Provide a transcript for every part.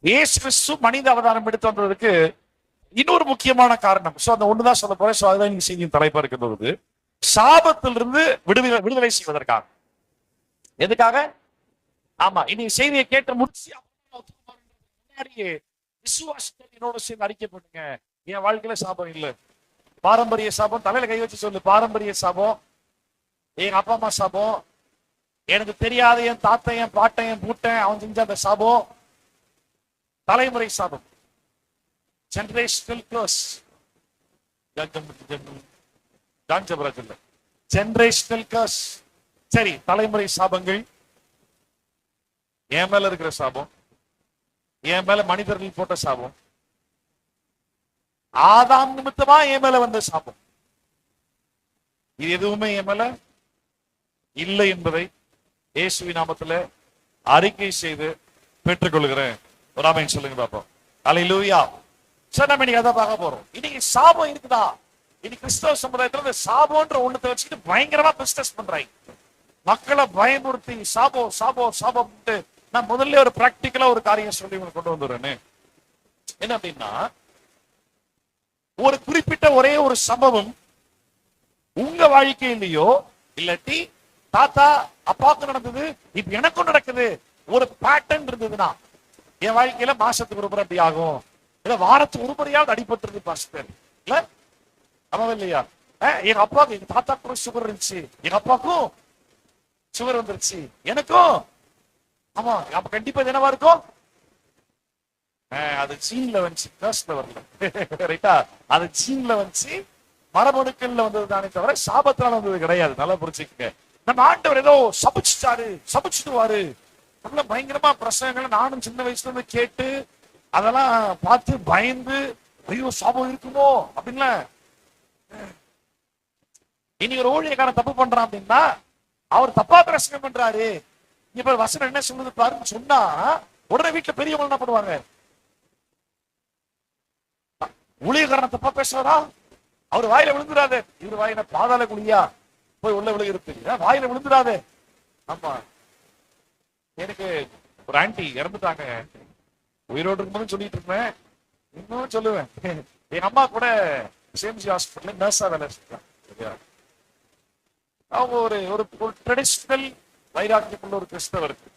இயேசு கிறிஸ்து மனித அவதாரம் எடுத்து வந்ததுக்கு இன்னொரு முக்கியமான காரணம். சோ அந்த ஒண்ணுதான் சொல்ல போறேன். சோ அதுதான் நீங்க செய்தியின் தலைப்பா இருக்கின்றது. சாபத்திலிருந்து விடுதலை செய்வதற்காக. எதுக்காக? ஆமா, இன்னைக்கு செய்தியை கேட்டு முடிச்சு முன்னாடியே விசுவாசத்தை என்னோட சேர்ந்து அறிக்கை பண்ணுங்க. என் வாழ்க்கையில சாபம் இல்லை. பாரம்பரிய சாபம் தலையில கை வச்சு சொல்லு. பாரம்பரிய சாபம், எங்க அப்பா அம்மா சாபம், எனக்கு தெரியாத என் தாத்தன் என் பாட்டன் என் பூட்டன் அவன் செஞ்ச அந்த சாபம், தலைமுறை சாபம், ஜெனரேஷனல் கர்ஸ். ஜெனரேஷனல் கர்ஸ். சரி, தலைமுறை சாபங்கள், என் மேல இருக்கிற சாபம், என் மேல மனிதர்கள் போட்ட சாபம், ஆதாம் நிமித்தமா என் மேல வந்த சாபம், இது எதுவுமே என் மேல இல்லை என்பதை இயேசுவின் நாமத்துல அறிக்கை செய்து பெற்றுக்கொள்கிறேன். ஒரு ஆமென் சொல்லுங்க பாப்போம். அல்லேலூயா. சரி, நம்ம இன்னைக்கு அதான் பார்க்க போறோம். இன்னைக்கு சாபம் இருக்குதா? இன்னைக்கு கிறிஸ்தவ சமுதாயத்துல சாபம்ன்ற ஒண்ணத்தை வச்சுட்டு பயங்கரமா பிசினஸ் பண்றாங்க. மக்களை பயமுறுத்தி சாபம் சாபம் சாபம். நான் முதல்ல ஒரு பிராக்டிக்கலா ஒரு காரியம் சொல்லி உங்களுக்கு கொண்டு வந்துடுறேன்னு. என்ன அப்படின்னா, ஒரு குறிப்பிட்ட ஒரே ஒரு சம்பவம் உங்க வாழ்க்கையிலயோ இல்லாட்டி தாத்தா அப்பாவுக்கு நடந்தது, இப்ப எனக்கும் நடக்குது, ஒரு பேட்டர்ன் இருந்ததுன்னா, என் வாழ்க்கையில மாசத்துக்கு ஒரு முறை அப்படி ஆகும், இல்ல வாரத்துக்கு ஒரு முறையாவது அடிபட்டு பாஸ்டர், இல்ல ஆமாவா இல்லையா? எங்க அப்பாவுக்கு எங்க தாத்தாக்கும் சுகர் இருந்துச்சு, எங்க அப்பாவுக்கும் சுகர் வந்துருச்சு, எனக்கும். ஆமா, அப்ப கண்டிப்பா இது என்னவா இருக்கும்? அது ஜீன்ல வந்துச்சு, கர்ஸ்ல வரல. ரைட்டா? அது ஜீன்ல வந்துச்சு, மரபணுக்கள்ல வந்தது தானே தவிர சாபத்தால வந்தது கிடையாது. நல்லா புரிச்சுக்கங்க. நம்ம ஆண்டவர் ஏதோ சபிச்சுட்டாரு, சபிச்சுடுவாரு, நல்ல பயங்கரமா பிரசங்களை நானும் சின்ன வயசுல இருந்து கேட்டு அதெல்லாம் பார்த்து பயந்து, ஐயோ சாபம் இருக்குமோ அப்படின்ல. இனி ஒரு ஊழியக்காரன் தப்பு பண்றான் அப்படின்னா அவர் தப்பா பிரசங்கம் பண்றாரு, இப்ப வசனம் என்ன சொல்லுது பாருன்னு சொன்னா உடனே வீட்டுல பெரியவங்க என்ன பண்ணுவாங்க? ஊழியக்காரன் தப்பா பேசுறாரா, அவர் வாயில விழுந்துடாதே, இவர் வாயில பாதாள குழியா போய் உள்ள விழுகிறது, வாயில விழுந்துடாதே. ஆமா, எனக்கு ஒரு ஆண்டி இறந்துட்டாங்க, உயிரோடு இருக்கும்போது சொல்லிட்டு இருப்பேன், இன்னும் சொல்லுவேன். எங்க அம்மா கூட சிஎம்சி ஹாஸ்பிட்டல் நர்ஸா வேலை செஞ்சாங்க. அவங்க ஒரு ஒரு ட்ரெடிஷனல் வைராக்கியமுள்ள ஒரு கிறிஸ்தவருக்கு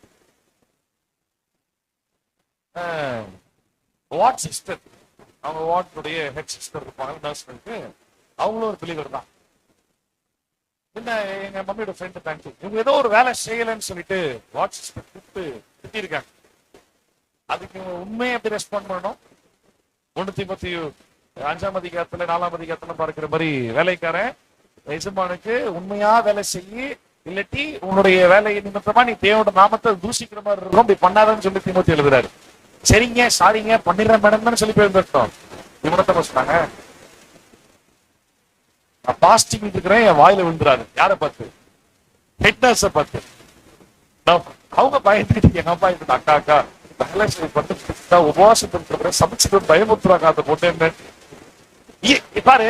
வார்ட் சிஸ்டர், அவங்க வார்டுடைய ஹெட் சிஸ்டர் இருப்பாங்க நர்ஸ்களுக்கு, அவங்களும் ஒரு பிலீவர் தான். என்ன, எங்க மம்மியோட ஃப்ரெண்டு தேங்க்யூ, இவங்க ஏதோ ஒரு வேலை செய்யலன்னு சொல்லிட்டு வார்ட் சிஸ்டர் கூப்பிட்டு திட்டிருக்காங்க. அதுக்கு இவங்க உண்மையை எப்படி ரெஸ்பாண்ட் பண்ணணும்? 1 தீமோத்தேயு 5ஆம் அதிகாரத்துல 4ஆம் அதிகாரத்துல பார்க்கிற மாதிரி, வேலைக்காரன் எஜமானுக்கு உண்மையா வேலை செய்யி, இல்லாட்டி உன்னுடைய வேலையை நிமித்தமா நீ தேவனோட நாமத்தை தூசிக்கிற மாதிரி இருக்கும், இப்படி பண்ணாதன்னு சொல்லி தீமோத்தேயு எழுதுறாரு. சரிங்க, சாரிங்க, பண்ணிடுறேன் மேடம் சொல்லி போயிருந்தோம். இவனத்தை சொன்னாங்க, நான் பாஸ்டிங் இருக்கிறேன், என் வாயில விழுந்துறாரு. யாரை பார்த்து? ஹெட் நர்ஸை பார்த்து. அவங்க பயந்துட்டு, எங்க அப்பா இந்த அக்கா அக்கா உபவாசத்தை சமைச்சுட்டு பயமுத்துறாங்க அந்த பொண்ணு. பாரு,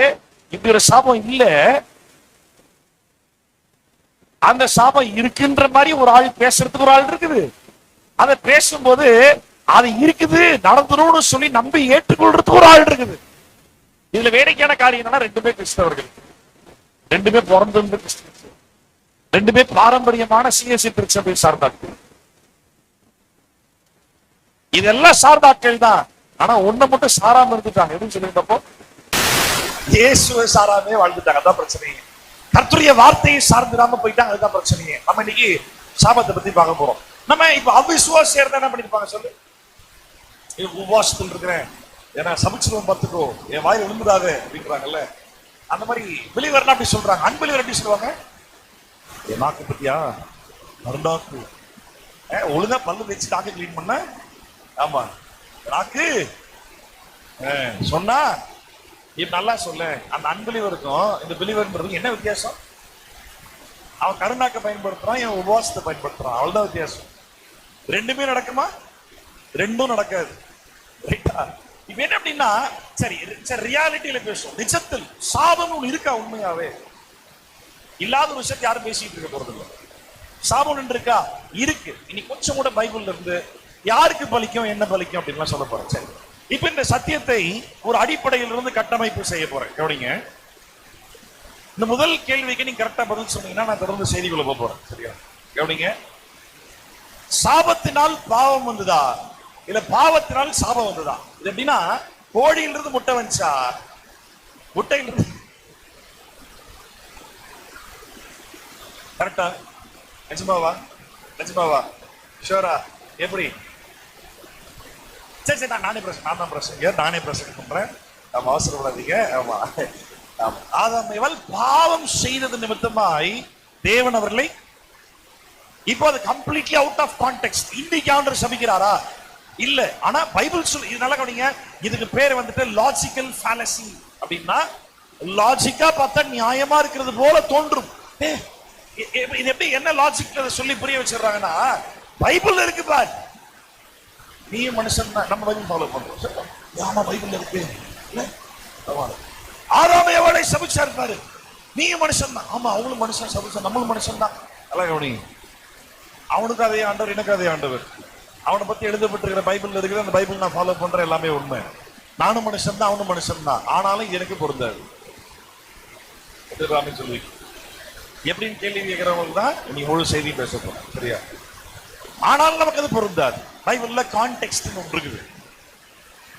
இப்படி ஒரு சாபம் இல்ல, அந்த சாபம் இருக்குன்ற மாதிரி ஒரு ஆள் பேசுறதுக்கு ஒரு ஆள் இருக்குது. அதை பேசும்போது அது இருக்குது நடந்துரும்னு சொல்லி நம்பி ஏற்றுக்கொள்றதுக்கு ஒரு ஆள் இருக்குது. இதுல வேடிக்கையான காரியம் என்னன்னா, ரெண்டுமே கிறிஸ்தவர்கள், ரெண்டுமே பிறந்திருந்த கிறிஸ்தவர்கள், ரெண்டுமே பாரம்பரியமான சிஎஸ்சி திருச்சபை சார்ந்தார்கள். இதெல்லாம் சார்ந்தாக்கள் தான். ஆனா ஒண்ணு மட்டும் சாராம இருந்துட்டாங்க. எதுவும் சொல்லியிருந்தப்போ இயேசுவை சாராமே வாழ்ந்துட்டாங்க. அதான் பிரச்சனையே. கர்த்தருடைய வார்த்தையை சார்ந்துடாம போயிட்டாங்க. அதுதான் பிரச்சனையே. நம்ம இன்னைக்கு சாபத்தை பத்தி பார்க்க போறோம். நம்ம இப்ப அவிசுவாசியா இருந்தா என்ன பண்ணிருப்பாங்க சொல்லு? உபவாசத்தில் இருக்கிறேன், ஏன்னா சமைச்சிருவோம் பார்த்துக்கோ, என் வாயில விழுந்துடாது அப்படின்றாங்கல்ல. அந்த மாதிரி பிலீவர்னா அப்படி சொல்றாங்க. அன்பிலீவர் எப்படி சொல்லுவாங்க? என் நாக்கு பத்தியா மருந்தாக்கு, ஒழுங்கா பல்லு வச்சு நாக்கு கிளீன் பண்ண. ஆமா, நாக்கு சொன்னா இது நல்லா சொல்ல. அந்த அன்பிலீவருக்கும் இந்த பிலீவர்ன்றதுக்கும் என்ன வித்தியாசம்? அவன் கருணாக்க பயன்படுத்துறான், என் உபவாசத்தை பயன்படுத்துறான், அவ்வளவுதான் வித்தியாசம். ரெண்டுமே நடக்குமா? ரெண்டும் நடக்காது. இப்ப என்ன அப்படின்னா, சரி சரி ரியாலிட்டியில பேசும். நிஜத்தில் சாபம் ஒண்ணு இருக்கா? உண்மையாவே இல்லாத ஒரு விஷயத்தை யாரும் பேசிட்டு இருக்க போறது இல்லை. சாபம் ஒன்று இருக்கா? இருக்கு. இனி கொஞ்சம் கூட பைபிள்ல இருந்து யாருக்கு பலிக்கும், என்ன பலிக்கும் அப்படின்லாம் சொல்ல போறேன். சரி, இப்ப இந்த சத்தியத்தை ஒரு அடிப்படையிலிருந்து கட்டமைப்பு செய்ய போறேன். கவனிங்க, இந்த முதல் கேள்விக்கு நீங்க கரெக்டா பதில் சொன்னீங்கன்னா நான் தொடர்ந்து செய்திக்குள்ள போறேன். சரியா? கவனிங்க, சாபத்தினால் பாவம் வந்ததா இல்ல பாவத்தினால் சாபம் வந்ததா? இது எப்படின்னா, கோழியிலிருந்து முட்டை வந்துச்சா, முட்டையிலிருந்து கரெக்டா? நிஜமாவா? நிஜமாவா? ஷூரா? எப்படி? சரி சரி, நானே பிரசங்க நானே பிரசங்க பண்றேன். நம்ம அவசரப்படாதீங்க. ஆமா ஆமா, ஆதாம் ஏவாள் பாவம் செய்தது நிமித்தமாய் தேவன் அவர்களை, இப்போ அது கம்ப்ளீட்லி அவுட் ஆஃப் கான்டெக்ஸ்ட். இன்னைக்கு ஆண்டவர் சபிக்கிறாரா? இல்ல. ஆனா பைபிள் சொல்லு, இது நல்லா கவனிங்க, இதுக்கு பேர் வந்துட்டு லாஜிக்கல் ஃபாலசி. அப்படின்னா லாஜிக்கா பார்த்தா நியாயமா இருக்கிறது போல தோன்றும். இது எப்படி, என்ன லாஜிக் சொல்லி புரிய வச்சிடறாங்கன்னா, பைபிள் இருக்கு பார், நீ மனுஷன் தான். நம்ம பைபிள் ஃபாலோ பண்றோம். ஆமா பைபிள் இருக்கு. ஆதாம் ஏவாளை சபிச்சாரு பாரு, நீ மனுஷன் தான். ஆமா அவங்களும் மனுஷன், சபிச்சா நம்மளும் மனுஷன் தான். நல்லா கவனிங்க, அவனுக்கு அதே ஆண்டவர், எனக்கு அதே ஆண்டவர். அவனை பத்தி எழுதப்பட்டிருக்கிற பைபிள் இருக்கிற அந்த பைபிள் நான் ஃபாலோ பண்றேன், எல்லாமே உண்மை. நானும் மனுஷன் தான், அவனும் மனுஷன் தான். ஆனாலும் எனக்கு பொருந்தாது சொல்லி எப்படின்னு கேள்வி கேட்கிறவங்களுக்கு தான் நீ முழு செய்தி பேச போற. சரியா? ஆனாலும் நமக்கு அது பொருந்தாது. பைபிள்ல கான்டெக்ஸ்ட் ஒன்று இருக்குது.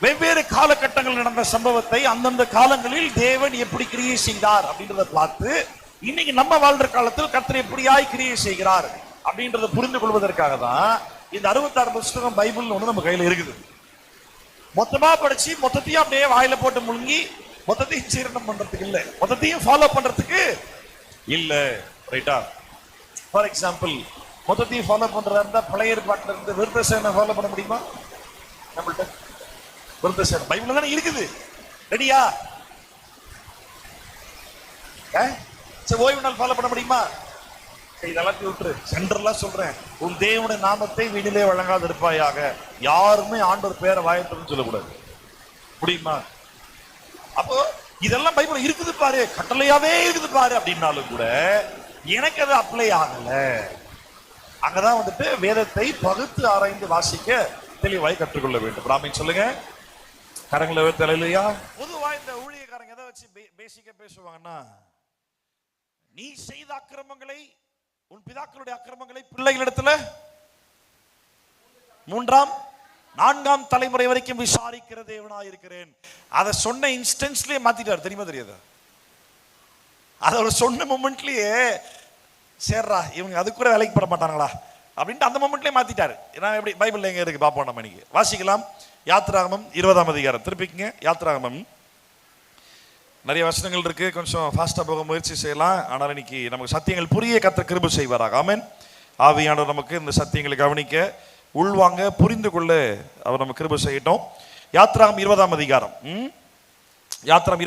வெவ்வேறு காலகட்டங்கள் நடந்த சம்பவத்தை அந்தந்த காலங்களில் தேவன் எப்படி கிரியை செய்தார் அப்படின்றத பார்த்து, இன்னைக்கு நம்ம வாழ்ற காலத்தில் கர்த்தர் எப்படியாய் கிரியை செய்கிறார் அப்படின்றத புரிந்து கொள்வதற்காக தான் இந்த 66 புத்தகம் பைபிள் ஒண்ணு நம்ம கையில இருக்குது. மொத்தமா படிச்சு மொத்தத்தையும் அப்படியே வாயில போட்டு முழுங்கி மொத்தத்தையும் சீரணம் பண்றதுக்கு இல்ல, மொத்தத்தையும் ஃபாலோ பண்றதுக்கு இல்ல. ரைட்டா? ஃபார் எக்ஸாம்பிள், மொத்தத்தையும் ஃபாலோ பண்றதா இருந்தா பழைய ஏற்பாட்டுல இருந்து விருத்த சேனை ஃபாலோ பண்ண முடியுமா? நம்மள்ட்ட விருத்த சேனை பைபிள் தானே இருக்குது. ரெடியா? சரி, ஓய்வு நாள் ஃபாலோ பண்ண முடியுமா? இதெல்லாம் விட்டுரு. சென்ட்ரலா சொல்றேன், உன் தேவனுடைய நாமத்தை வீணிலே வழங்காது இருப்பாயாக. யாருமே ஆண்டவர் பேரை வாயத்துன்னு சொல்லக்கூடாது. முடியுமா? அப்போ இதெல்லாம் பைபிள் இருக்குது பாரு, கட்டளையாவே இருக்குது பாரு அப்படின்னாலும் கூட எனக்கு அது அப்ளை ஆகல. அங்கதான் வந்துட்டு வேதத்தை பகுத்து ஆராய்ந்து வாசிக்க தெளிவாய் கற்றுக்கொள்ள வேண்டும். ராமின் சொல்லுங்க, கரங்களை தலையிலையா. பொதுவா இந்த ஊழியக்காரங்க எதை வச்சு பேசிக்க பேசுவாங்கன்னா, நீ செய்த அக்கிரமங்களை, உன் பிதாக்களுடைய அக்கிரமங்களை பிள்ளைகளிடத்துல 3ஆம் 4ஆம் தலைமுறை வரைக்கும் விசாரிக்கிற தேவனாய் இருக்கிறேன். அதை சொன்ன இன்ஸ்டன்ஸ்லயே மாத்திட்டாரு. தெரியுமா தெரியாது? அதை சொன்ன மொமெண்ட்லயே, சேர்றா இவங்க அது கூட வேலைக்கு போட மாட்டாங்களா அப்படின்ட்டு அந்த மொமெண்ட்லயே மாத்திட்டாரு. நான் எப்படி பைபிள்ல எங்க இருக்கு பாப்போம். நம்ம இன்னைக்கு வாசிக்கலாம். யாத்ராகமம் 20ஆம் அதிகாரம். திருப்பிக்கங்க, யாத்ராகமம். நிறைய வசனங்கள் இருக்கு, கொஞ்சம் ஃபாஸ்டா போக முயற்சி செய்யலாம். ஆனால் இன்னைக்கு நமக்கு சத்தியங்கள் புரிய கர்த்தர் கிருபை செய்வாராக. ஆமென். ஆவியானவர் நமக்கு இந்த சத்தியங்களை கவனிக்க, உள்வாங்க, புரிந்து கொள்ள அவர் நம்ம கிருபை செய்யட்டும். யாத்ராகமம் 20ஆம் அதிகாரம். யாத்ராகமம்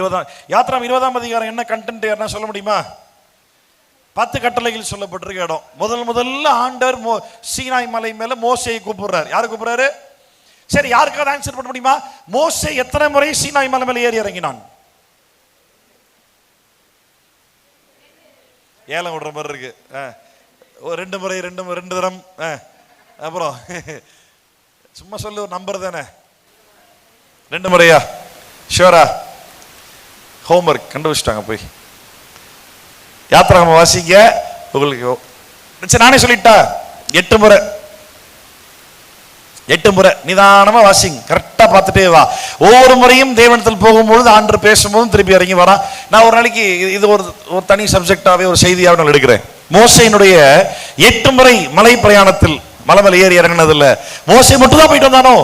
20ஆம் அதிகாரம் என்ன கண்டென்ட் யாரா சொல்ல முடியுமா? 10 கட்டளைகள் சொல்லப்பட்டிருக்க இடம். முதல்ல ஆண்டவர் சீனாய் மலை மேல மோசேயை கூப்பிடுறாரு. யாரு கூப்பிடுறாரு? சரி, யாருக்காவது ஆன்சர் பண்ண முடியுமா? மோசே எத்தனை முறை சீனாய் மலை மேல ஏறி இறங்கினான்? ஏலம் விடுற மாதிரி இருக்கு. 2 முறை, 2 தரம். அப்புறம் சும்மா சொல்லு, ஒரு நம்பர் தானே. 2 முறையா? ஷூரா? ஹோம்ஒர்க் கண்டுபிடிச்சிட்டாங்க. போய் யாத்ராகமம் வாசிங்க. உங்களுக்கு நானே சொல்லிட்டா 8 முறை. 8 முறை நிதானமா வாசிங்க, கரெக்டா பார்த்துட்டே வா. ஒவ்வொரு முறையும் தேவனத்தில் போகும்பொழுது ஆண்டவர் பேசும்போதும் திருப்பி இறங்கி வரான். நான் ஒரு நாளைக்கு இது ஒரு தனி சப்ஜெக்டாவே ஒரு செய்தியாக நான் எடுக்கிறேன். மோசேயினுடைய 8 முறை மலை பிரயாணத்தில் மலை மேல ஏறி இறங்கினதில்ல, மோசே மட்டும் தான் போயிட்டு வந்தானோ?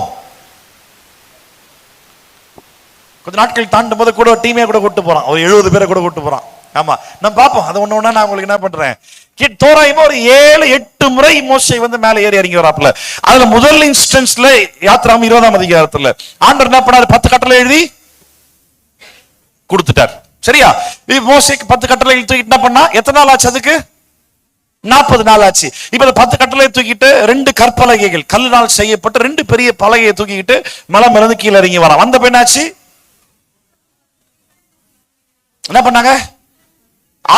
கொஞ்ச நாட்கள் தாண்டும் போது கூட டீமே கூட கூட்டு போறான், ஒரு 70 பேரை கூட கூட்டு போறான். ஆமா, நான் பார்ப்போம். அது ஒண்ணு ஒண்ணா நான் உங்களுக்கு என்ன பண்றேன், தோராயமா ஒரு 7-8 முறை மோசே வந்து மேல ஏறி இறங்கி வராப்புல. அதுல முதல் இன்ஸ்டன்ஸ்ல யாத்ராகமம் 20ஆம் அதிகாரத்துல ஆண்டவர் என்ன பண்ணாரு? 10 கட்டளை எழுதி கொடுத்துட்டார். சரியா? மோசேக்கு 10 கட்டளை தூக்கிட்டு என்ன பண்ணா? எத்தனை நாள் ஆச்சு? அதுக்கு 40 நாள் ஆச்சு. இப்ப 10 கட்டளை தூக்கிட்டு 2 கற்பலகைகள், கல்லினால் செய்யப்பட்ட 2 பெரிய பலகையை தூக்கிட்டு மலை மேல கீழே இறங்கி வரான். வந்த பெண்ணாச்சு என்ன பண்ணாங்க?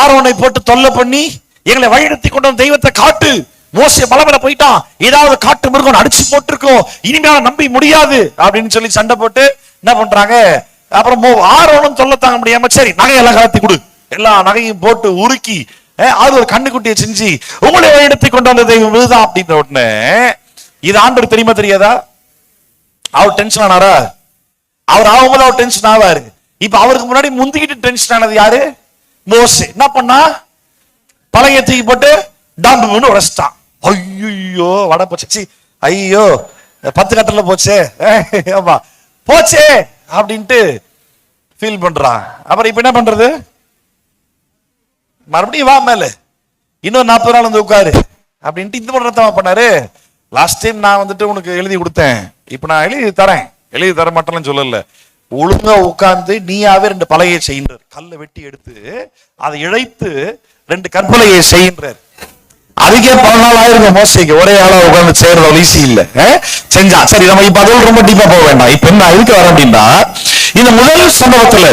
ஆரோனை போட்டு தொல்லை பண்ணி, எங்களை வழிநடத்தி கொண்டு தெய்வத்தை காட்டு மோசே மலை மேல போயிட்டான், ஏதாவது காட்டு மிருகம் அடிச்சு போட்டிருக்கோம், இனிமேல நம்பி முடியாது அப்படின்னு சொல்லி சண்டை போட்டு என்ன பண்றாங்க. அப்புறம் ஆரோனும் சொல்ல தாங்க முடியாம, சரி நகையெல்லாம் கலத்தி கொடு, எல்லா நகையும் போட்டு உருக்கி அது ஒரு கண்ணுக்குட்டியை செஞ்சு உங்களை எடுத்து கொண்டு வந்த தெய்வம் இதுதான் அப்படின்ற உடனே இது ஆண்டவர் தெரியுமா தெரியாதா? அவர் டென்ஷன் ஆனாரா? அவர் ஆகும்போது அவர் டென்ஷன் ஆவாரு. இப்ப அவருக்கு முன்னாடி முந்திக்கிட்டு டென்ஷன் ஆனது யாரு? மோசே. என்ன பண்ணா? பழைய தூக்கி போட்டு டாம்பு உடைச்சிட்டான். ஐயோ வட போச்சு, ஐயோ 10 கட்டல போச்சே, ஆமா போச்சே அப்படின்ட்டு ஃபீல் பண்றான். அப்புறம் இப்ப என்ன பண்றது? மறுபடியும் வா மேல, இன்னும் 40 நாள் வந்து உட்காரு அப்படின்ட்டு இந்த பண்றத பண்ணாரு. லாஸ்ட் டைம் நான் வந்துட்டு உனக்கு எழுதி கொடுத்தேன், இப்ப நான் எழுதி தரேன், எழுதி தர மாட்டேன்னு சொல்லல, ஒழுங்கா உட்கார்ந்து நீயாவே 2 பலகையை செய்கின்றார். கல்லை வெட்டி எடுத்து அதை இழைத்து 2 கற்பலையை செய்கின்றார். அதுக்கே 10 நாள் ஆயிருக்கும் மோசைக்கு, ஒரே ஆளா உட்கார்ந்து செய்யறது ஈஸி இல்ல. செஞ்சா சரி, நம்ம இப்ப அதோட ரொம்ப டீப்பா போக வேண்டாம். இப்ப என்ன இதுக்கு வர அப்படின்னா, இந்த முதல் சம்பவத்துல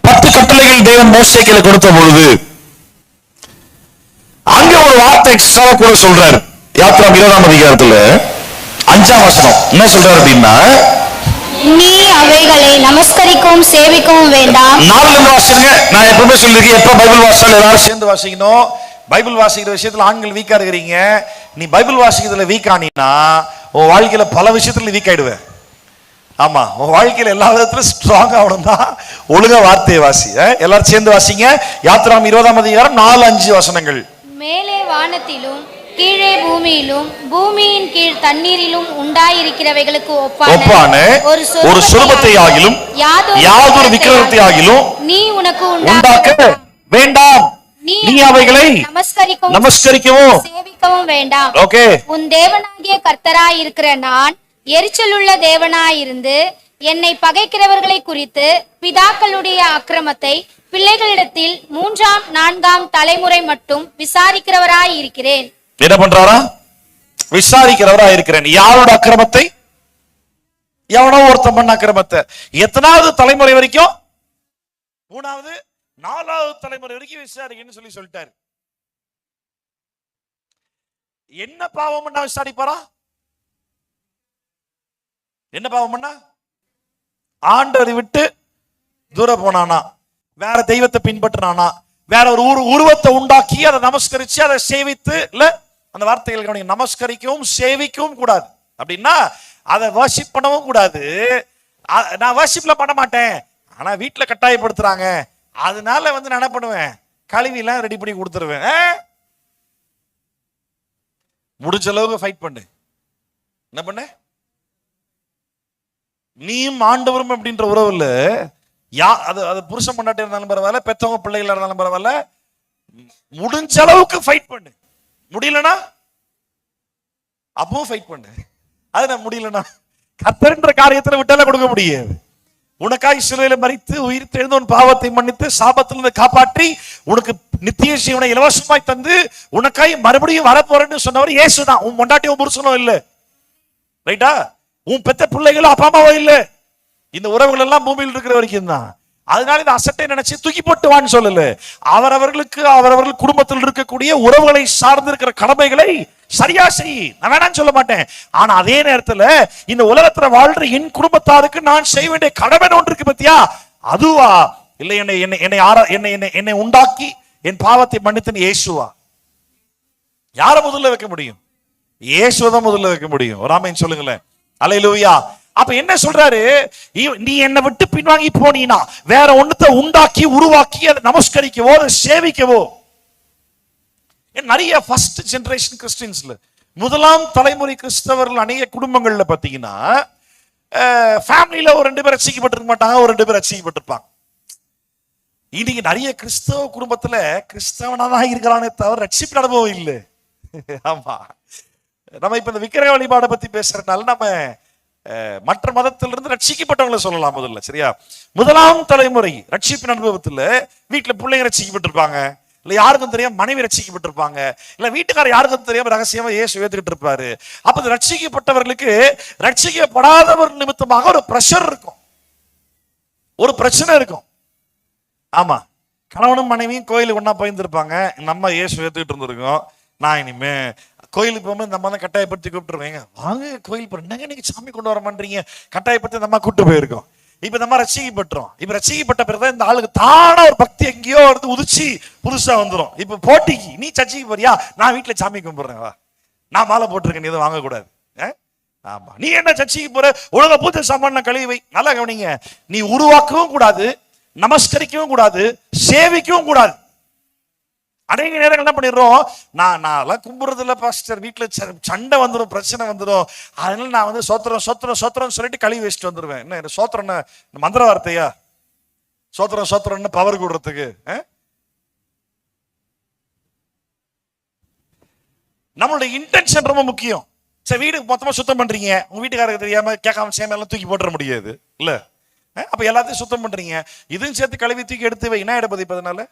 10 கட்டளைகள் தேவன் மோசேக்கு கொடுத்த பொழுது அங்க ஒரு வார்த்தை எக்ஸ்ட்ரா கூட சொல்றாரு. யாத்திராம் 20ஆம் அதிகாரத்துல 5ஆம் வசனம் என்ன சொல்றாரு அப்படின்னா, நீ அவைகளை நமஸ்கரிக்கவும் சேவிக்கவும் வேண்டாம். 4 வாசிங்க. நான் எப்பவுமே சொல்லிருக்கேன், எப்ப பைபிள் வாசிச்சாலும் எல்லாரும் சேர்ந்து வாசிக்கணும். பைபிள் வாசிக்கிற விஷயத்துல ஆண்கள் வீக்கா இருக்கிறீங்க, நீ பைபிள் வாசிக்கிறதுல வீக் ஆனீன்னா உன் வாழ்க்கையில பல விஷயத்துல வீக் ஆயிடுவேன். ஆமா, உன் வாழ்க்கையில எல்லா விதத்திலும் ஸ்ட்ராங் ஆகணும் தான் ஒழுங்கா வார்த்தையை வாசி. எல்லாரும் சேர்ந்து வாசிங்க. யாத்திராம் 20ஆம் அதிகாரம் 4-5 வசனங்கள். மேலே வானத்திலும் கீழே பூமியிலும் பூமியின் கீழ் தண்ணீரிலும் உண்டாயிருக்கிறவைகளுக்கு ஒப்பான ஒரு சுரூபத்தை ஆகிலும் யாதொரு விக்கிரகத்தை ஆகிலும் நீ உனக்கு உண்டாக்க வேண்டாம். நீ அவைகளை நமஸ்கரிக்கவும் சேவிக்கவும் வேண்டாம். ஓகே. உன் தேவனாகிய கர்த்தராய் இருக்கிற நான் எரிச்சலுள்ள தேவனாயிருந்து என்னை பகைக்கிறவர்களை குறித்து பிதாக்களுடைய அக்கிரமத்தை பிள்ளைகளிடத்தில் 3ஆம் 4ஆம் தலைமுறை மட்டும் விசாரிக்கிறவராய் இருக்கிறேன். என்ன பண்றாரா? விசாரிக்கிறவராய் இருக்கிறேன். யாரோட அக்கிரமத்தை? எவனோ ஒருத்தன் பண்ண அக்கிரமத்தை. எத்தனாவது தலைமுறை வரைக்கும்? 3வது 4வது தலைமுறை வரைக்கும் விசாரிக்கன்னு சொல்லிட்டாரு. என்ன பாவம் பண்ணா விசாரிப்பாரா? என்ன பாவம் பண்ணா? ஆண்டவரை விட்டு தூர போனானா, வேற தெய்வத்தை பின்பற்றினானா, வேற ஒரு உருவத்தை உண்டாக்கி அதை நமஸ்கரிச்சு அதை சேவித்து, இல்ல அந்த வார்த்தைகள் நமஸ்கரிக்கவும் சேவிக்கவும் கூடாது. அப்படின்னா அதை வர்ஷிப் பண்ணவும் கூடாது. நான் வர்ஷிப்ல பண்ண மாட்டேன், ஆனா வீட்டுல கட்டாயப்படுத்துறாங்க, அதனால வந்து நான் என்ன பண்ணுவேன், கழுவி எல்லாம் ரெடி பண்ணி கொடுத்துருவேன். முடிஞ்ச அளவுக்கு ஃபைட் பண்ணு. என்ன பண்ண? நீயும் ஆண்டவரும் அப்படின்ற உறவு இல்ல. அது புருஷன் பொண்டாட்டி இருந்தாலும் பரவாயில்ல, பெத்தவங்க பிள்ளைகளா இருந்தாலும் பரவாயில்ல, முடிஞ்ச அளவுக்கு ஃபைட் பண்ணு. முடியலனா அப்பவும் ஃபைட் பண்ணு. அது நான் முடியலனா கர்த்தர்ன்ற காரியத்துல விட்டால கொடுக்க முடியாது. உனக்காய் சிலுவையில மரித்து உயிர் தெழுந்து உன் பாவத்தை மன்னித்து சாபத்திலிருந்து காப்பாற்றி உனக்கு நித்திய ஜீவனை இலவசமாய் தந்து உனக்காய் மறுபடியும் வரப்போறேன்னு சொன்னவர் இயேசுதான். உன் பொண்டாட்டி உன் புருஷனும் இல்ல, ரைட்டா? உன் பெத்த பிள்ளைகளும் அப்பா அம்மாவோ இல்ல. இந்த உறவுகள் எல்லாம் பூமியில் இருக்கிற வரைக்கும் தான். அதனால இந்த அசட்டை நினைச்சு தூக்கி போட்டுவான்னு சொல்லல. அவரவர்கள் குடும்பத்தில் இருக்கக்கூடிய உறவுகளை சார்ந்து இருக்கிற கடமைகளை சரியா செய், நான் வேணான்னு சொல்ல மாட்டேன். ஆனா அதே நேரத்துல இந்த உலகத்துல வாழ்ற என் குடும்பத்தாருக்கு நான் செய்ய வேண்டிய கடமை ஒன்று இருக்கு பத்தியா, அதுவா இல்ல என்னை உண்டாக்கி என் பாவத்தை மன்னித்து இயேசுவா? யார முதல்ல வைக்க முடியும்? இயேசுதான் முதல்ல வைக்க முடியும். ஒரு ஆமென் சொல்லுங்களேன். அல்லேலூயா. அப்ப என்ன சொல்றாரு? நீ என்னை விட்டு பின்வாங்கி போனீனா வேற ஒண்ணுத்தை உண்டாக்கி உருவாக்கி அதை நமஸ்கரிக்கவோ அதை சேவிக்கவோ. நிறைய ஃபர்ஸ்ட் ஜெனரேஷன் கிறிஸ்டியன்ஸ்ல, முதலாம் தலைமுறை கிறிஸ்தவர்கள் அநேக குடும்பங்கள்ல பாத்தீங்கன்னா ஃபேமிலியில ஒரு 2 பேர் ரட்சிக்கப்பட்டிருக்க மாட்டாங்க, ஒரு 2 பேர் ரட்சிக்கப்பட்டிருப்பாங்க. இன்னைக்கு நிறைய கிறிஸ்தவ குடும்பத்துல கிறிஸ்தவனாதான் இருக்கிறானே தவிர ரட்சிப்பு அனுபவம் இல்லை. ஆமா, நம்ம இப்ப இந்த விக்கிரக வழிபாடை பத்தி பேசுறதுனால நம்ம மற்ற மதத்திலிருந்து ரட்சிக்கப்பட்டவங்களை சொல்லலாம் முதல்ல, சரியா? முதலாம் தலைமுறை ரட்சிப்பின் அனுபவத்துல வீட்டுல பிள்ளைங்க ரட்சிக்கப்பட்டிருப்பாங்க, இல்ல யாருக்கும் தெரியாம மனைவி ரட்சிக்கப்பட்டிருப்பாங்க, இல்ல வீட்டுக்காரர் யாருக்கும் தெரியாம ரகசியமா இயேசு ஏத்துக்கிட்டு இருப்பாரு. அப்ப ரட்சிக்கப்பட்டவர்களுக்கு ரட்சிக்கப்படாதவர்கள் நிமித்தமாக ஒரு பிரஷர் இருக்கும், ஒரு பிரச்சனை இருக்கும். ஆமா, கணவனும் மனைவியும் கோயிலுக்கு ஒன்னா போயிருந்திருப்பாங்க, நம்ம இயேசு ஏத்துக்கிட்டு இருந்திருக்கோம். நான் இனிமே கோயிலுக்கு போகும்போது நம்ம தான் கட்டாயப்படுத்தி கூப்பிட்டுருவேங்க, வாங்க கோயில் போற, என்னங்க நீங்க சாமி கொண்டு வர மாட்டீங்க, கட்டாயப்படுத்தி நம்ம கூப்பிட்டு போயிருக்கோம். இப்ப நம்ம ரசிக்கப்பட்டுறோம். இப்ப ரசிக்கப்பட்ட பிறகு இந்த ஆளுக்கு தானா ஒரு பக்தி எங்கேயோ வந்து உதிச்சு புதுசா வந்துடும். இப்ப போட்டிக்கு நீ சர்ச்சைக்கு போறியா, நான் வீட்டுல சாமி கும்பிடுறேன், வா, நான் மாலை போட்டிருக்கேன், நீ எதுவும் வாங்கக்கூடாது. ஆமா, நீ என்ன சர்ச்சைக்கு போற, ஒழுங்கா பூஜை சாமான கழுவி வை. நல்லா கவனிங்க, நீ உருவாக்கவும் கூடாது, நமஸ்கரிக்கவும் கூடாது, சேவிக்கவும் கூடாது. அநேக நேரங்கள் என்ன பண்ணிடுறோம், நான் கும்பிடுறது இல்லை பாஸ்டர், வீட்டுல சண்டை வந்துடும், பிரச்சனை வந்துடும், அதனால நான் வந்து சோத்திரம் சோத்திரம் சோத்திரம் சொல்லிட்டு கழுவி வச்சுட்டு வந்துடுவேன். என்ன சோத்திரம், மந்திர வார்த்தையா? சோத்திரம் சோத்திரம்னு பவர் கூடுறதுக்கு? நம்மளுடைய இன்டென்ஷன் ரொம்ப முக்கியம். சரி, வீடு மொத்தமா சுத்தம் பண்றீங்க, உங்க வீட்டுக்காரருக்கு தெரியாம கேட்காம சேம எல்லாம் தூக்கி போட்டுற முடியாது இல்ல. அப்ப எல்லாத்தையும் சுத்தம் பண்றீங்க, இதுவும் சேர்த்து கழுவி தூக்கி எடுத்து வை, என்ன ஆயிடுது இப்ப? அதனால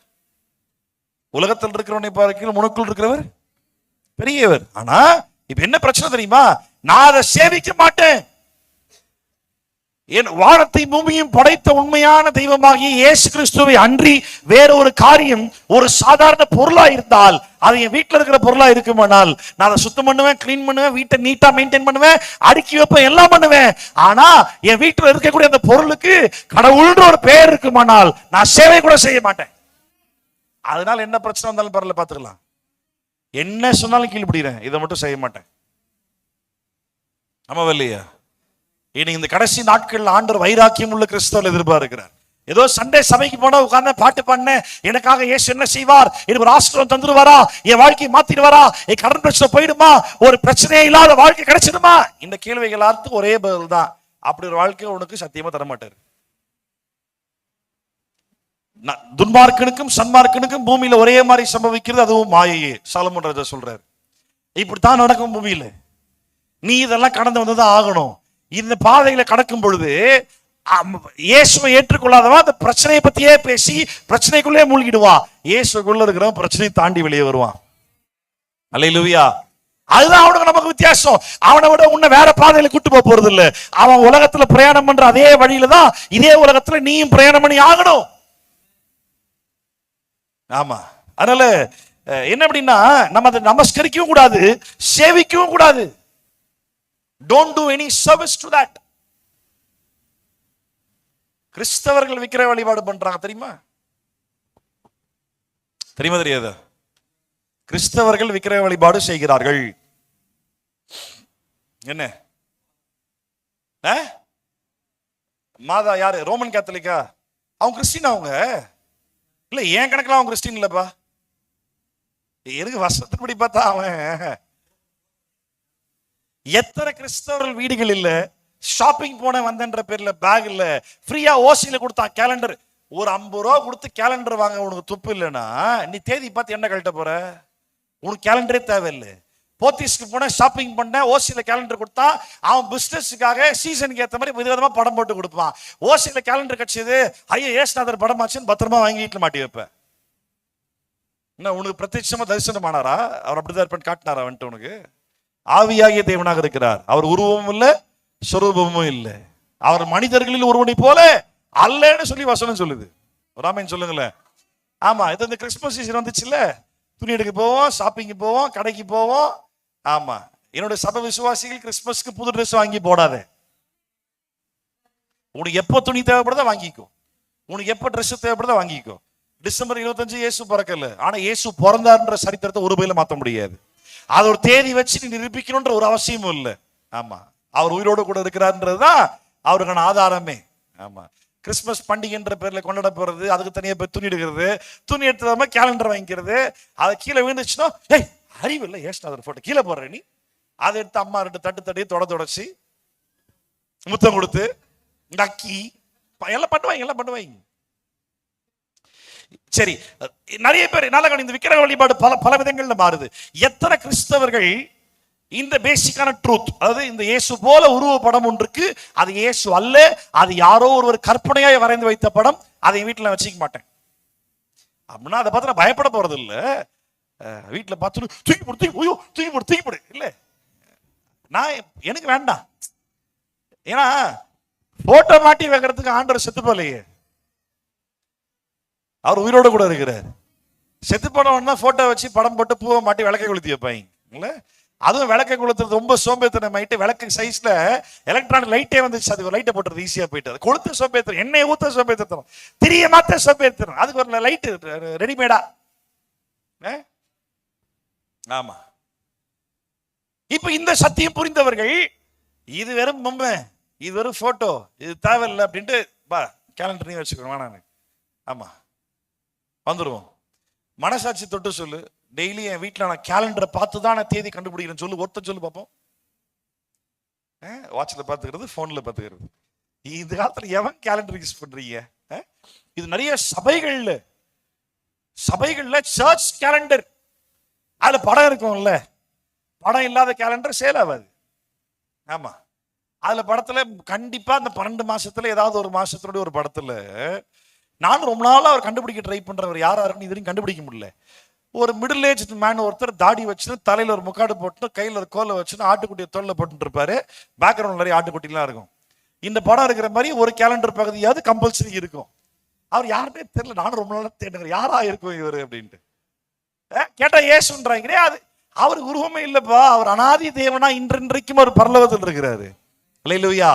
உலகத்தில் இருக்கிறவனை பார்க்க உனக்குள் இருக்கிறவர் பெரியவர். ஆனா இப்ப என்ன பிரச்சனை தெரியுமா, நான் அதை சேவிக்க மாட்டேன். என் வானத்தை பூமியும் படைத்த உண்மையான தெய்வமாகிய இயேசு கிறிஸ்துவை அன்றி வேற ஒரு காரியம் ஒரு சாதாரண பொருளா இருந்தால், அது என் வீட்டுல இருக்கிற பொருளா இருக்குமானால், நான் அதை சுத்தம் பண்ணுவேன், கிளீன் பண்ணுவேன், வீட்டை நீட்டா மெயின்டைன் பண்ணுவேன், அடுக்கி வைப்பேன், எல்லாம் பண்ணுவேன். ஆனா என் வீட்டுல இருக்கக்கூடிய அந்த பொருளுக்கு கடவுள்ன்ற ஒரு பெயர் இருக்குமானால் நான் சேவை கூட செய்ய மாட்டேன். அதனால என்ன பிரச்சனை வந்தாலும் பரவாயில்ல, பாத்துக்கலாம், என்ன சொன்னாலும் கீழ்படுகிறேன், இதை மட்டும் செய்ய மாட்டேன். ஆமாவா இல்லையா? இனி இந்த கடைசி நாட்கள் ஆண்டவர் வைராக்கியம் உள்ள கிறிஸ்தவர்கள் எதிர்பார்க்கிறார். ஏதோ சண்டே சபைக்கு போனா உட்கார்ந்து பாட்டு பண்ண, எனக்காக இயேசு என்ன செய்வார், எனக்கு ஒரு ஆசீர்வாதம் தந்துடுவாரா, என் வாழ்க்கையை மாத்திடுவாரா, என் கடன் பிரச்சனை போயிடுமா, ஒரு பிரச்சனையே இல்லாத வாழ்க்கை கிடைச்சிடுமா, இந்த கேள்விகள் எல்லாத்துக்கும் ஒரே பதில் தான், அப்படி ஒரு வாழ்க்கை உனக்கு சத்தியமா தரமாட்டார். துன்மார்க்கனுக்கும் சன்மார்க்கனுக்கும் பூமியில ஒரே மாதிரி சம்பவிக்கிறது, அதுவும் மாயையே. சாலமோன் ராஜா சொல்றாரு, இப்படித்தான் நடக்கும் பூமியில, நீ இதெல்லாம் கடந்து வந்ததான் ஆகணும். இந்த பாதையில கடக்கும் பொழுது இயேசுவை ஏற்றுக்கொள்ளாதவன் அந்த பிரச்சனையை பத்தியே பேசி பிரச்சனைக்குள்ளே மூழ்கிடுவான். இயேசுக்குள்ள இருக்கிறவன் பிரச்சனையை தாண்டி வெளியே வருவான். அல்லேலூயா. அதுதான் அவனுக்கு நமக்கு வித்தியாசம். அவனை விட உன்னை வேற பாதையில கூட்டு போக போறது இல்ல. அவன் உலகத்துல பிரயாணம் பண்ற அதே வழியில தான் இதே உலகத்துல நீயும் பிரயாணம் பண்ணி ஆகணும். ஆமா, அதனால என்ன அப்படின்னா, நம்ம அதை நமஸ்கரிக்கவும் கூடாது, சேவிக்கவும் கூடாது. Don't do any service to that. கிறிஸ்தவர்கள் விக்கிரக வழிபாடு பண்றாங்க, தெரியுமா? தெரியுமா தெரியாதா? கிறிஸ்தவர்கள் விக்கிரக வழிபாடு செய்கிறார்கள். என்ன மாதா யாரு? ரோமன் கேத்தலிக்கா? அவங்க கிறிஸ்டின். அவங்க இல்ல, ஏன் கணக்குல அவன் கிறிஸ்டின் இல்லப்பா. எனக்கு வசனத்தின்படி பார்த்தா அவன். எத்தனை கிறிஸ்தவர்கள் வீடுகள் இல்ல, ஷாப்பிங் போன வந்தன்ற பேர்ல பேக் இல்ல, ஃப்ரீயா ஓசியில கொடுத்தான் கேலண்டர். ஒரு 50 ரூபா கொடுத்து கேலண்டர் வாங்க உனக்கு துப்பு இல்லைன்னா நீ தேதி பார்த்து என்ன கழட்ட போற? உனக்கு கேலண்டரே தேவையில்லை. போத்தீஸ்க்கு போன ஷாப்பிங் பண்ண, ஓசியில கேலண்டர் கொடுத்தா அவன் பிசினஸுக்காக சீசனுக்கு ஏற்ற மாதிரி விதவிதமா படம் போட்டு கொடுப்பான். ஓசியில கேலண்டர் கட்சியது, ஐயோ ஏசுநாதர் படம் ஆச்சுன்னு பத்திரமா வாங்கி வீட்டுல மாட்டி வைப்ப. என்ன உனக்கு பிரத்யட்சமா தரிசனம் ஆனாரா? அவர் அப்படிதான் இருப்பேன் காட்டினாரா? வந்துட்டு உனக்கு ஆவியாகிய தேவனாக இருக்கிறார். அவர் உருவமும் இல்லை, சொரூபமும் இல்லை. அவர் மனிதர்களில் ஒருவனை போல அல்லன்னு சொல்லி வசனம் சொல்லுது. ராமன் சொல்லுங்களேன். ஆமா, இது இந்த கிறிஸ்துமஸ் சீசன் வந்துச்சுல்ல, துணி எடுக்க போவோம், ஷாப்பிங்கு போவோம், கடைக்கு போவோம். ஆமா, என்னோட சபை விசுவாசிகள் கிறிஸ்துமஸ்க்கு புது ட்ரெஸ் வாங்கி போடாத. உனக்கு எப்போ துணி தேவைப்படுதா வாங்கிக்கோ, உனக்கு எப்போ ட்ரெஸ் தேவைப்படுதா வாங்கிக்கோ. டிசம்பர் 25 இயேசு பிறக்கல, ஆனா இயேசு பிறந்தாருன்ற சரித்திரத்தை ஒரு பையில மாற்ற முடியாது. அது ஒரு தேதி வச்சு நீ நிரூபிக்கணும்ன்ற ஒரு அவசியமும் இல்லை. ஆமா, அவர் உயிரோடு கூட இருக்கிறார்ன்றதுதான் அவருக்கான ஆதாரமே. ஆமா, கிறிஸ்துமஸ் பண்டிகைன்ற பேர்ல கொண்டாட போறது, அதுக்கு தனியா போய் துணி எடுக்கிறது, துணி எடுத்ததாம கேலண்டர் வாங்கிக்கிறது, அதை கீழே விழுந்துச்சுன்னா ஏய் அறிவு இல்லை, ஏசுநாதர் போட்டோ கீழே போடுற நீ, அதை எடுத்து அம்மா 2 தட்டு தொடச்சி முத்தம் கொடுத்து நக்கி எல்லாம் பண்ணுவாங்க. சரி, நிறைய பேர் நல்ல இந்த விக்கிரக வழிபாடு பல விதங்கள்ல மாறுது. எத்தனை கிறிஸ்தவர்கள் இந்த பேசிக்கான ட்ரூத், அதாவது இந்த இயேசு போல உருவ படம் ஒன்றுக்கு, அது இயேசு அல்ல, அது யாரோ ஒரு கற்பனையாய் வரைந்து வைத்த படம், அதை வீட்டுல வச்சுக்க மாட்டேன் அப்படின்னா அதை பார்த்து நான் பயப்பட போறது இல்ல. வீட்டுல பார்த்து தூக்கி போடு இல்ல, நான் எனக்கு வேண்டாம். ஏன்னா போட்டோ மாட்டி வைக்கிறதுக்கு ஆண்டவர் செத்து போலையே, அவர் உயிரோட கூட இருக்கிறார். செத்து போனவன் தான் போட்டோ வச்சு படம் போட்டு பூவை மாட்டி விளக்க கொளுத்தி வைப்பாங்க. அதுவும் விளக்க கொளுத்துறது ரொம்ப சோம்பேத்தனம் ஆயிட்டு, விளக்கு சைஸ்ல எலக்ட்ரானிக் லைட்டே வந்துச்சு, அதுக்கு ஒரு லைட்டை போட்டுறது ஈஸியா போயிட்டு, அது கொளுத்து சோம்பேத்தனம், எண்ணெய் ஊத்த சோம்பேத்தனம், திரிய மாத்த சோம்பேத்தனம், அதுக்கு ஒரு லைட்டு ரெடிமேடா. ஆமா. இப்ப இந்த சத்தியம் புரிந்தவர்கள் இது வெறும் பொம்மை, இது வெறும் போட்டோ, இது தேவையில்லை அப்படின்ட்டு பா கேலண்டர் நீ வச்சுக்கணும் வேணாம். ஆமா வந்துருவோம். மனசாட்சி தொட்டு சொல்லு, டெய்லி என் வீட்டில் நான் கேலண்டரை பார்த்து தான் நான் தேதி கண்டுபிடிக்கிறேன்னு சொல்லு, ஒருத்தர் சொல்லு பார்ப்போம். வாட்சில் பார்த்துக்கிறது, ஃபோனில் பார்த்துக்கிறது. இந்த காலத்தில் எவன் கேலண்டர் யூஸ் பண்றீங்க? இது நிறைய சபைகள்ல சர்ச் கேலண்டர், அதுல படம் இருக்கும்ல, படம் இல்லாத கேலண்டர் சேல் ஆகாது. ஆமா, அதுல படத்துல கண்டிப்பா அந்த 12 மாசத்துல ஏதாவது ஒரு மாசத்துல ஒரு படத்துல நானும் ரொம்ப நாளா அவர் கண்டுபிடிக்க ட்ரை பண்றவர் யாரா இருக்குன்னு இதுவரைக்கும் கண்டுபிடிக்க முடியல. ஒரு மிடில் ஏஜ் மேன் ஒருத்தர் தாடி வச்சுன்னு தலையில ஒரு முக்காடு போட்டு கையில ஒரு கோலை வச்சுன்னு ஆட்டுக்குட்டியை தோல்ல போட்டு இருப்பாரு, பேக்ரவுண்ட் நிறைய ஆட்டுக்குட்டிலாம் இருக்கும். இந்த படம் இருக்கிற மாதிரி ஒரு கேலண்டர் பகுதியாவது கம்பல்சரி இருக்கும். அவர் யாருன்னே தெரியல, நானும் ரொம்ப நாளா தேடுங்க யாரா இருக்கும் இவரு அப்படின்ட்டு. கேட்டா ஏசுன்றாங்க. அது அவர் உருவமே இல்லப்பா, அவர் அனாதி தேவனா இன்றைக்கும் ஒரு பரலோகத்தில் இருக்கிறாரு. அல்லேலூயா.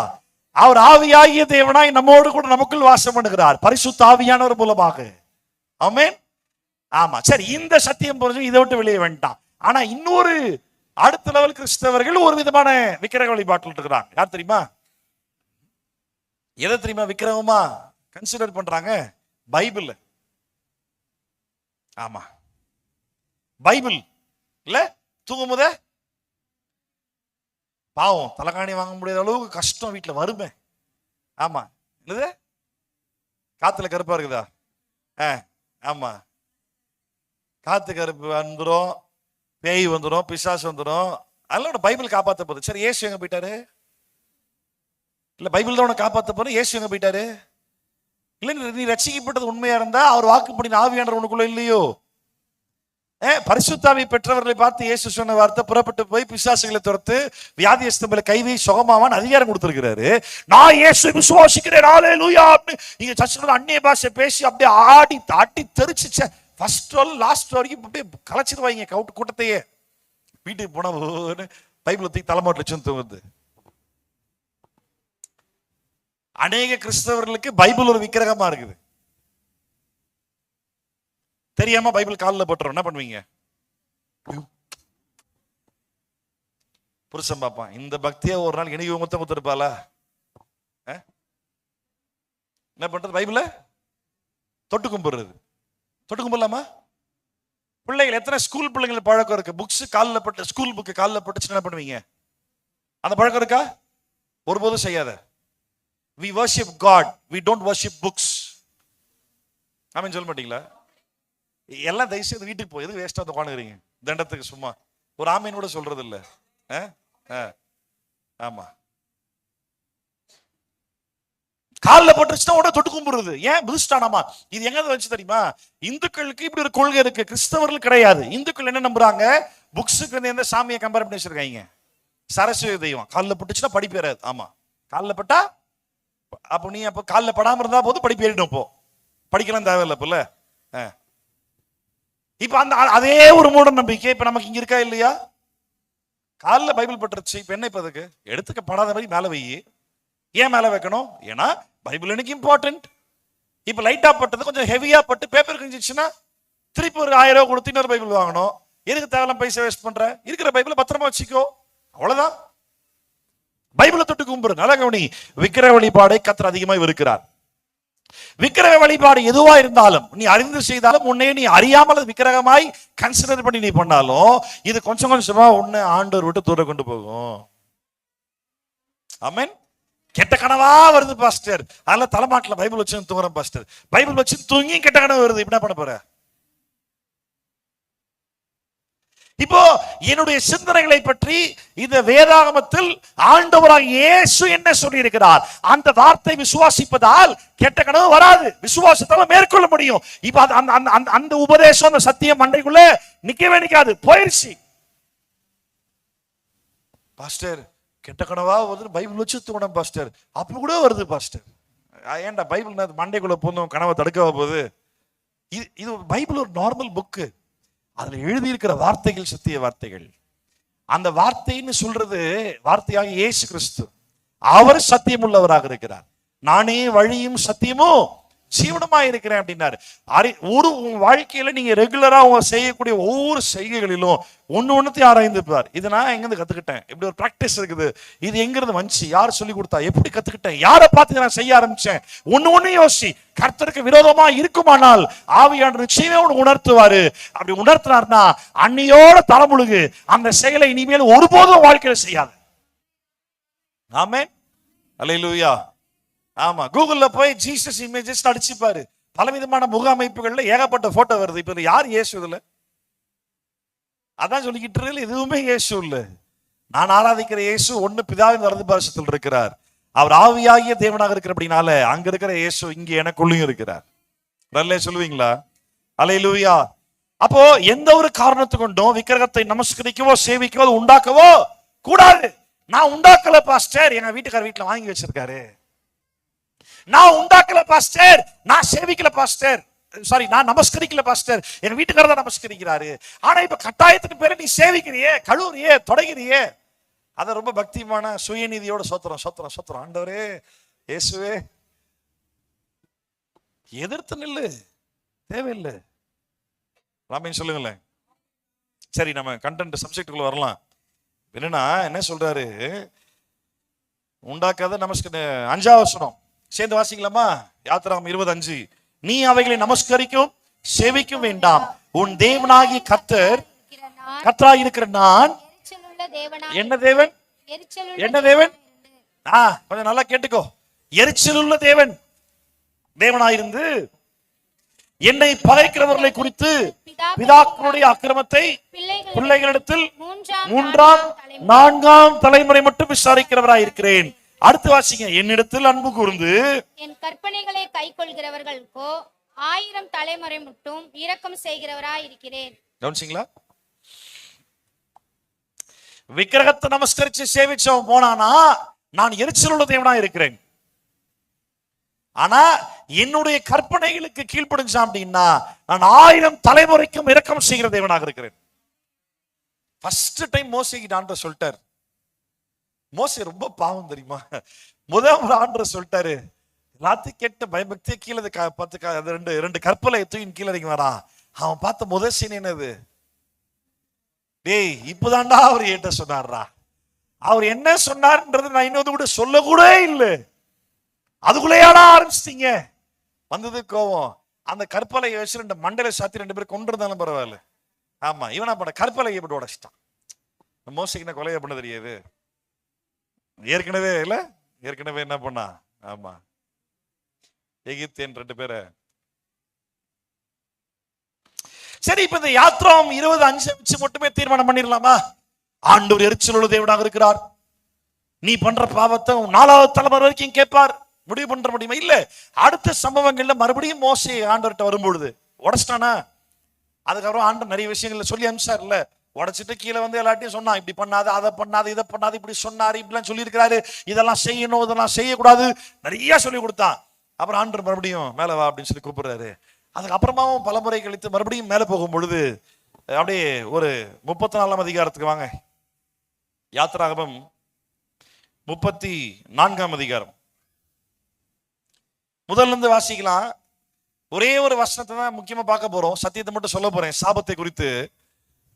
அவர் ஆவியாகிய தேவனாய் நம்மோடு கூட நமக்குள் வாசம் பண்ணுகிறார், பரிசுத்த ஆவியானவர் மூலமாக. ஆமென். ஆமா, சரி, இந்த சத்தியம் புரிஞ்சு இதை விட்டு வெளியே வேண்டாம். ஆனா இன்னொரு அடுத்த லெவல் கிறிஸ்தவர்கள் ஒரு விதமான விக்கிரக வழிபாட்டில் இருக்கிறாங்க. யார் தெரியுமா? எதை தெரியுமா விக்கிரகமா கன்சிடர் பண்றாங்க? பைபிள். ஆமா, பைபிள் இல்ல தூங்கும் போதே பாவம் தலைகாணி வாங்க முடியாத அளவுக்கு கஷ்டம் வீட்டுல வருமே. ஆமா, என்னது காத்துல கருப்பா இருக்குதா? ஆமா, காத்து கருப்பு வந்துடும், பேய் வந்துடும், பிசாசு வந்துடும், அதெல்லாம் பைபிள் காப்பாத்த போகுது. சரி, இயேசு எங்க போயிட்டாரு? இல்ல பைபிள் தான் உனக்கு காப்பாத்த போற. இயேசு எங்க போயிட்டாரு? இல்ல நீ ரட்சிக்கப்பட்டது உண்மையா இருந்தா அவர் வாக்குப்படி ஆவியானவர் உனக்குள்ள இல்லையோ? பரிசுத்தாவி பெற்றவர்களை பார்த்து இயேசு சொன்ன வார்த்தை, புறப்பட்டு போய் பிசாசுகளை துரத்து, வியாதியஸ்தங்களை கைவி சுகமாவான் அதிகாரம் கொடுத்திருக்கிறாரு. நான் இயேசு விசுவாசிக்கிறேன், ஹல்லேலூயா. நீங்க சர்ச்சில் அந்நிய பாஷை பேசி அப்படியே ஆடி தாட்டி தெரிச்சு ஃபர்ஸ்ட் ரோல் லாஸ்ட் வரைக்கும் அப்படியே கலைச்சிருவாங்க கூட்டத்தையே. வீட்டுக்கு போன பைபிள் தூக்கி தலைமாட்டில் வச்சு தூங்குது. அநேக கிறிஸ்தவர்களுக்கு பைபிள் ஒரு விக்கிரகமா இருக்குது. தெரியாம பைபிள் காலில் போட்டுறோம், என்ன பண்ணுவீங்க? புருஷன் பாப்பான், இந்த பக்தியா ஒரு நாள் இணைய மொத்தம் கொடுத்துருப்பாளா? என்ன பண்றது? பைபிள தொட்டு கும்பிடுறது. தொட்டு கும்பிடலாமா? பிள்ளைகள் எத்தனை ஸ்கூல் பிள்ளைகள் பழக்கம் இருக்கு, புக்ஸ் காலில் பட்டு, ஸ்கூல் புக்கு காலில் பட்டுச்சு என்ன பண்ணுவீங்க? அந்த பழக்கம் இருக்கா? ஒருபோதும் செய்யாத. We worship God, we don't worship books. ஆமென் சொல்ல மாட்டீங்களா? எல்லாம் தயவு செய்து வீட்டுக்கு போய் எது வேஸ்டா உட்காந்துக்கிறீங்க தண்டத்துக்கு? சும்மா ஒரு ஆமீன் கூட சொல்றது இல்ல. ஆமா, காலில் பட்டுச்சுன்னா உடனே தொட்டு கும்பிடுறது. ஏன் புதுஸ்டானாமா? இது எங்க வச்சு தெரியுமா? இந்துக்களுக்கு இப்படி ஒரு கொள்கை இருக்கு, கிறிஸ்தவர்கள் கிடையாது. இந்துக்கள் என்ன நம்புறாங்க? புக்ஸுக்கு வந்து எந்த சாமியை கம்பேர் பண்ணி வச்சிருக்காங்க? சரஸ்வதி தெய்வம். காலில் பட்டுச்சுன்னா படிப்பு ஏறாது. ஆமா, காலில் பட்டா அப்போ நீ அப்போ காலில் படாம இருந்தா போது படிப்பு ஏறிடும். போ, படிக்கலாம் தேவையில்லை. இப்ப இப்ப அந்த அதே ஒரு மூட நம்பிக்கை இப்ப நமக்கு இங்க இருக்கா இல்லையா? காலில் பைபிள் பட்டுருச்சு, இப்ப என்ன? இப்ப அதுக்கு எடுத்துக்க படாத மாதிரி மேல வை. ஏன் மேல வைக்கணும்? ஏன்னா பைபிள் எனக்கு இம்பார்ட்டன்ட். இப்ப லைட்டா பட்டது கொஞ்சம் ஹெவியா பட்டு பேப்பர் கிழிஞ்சிச்சுன்னா திருப்பி ஒரு 1000 ரூபாய் கொடுத்து இன்னொரு பைபிள் வாங்கணும். எதுக்கு தேவையில்லாம் பைசா வேஸ்ட் பண்ற? இருக்கிற பைபிளை பத்திரமா வச்சுக்கோ, அவ்வளவுதான். பைபிளை தொட்டு கும்பிடு. நல்ல கவனி, விக்கிரக வழிபாடை கர்த்தர் அதிகமாக வெறுக்கிறார். விக்கிரக வழிபாடு எதுவா இருந்தாலும் நீ அறிந்து செய்தாலும் உன்னை நீ அறியாமல் விக்கிரகமாய் கன்சிடர் பண்ணி நீ பண்ணாலும் இது கொஞ்சம் கொஞ்சமா உன்னை ஆண்டவர் விட்டு தூர கொண்டு போகும். ஆமென். கெட்ட கனவா வருது பாஸ்டர், அதனால தலைமாட்டில் பைபிள் வச்சு தூங்குறேன் பாஸ்டர். பைபிள் வச்சு தூங்கி கெட்ட கனவு வருது, என்ன பண்ண போற? இப்போ என்னுடைய சிந்தனைகளை பற்றி இந்த வேதாகமத்தில் ஆண்டவராக இயேசு என்ன சொல்லி இருக்கிறார், அந்த வார்த்தை விசுவாசிப்பதால் கெட்ட கனவு வராது, விசுவாசத்தால மேற்கொள்ள முடியும். இப்ப அந்த உபதேசம், அந்த சத்தியம் மண்டைக்குள்ள நிக்கவே நிக்காது, போயிருச்சு. பாஸ்டர் கெட்ட கனவா வருது, பைபிள் வச்சு தூங்கணும் பாஸ்டர். அப்ப கூட வருது பாஸ்டர். ஏன்டா பைபிள் மண்டைக்குள்ள போதும் கனவை தடுக்க போகுது? இது பைபிள் ஒரு நார்மல் புக்கு. அதுல எழுதியிருக்கிற வார்த்தைகள் சத்திய வார்த்தைகள். அந்த வார்த்தைன்னு சொல்றது வார்த்தையாக இயேசு கிறிஸ்து. அவர் சத்தியம் உள்ளவராக இருக்கிறார். நானே வழியும் சத்தியமும் ஜீவனமா இருக்கிறேன் அப்படின்னாரு. ஒரு வாழ்க்கையில நீங்க ரெகுலரா அவங்க செய்யக்கூடிய ஒவ்வொரு செய்கைகளிலும் ஒண்ணுத்தையும் ஆராய்ந்துப்பார். இது நான் எங்கிருந்து கத்துக்கிட்டேன், இப்படி ஒரு பிராக்டிஸ் இருக்குது, இது எங்கிருந்து வந்துச்சு, யார் சொல்லி கொடுத்தா, எப்படி கத்துக்கிட்டேன், யாரை பார்த்து நான் செய்ய ஆரம்பிச்சேன், ஒண்ணு யோசி. கர்த்தருக்கு விரோதமா இருக்குமானால் ஆவியானவர் நிச்சயமே உனக்கு உணர்த்துவாரு. அப்படி உணர்த்தினார்னா அன்னியோட தலைமுழுகு, அந்த செயலை இனிமேல் ஒருபோதும் வாழ்க்கையில செய்யாது. ஆமென், அல்லேலூயா. ஆமா, கூகுள்ல போய் ஜீசஸ் இமேஜஸ் அடிச்சுப்பாரு. பலவிதமான முக அமைப்புகள்ல ஏகப்பட்ட போட்டோ வருது. இப்ப யார் இயேசு? இதுல அதான் சொல்லிக்கிட்டு இருக்கு, எதுவுமே இயேசு இல்ல. நான் ஆராதிக்கிற இயேசு ஒண்ணு பிதாவின் வலது பாரசத்தில் இருக்கிறார். அவர் ஆவியாகிய தேவனாக இருக்கிற அப்படினால அங்க இருக்கிற இயேசு இங்க எனக்குள்ளயும் இருக்கிறார். நல்ல சொல்லுவீங்களா? அல்லேலூயா. அப்போ எந்த ஒரு காரணத்து கொண்டும் விக்கிரகத்தை நமஸ்கரிக்கவோ சேவிக்கவோ உண்டாக்கவோ கூடாது. நான் உண்டாக்கல பாஸ்டர், எங்க வீட்டுக்கார வீட்டுல வாங்கி வச்சிருக்காரு. நான் உண்டாக்கல பாஸ்டர், நான் சேவிக்கல பாஸ்டர், சாரி நான் நமஸ்கரிக்கல பாஸ்டர், என் வீட்டுக்காரர் தான் நமஸ்கரிக்கிறாரு. ஆனா இப்ப கட்டாயத்துக்கு பேரு நீ சேவிக்கிறியே, கழுவுறியே, தொடங்கிறியே. அத ரொம்ப பக்திமான சுயநீதியோட சோத்திரம் சோத்திரம் சோத்திரம். ஆண்டவரே இயேசுவே, எதிர்த்து நில்லு, தேவையில்லை. ராமேன் சொல்லுங்களேன். சரி, நம்ம கண்டென்ட் சப்ஜெக்டுக்குள்ள வரலாம். என்னன்னா என்ன சொல்றாரு, உண்டாக்காத நமஸ்கரி 5ஆம் வசனம் சேர்ந்து வாசிக்கலாமா? யாத்திராகமம் 20:5. நீ அவைகளை நமஸ்கரிக்கும் சேவிக்கும் வேண்டாம், உன் தேவனாகிய கர்த்தராய் இருக்கிற நான். என்ன தேவன்? என்ன தேவன்? கொஞ்சம் நல்லா கேட்டுக்கோ. எரிச்சலுள்ள தேவன் தேவனாயிருந்து என்னை பகைக்கிறவர்களை குறித்து பிதாக்களுடைய அக்கிரமத்தை பிள்ளைகளிடத்தில் 3ஆம் 4ஆம் தலைமுறை மட்டும் விசாரிக்கிறவராய் இருக்கிறேன். அடுத்து வாசிங்க. என்னிடத்தில் அன்பு கூர்ந்து என் கற்பனைகளை கைக்கொள்கிறவர்களுக்கோ 1000 தலைமுறை மட்டும் இரக்கம் செய்கிறவராய் இருக்கிறேன். கவனிச்சீங்களா? விக்கிரகத்தை நமஸ்கரிச்சு சேவிச்சவன் போனானா நான் எரிச்சல் உள்ள தேவனா இருக்கிறேன். ஆனா என்னுடைய கற்பனைகளுக்கு கீழ்ப்படிஞ்சான் அப்படின்னா நான் 1000 தலைமுறைக்கும் இரக்கம் செய்கிற தேவனாக இருக்கிறேன். ஃபர்ஸ்ட் டைம் மோசேக்கு ஆண்டவர் சொல்லிட்டார். மோசே ரொம்ப பாவம் தெரியுமா? முதல் ஆண்டவர் சொல்லிட்டாரு, எல்லாத்தையும் கேட்ட பயபக்திய கீழே 2 கற்பலை தூக்கின் கீழே இறங்கி வரா. அவன் பார்த்த முதல் சீன் என்னது? டேய், இப்பதான்டா அவர் ஏட்ட சொன்னார்ரா. அவர் என்ன சொன்னார்ன்றது நான் இன்னொரு கூட சொல்லக்கூட இல்லை. அதுக்குள்ளேயாடா ஆரம்பிச்சிட்டீங்க. வந்தது கோவம். அந்த கற்பலையை வச்சு 2 மண்டையில சாத்தி 2 பேர் கொண்டு இருந்தாலும் பரவாயில்ல. ஆமா, இவனா பண்ண கற்பலையை போட்டு உடைச்சிட்டான். மோசைக்கு என்ன கொலையை பண்ண தெரியாது? ஏற்கனவே என்ன பண்ணா? ஆமா, எகிப்தியன் 2 பேரை. சரி, இப்ப இந்த யாத்திராகமம் 20:5 வச்சு மட்டுமே தீர்மானம் பண்ணிடலாமா? ஆண்டவர் எரிச்சல் உள்ள தேவனாக இருக்கிறார். நீ பண்ற பாவத்தை 4ஆவது தலைமுறை வரைக்கும் கேட்பார். முடிவு பண்ற முடியுமா? இல்ல. அடுத்த சம்பவங்கள்ல மறுபடியும் மோசே ஆண்டவர்கிட்ட வரும்பொழுது உடைச்சிட்டானா? அதுக்கப்புறம் ஆண்டவர் நிறைய விஷயங்கள்ல சொல்லி அனுப்பிச்சார் இல்ல. உடைச்சிட்டு கீழே வந்து எல்லாத்தையும் சொன்னா, இப்படி பண்ணாது, அதை பண்ணாது, இதை பண்ணாது, இப்படி சொன்னாரு, இப்படிலாம் சொல்லி இருக்கிறாரு, இதெல்லாம் செய்யணும், இதெல்லாம் செய்யக்கூடாது, நிறைய சொல்லி கொடுத்தான். அப்புறம் ஆண்டவர் மறுபடியும் மேல வா அப்படின்னு சொல்லி கூப்பிடுறாரு. அதுக்கப்புறமாவும் பல முறை கழித்து மறுபடியும் மேல போகும் பொழுது அப்படியே ஒரு 34ஆம் அதிகாரத்துக்கு வாங்க. யாத்திராகமம் 34ஆம் அதிகாரம் முதல்ல இருந்து வாசிக்கலாம். ஒரே ஒரு வசனத்தை தான் முக்கியமா பார்க்க போறோம். சத்தியத்தை மட்டும் சொல்ல போறேன் சாபத்தை குறித்து.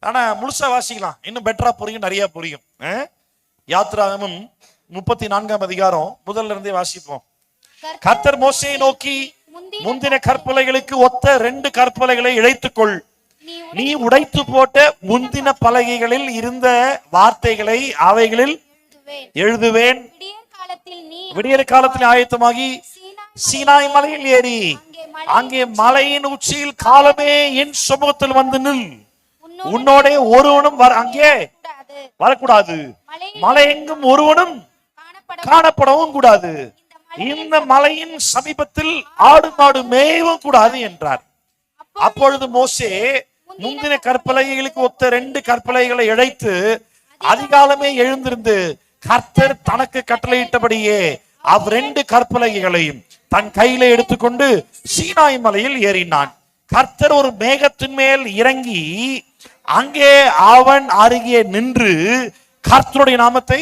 ஆனா முழுசா வாசிக்கலாம், இன்னும் பெட்டரா புரியும், நிறைய புரியும். யாத்திராகமம் 34ஆம் அதிகாரம் முதல்ல இருந்தே வாசிப்போம். கர்த்தர் மோசேயை நோக்கி, முந்தின கற்பலைகளுக்கு ஒத்த 2 கற்பலைகளை இழைத்துக்கொள். நீ உடைத்து போட்ட முந்தின பலகைகளில் இருந்த வார்த்தைகளை அவைகளில் எழுதுவேன். விடியற் காலத்தில் ஆயத்தமாகி சீனாய் மலையில் ஏறி அங்கே மலையின் உச்சியில் காலமே என் சமூகத்தில் வந்து நில். உன்னோட ஒருவனும் அங்கே வரக்கூடாது, மலை எங்கும் ஒருவனும் காணப்படவும் கூடாது, இந்த மலையின் சமீபத்தில் ஆடு மாடு மேயவும் கூடாது என்றார். அப்பொழுது மோசே முந்தின கற்பலகைகளுக்கு ஒத்த 2 கற்பலகைகளை இழைத்து அதிகாலமே எழுந்திருந்து கர்த்தர் தனக்கு கட்டளையிட்டபடியே 2 கற்பலகைகளையும் தன் கையில எடுத்துக்கொண்டு சீனாய் மலையில் ஏறினான். கர்த்தர் ஒரு மேகத்தின் மேல் இறங்கி அங்கே அவன் அருகே நின்று கர்த்தருடைய நாமத்தை,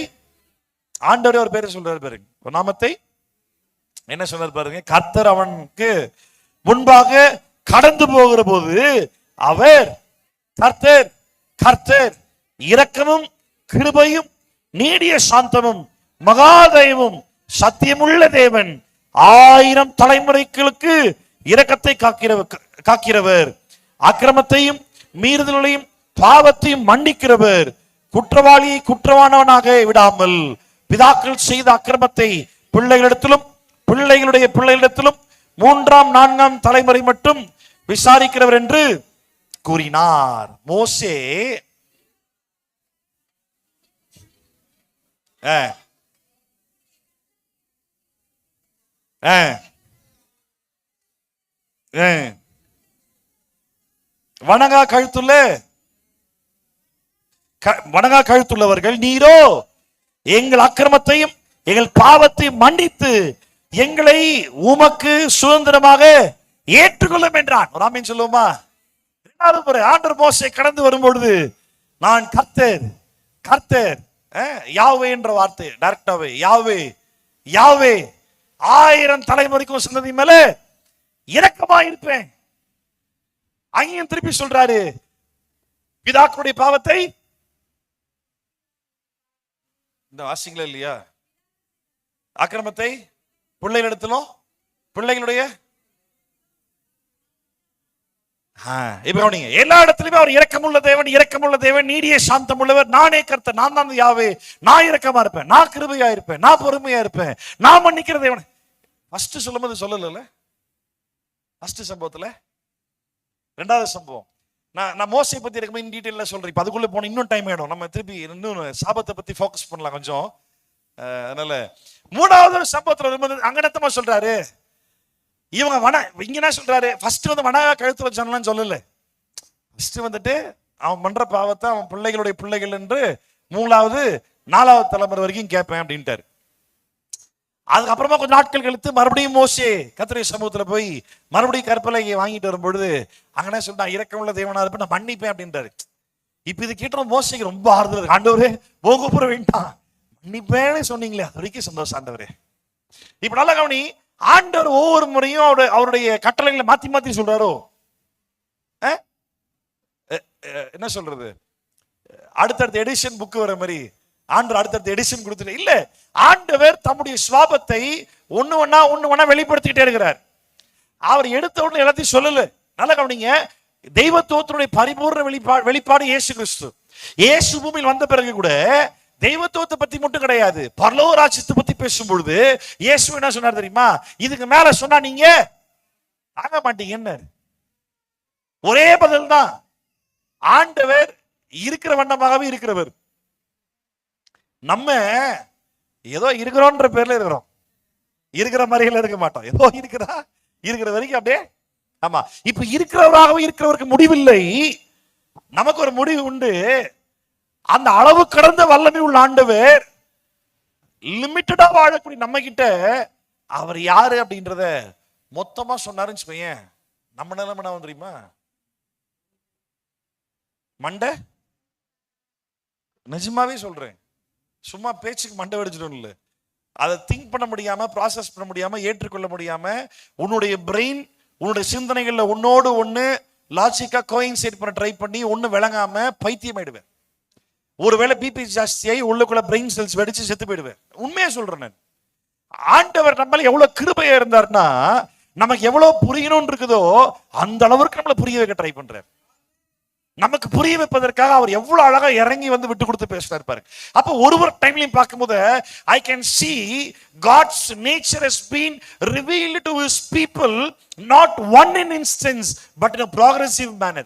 ஆண்டவரே ஒரு பேரை சொல்றாரு பாருங்க, ஒரு நாமத்தை என்ன சொல்றாரு பாருங்க. கர்த்தர் அவனுக்கு முன்பாக கடந்து போகிற போது அவர் கர்த்தர் கர்த்தர் இரக்கமும் கிருபையும் நீடிய சாந்தமும் மகாதயமும் சத்தியமுள்ள தேவன், 1000 தலைமுறைகளுக்கு இரக்கத்தை காக்கிறவர், அக்கிரமத்தையும் மீறுதலையும் பாவத்தையும் மன்னிக்கிறவர், குற்றவாளியை குற்றவானவனாக விடாமல் பிதாக்கள் செய்த அக்கிரமத்தை பிள்ளைகளிடத்திலும் பிள்ளைகளுடைய பிள்ளைகளிடத்திலும் 3ஆம் 4ஆம் தலைமுறை மட்டும் விசாரிக்கிறவர் என்று கூறினார். மோசே வணங்கா கழுத்துள்ளவர்கள் நீரோ எங்கள் அக்கிரமத்தையும் எங்கள் பாவத்தையும் மன்னித்து எங்களை உமக்கு சுதந்திரமாக ஏற்றுக்கொள்ளும் என்றான். ஒரு ஆமீன் சொல்லுவோமா? இரண்டாவது முறை ஆண்டவர் மோசே கடந்து வரும்பொழுது நான் கர்த்தர் கர்த்தர் யாவே என்ற வார்த்தை டைரக்டாவே யாவே யாவே 1000 தலைமுறைக்கும் சந்ததி மேல இரக்கமா இருப்பேன். அங்கேயும் திருப்பி சொல்றாரு, பிதாக்களுடைய பாவத்தை இந்த வாசிங்களா இல்லையா, அக்கிரமத்தை பிள்ளைகளிடத்திலும் பிள்ளைகளுடைய எல்லா இடத்திலுமே அவர் இரக்கமுள்ள தேவன், நீடிய சாந்தம் உள்ளவர், நானே கர்த்தர், நான் தான் யாவே, நான் இரக்கமா இருப்பேன், நான் கிருபையா இருப்பேன், நான் பொறுமையா இருப்பேன், நான் மன்னிக்கிற தேவன். ஃபர்ஸ்ட் சொல்லும்போது சொல்லல, ஃபர்ஸ்ட் சம்பவத்துல. ரெண்டாவது சம்பவம் நான் மோசை பத்தி இருக்கும்போது இன் டீடைல்ல சொல்றேன். இப்ப அதுக்குள்ள போன இன்னும் டைம் ஆயிடும். நம்ம திருப்பி இன்னும் சாபத்தை பத்தி ஃபோக்கஸ் பண்ணலாம் கொஞ்சம். அதனால மூணாவது சம்பவத்துல வரும்போது அங்கனத்தமா சொல்றாரு, இவங்க இங்க என்ன சொல்றாரு, ஃபர்ஸ்ட் வந்து வனகா கழுத்துல வச்சானு சொல்லல. ஃபர்ஸ்ட் வந்துட்டு அவன் பண்ற பாவத்தை அவன் பிள்ளைகளுடைய பிள்ளைகள் என்று 3வது 4வது தலைமுறை வரைக்கும் கேட்பேன் அப்படின்ட்டாரு. அதுக்கப்புறமா கொஞ்சம் நாட்கள் கழித்து மறுபடியும் மோசே கர்த்தருடைய சமூகத்துல போய் மறுபடியும் கற்பலகையை வாங்கிட்டு வரும்பொழுது அங்கனே சொல்லிட்டா, இரக்கமுள்ள தேவனா இருப்பேன், நான் மன்னிப்பேன் அப்படின்றாரு. இப்ப இது கேட்டோம் மோசேக்கு ரொம்ப ஆறுதல் இருக்கு. ஆண்டவரே போகப்புற வேண்டாம், மன்னிப்பேன்னு சொன்னீங்களே, அது வரைக்கும் சந்தோஷம் ஆண்டவரே. இப்ப நல்லா கவனி, ஆண்டவர் ஒவ்வொரு முறையும் அவருடைய கட்டளைகளை மாத்தி மாத்தி சொல்றாரோ, என்ன சொல்றது, அடுத்தடுத்த எடிஷன் புக் வர மாதிரி ஆண்டவர் அடுத்தடுத்த எடிஷன் கொடுத்துட்டு இல்ல, ஆண்டவர் தம்முடைய சுவாபத்தை ஒண்ணு ஒண்ணா வெளிப்படுத்திட்டே இருக்கிறார். அவர் எடுத்த உடனே எல்லாத்தையும் சொல்லல. நல்லா கவனிங்க, தெய்வத்துவத்தினுடைய பரிபூர்ண வெளிப்பாடு இயேசு கிறிஸ்து. இயேசு பூமியில் வந்த பிறகு கூட தெய்வத்துவத்தை பத்தி மட்டும் கிடையாது, பரலோக ராஜ்யத்தை பத்தி பேசும் பொழுது இயேசு என்ன சொன்னார் தெரியுமா, இதுக்கு மேல சொன்னா நீங்க ஆக மாட்டீங்கன்னு. ஒரே பதில் தான், ஆண்டவர் இருக்கிற வண்ணமாகவே இருக்கிறவர். நம்ம ஏதோ இருக்கிறோன்ற பேர்ல இருக்கிறோம், இருக்கிற மாதிரில இருக்க மாட்டோம். ஏதோ இருக்கிற வரைக்கும் அப்படியே. ஆமா, இப்ப இருக்கிறவராகவே இருக்கிறவருக்கு முடிவில்லை, நமக்கு ஒரு முடிவு உண்டு. அந்த அளவு கடந்த வல்லமை உள்ள ஆண்டவர் லிமிட்டடா வாழக்கூடிய நம்ம கிட்ட அவர் யாரு அப்படின்றத மொத்தமா சொன்னாருன்னு சொல்லுங்க, நம்ம நிலைமை என்ன தெரியுமா, மண்டை. நிஜமாவே சொல்றேன், சும்மா பேச்சுக்கு மண்டை வெடிச்சிடும் இல்ல, அதை திங்க் பண்ண முடியாம, ப்ராசஸ் பண்ண முடியாம, ஏற்றுக்கொள்ள முடியாம, உன்னுடைய பிரெயின் உன்னுடைய சிந்தனைகள்ல ஒன்னோடு ஒண்ணு லாஜிக்கா கோயின்சைட் பண்ண ட்ரை பண்ணி ஒண்ணு விளங்காம பைத்தியம் ஆயிடுவேன். ஒருவேளை பிபி ஜாஸ்தியாகி உள்ளுக்குள்ள பிரெயின் செல்ஸ் வெடிச்சு செத்து போயிடுவேன். உண்மையா சொல்றேன் நான். ஆண்டவர் நம்மள எவ்வளவு கிருபையா இருந்தார்னா, நமக்கு எவ்வளவு புரியணும்னு இருக்குதோ அந்த அளவுக்கு நம்மள புரிய வைக்க ட்ரை பண்றாரு. நமக்கு புரிய வைப்பதற்காக அவர் எவ்வளவு அழகா இறங்கி வந்து விட்டு கொடுத்து பேசுறாரு பாருங்க. அப்ப ஒவ்வொரு டைம்லயும் பார்க்கும்போது I can see God's nature has been revealed to his people, not one in instance but in a progressive manner.